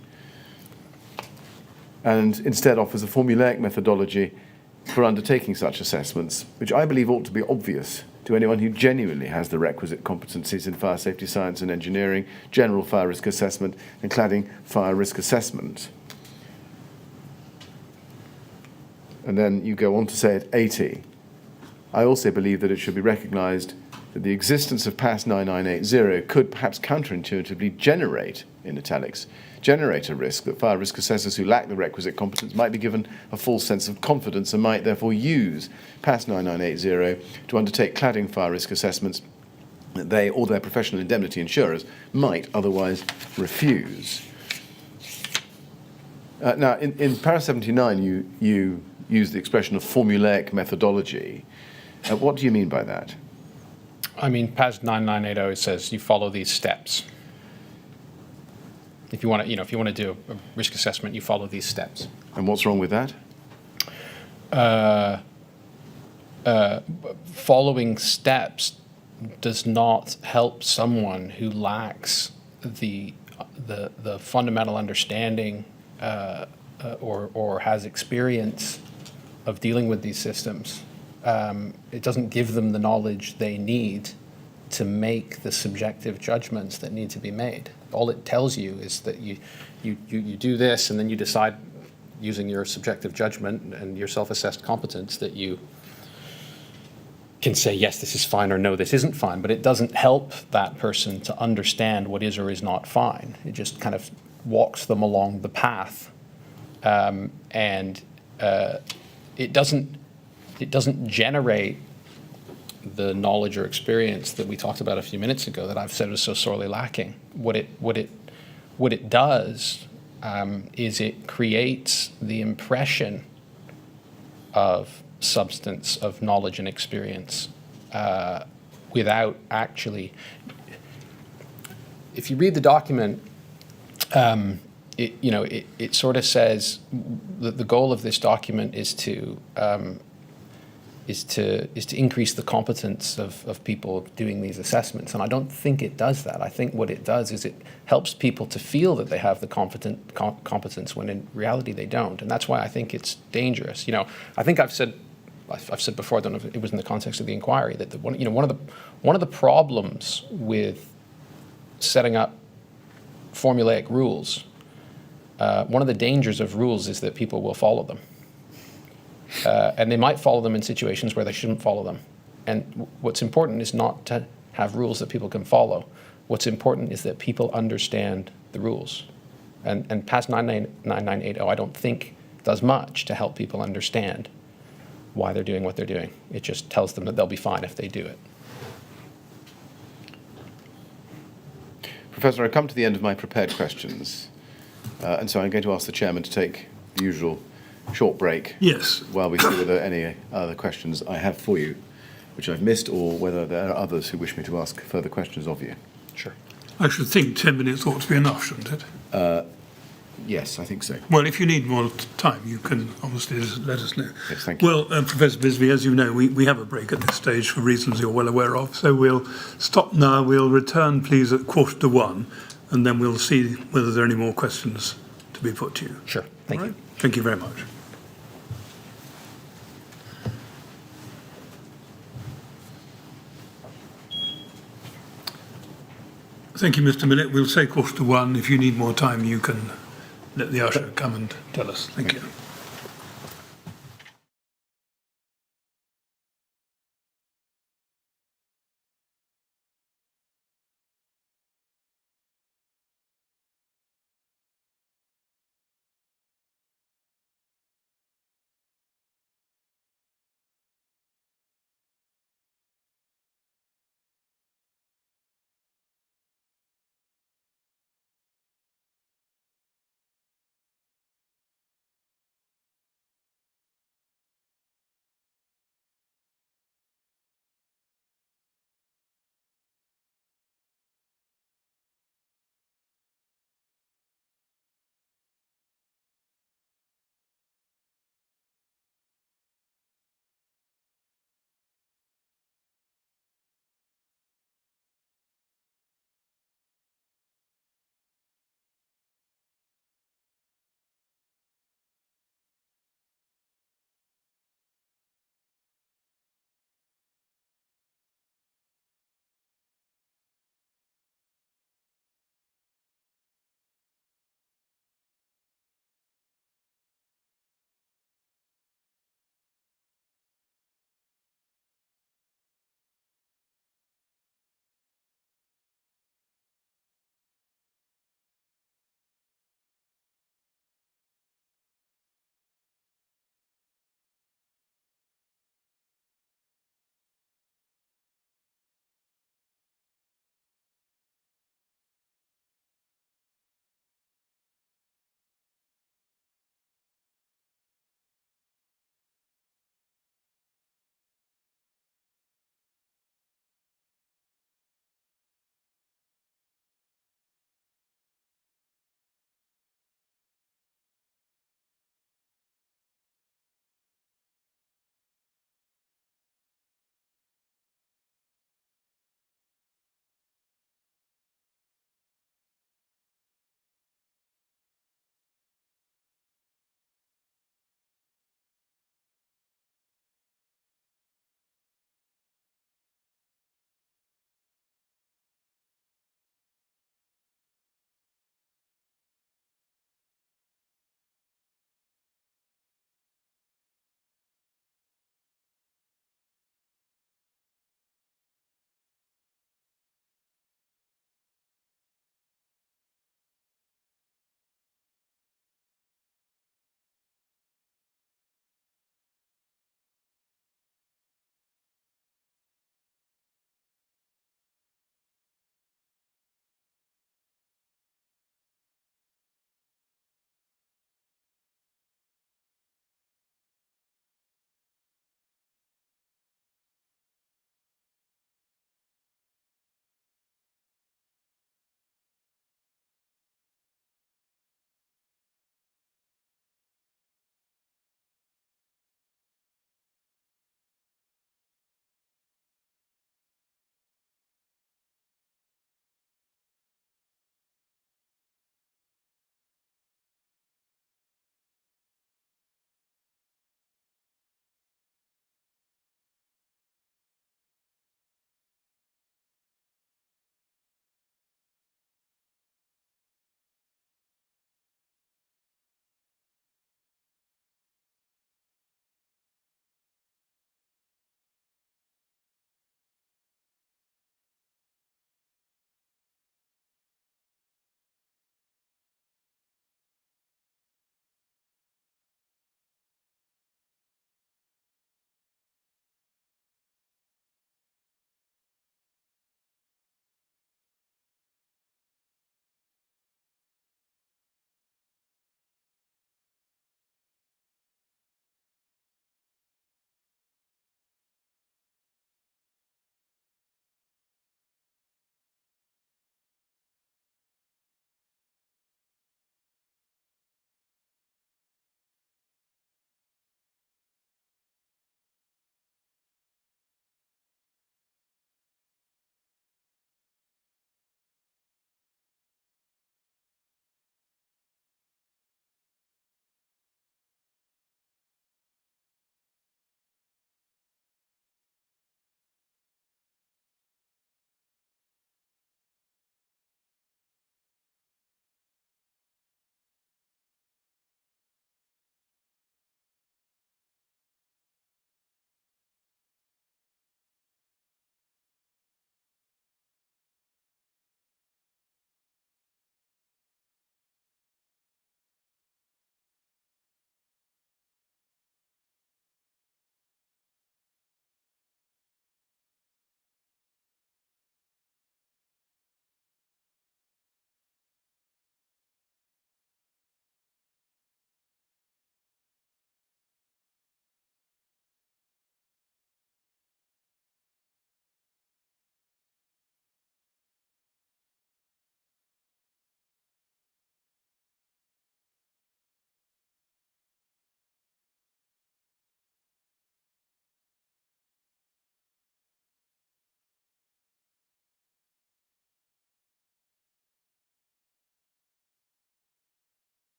and instead offers a formulaic methodology for undertaking such assessments, which I believe ought to be obvious to anyone who genuinely has the requisite competencies in fire safety science and engineering, general fire risk assessment, and cladding fire risk assessment. And then you go on to say at 80, I also believe that it should be recognised that the existence of PAS 9980 could perhaps counterintuitively generate, in italics, generate a risk that fire risk assessors who lack the requisite competence might be given a false sense of confidence and might therefore use PAS 9980 to undertake cladding fire risk assessments that they or their professional indemnity insurers might otherwise refuse. Now, in para 79, you use the expression of formulaic methodology. What do you mean by that? I mean, PAS 9980 says you follow these steps. If you want to do a risk assessment, you follow these steps. And what's wrong with that? Following steps does not help someone who lacks the fundamental understanding or has experience of dealing with these systems. It doesn't give them the knowledge they need to make the subjective judgments that need to be made. All it tells you is that you do this, and then you decide, using your subjective judgment and your self-assessed competence, that you can say, yes, this is fine, or no, this isn't fine. But it doesn't help that person to understand what is or is not fine. It just kind of walks them along the path, and it doesn't generate the knowledge or experience that we talked about a few minutes ago that I've said was so sorely lacking. What it does is it creates the impression of substance, of knowledge and experience, without actually. If you read the document, it sort of says that the goal of this document is to increase the competence of people doing these assessments. And I don't think it does that. I think what it does is it helps people to feel that they have the competence when in reality they don't. And that's why I think it's dangerous. I think I've said before, I don't know if it was in the context of the inquiry, that one of the problems with setting up formulaic rules, one of the dangers of rules is that people will follow them. And they might follow them in situations where they shouldn't follow them. And what's important is not to have rules that people can follow. What's important is that people understand the rules. And PAS 9980, I don't think, does much to help people understand why they're doing what they're doing. It just tells them that they'll be fine if they do it. Professor, I've come to the end of my prepared questions. And so I'm going to ask the chairman to take the usual short break. Yes. While we see whether any other questions I have for you, which I've missed, or whether there are others who wish me to ask further questions of you. Sure. I should think 10 minutes ought to be enough, shouldn't it? Yes, I think so. Well, if you need more time, you can obviously just let us know. Yes, thank you. Well, Professor Bisby, as you know, we have a break at this stage for reasons you're well aware of. So we'll stop now. We'll return, please, at 1:45, and then we'll see whether there are any more questions to be put to you. Sure. Thank you. Thank you very much. Thank you, Mr. Millett. We'll say 1:45. If you need more time, you can let the usher come and tell us. Thank you.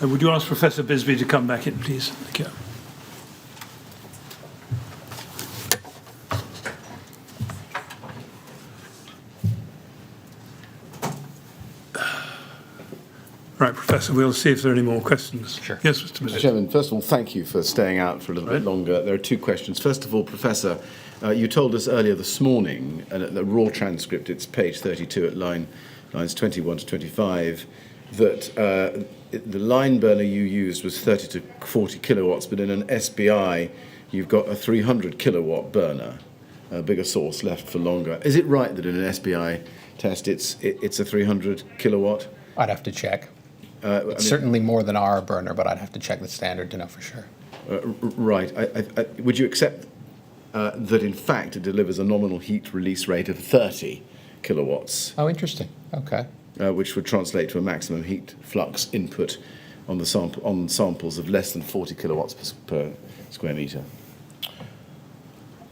Would you ask Professor Bisby to come back in, please? Thank you. Right, Professor, we'll see if there are any more questions. Sure. Yes, Mr. Miller. Chairman, first of all, thank you for staying out for a little bit longer. There are two questions. First of all, Professor, you told us earlier this morning, and at the raw transcript, it's page 32 at lines 21 to 25, that the line burner you used was 30 to 40 kilowatts, but in an SBI, you've got a 300 kilowatt burner, a bigger source left for longer. Is it right that in an SBI test it's a 300 kilowatt? I'd have to check. It's certainly more than our burner, but I'd have to check the standard to know for sure. Right. Would you accept that in fact it delivers a nominal heat release rate of 30 kilowatts? Oh, interesting. Okay. Which would translate to a maximum heat flux input on the samples of less than 40 kilowatts per square metre.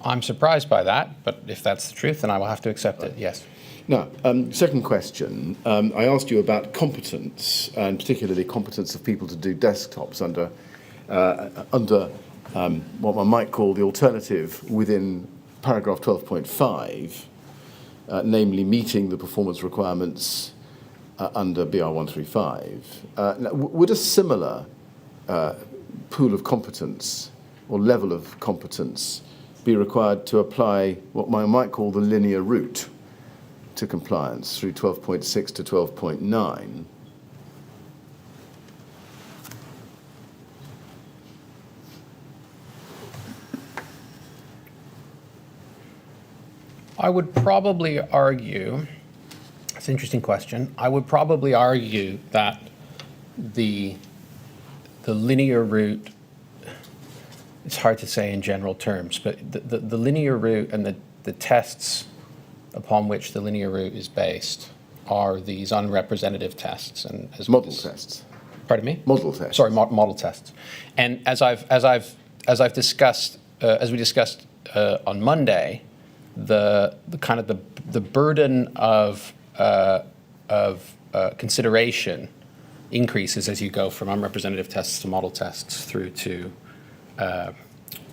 I'm surprised by that, but if that's the truth, then I will have to accept it, yes. Now, second question. I asked you about competence, and particularly competence of people to do desktops under what one might call the alternative within paragraph 12.5, namely meeting the performance requirements under BR 135. Would a similar pool of competence or level of competence be required to apply what one might call the linear route to compliance through 12.6 to 12.9? I would probably argue, it's an interesting question, I would probably argue that the linear route, it's hard to say in general terms, but the linear route and the tests upon which the linear route is based are these unrepresentative tests and model tests. Pardon me? Model tests. Sorry, model tests. And as we discussed on Monday, the kind of the burden of consideration increases as you go from unrepresentative tests to model tests through to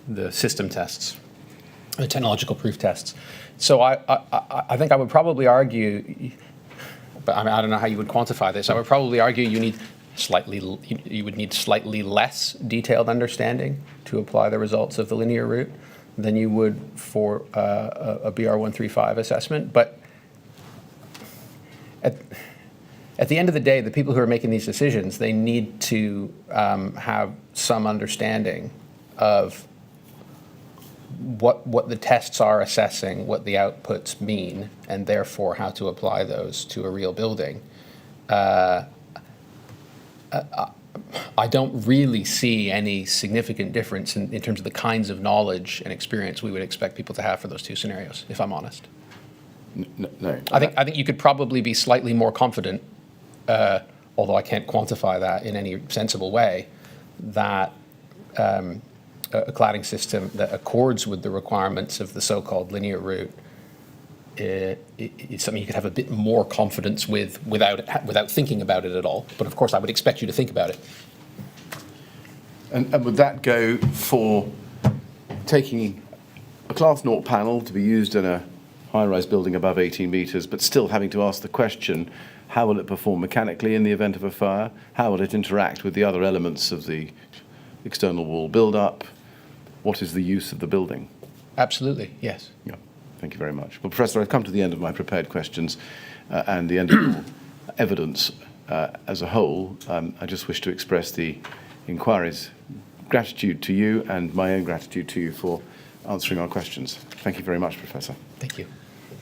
the system tests, the technological proof tests. So I think I would probably argue, but I don't know how you would quantify this. I would probably argue you would need slightly less detailed understanding to apply the results of the linear route than you would for a BR 135 assessment. But at the end of the day, the people who are making these decisions, they need to have some understanding of what the tests are assessing, what the outputs mean, and therefore how to apply those to a real building. I don't really see any significant difference in terms of the kinds of knowledge and experience we would expect people to have for those two scenarios, if I'm honest. No. I think you could probably be slightly more confident, although I can't quantify that in any sensible way, that a cladding system that accords with the requirements of the so-called linear route it's something you could have a bit more confidence with without thinking about it at all. But of course, I would expect you to think about it. And would that go for taking a Class 0 panel to be used in a high-rise building above 18 metres, but still having to ask the question, how will it perform mechanically in the event of a fire? How will it interact with the other elements of the external wall build-up? What is the use of the building? Absolutely, yes. Yeah. Thank you very much. Well, Professor, I've come to the end of my prepared questions and the end of your evidence as a whole. I just wish to express the inquiry's gratitude to you and my own gratitude to you for answering our questions. Thank you very much, Professor. Thank you.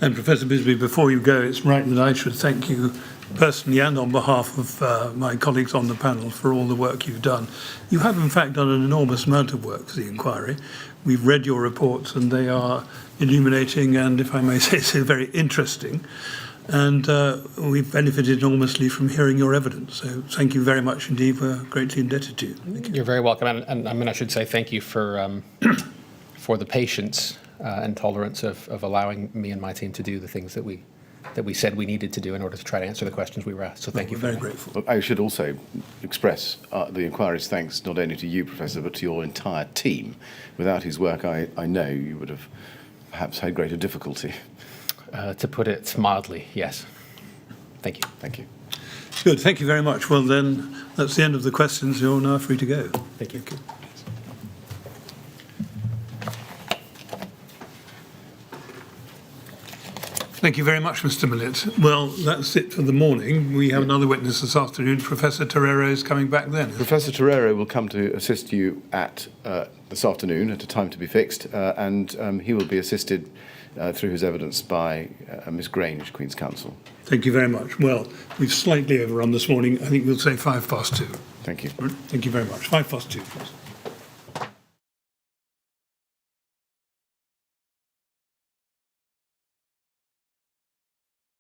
And Professor Bisby, before you go, it's right that I should thank you personally and on behalf of my colleagues on the panel for all the work you've done. You have, in fact, done an enormous amount of work for the inquiry. We've read your reports and they are illuminating and, if I may say so, very interesting. And we've benefited enormously from hearing your evidence. So thank you very much indeed. We're greatly indebted to you. Thank you. You're very welcome. And I mean, I should say thank you for the patience and tolerance of allowing me and my team to do the things that we that we said we needed to do in order to try to answer the questions we were asked. So thank you We're for very that. grateful. Well, I should also express the inquiry's thanks not only to you, Professor, but to your entire team, without whose work I know you would have perhaps had greater difficulty. To put it mildly, yes. Thank you. Thank you. Good, thank you very much. Well, then, that's the end of the questions. You're now free to go. Thank you. Thank you very much, Mr. Millett. Well, that's it for the morning. We have another witness this afternoon. Professor Torero is coming back then. Professor Torero will come to assist you at this afternoon at a time to be fixed, and he will be assisted through his evidence by Miss Grange, Queen's Counsel. Thank you very much. Well, we've slightly overrun this morning. I think we'll say 2:05. Thank you. Thank you very much. 2:05, please.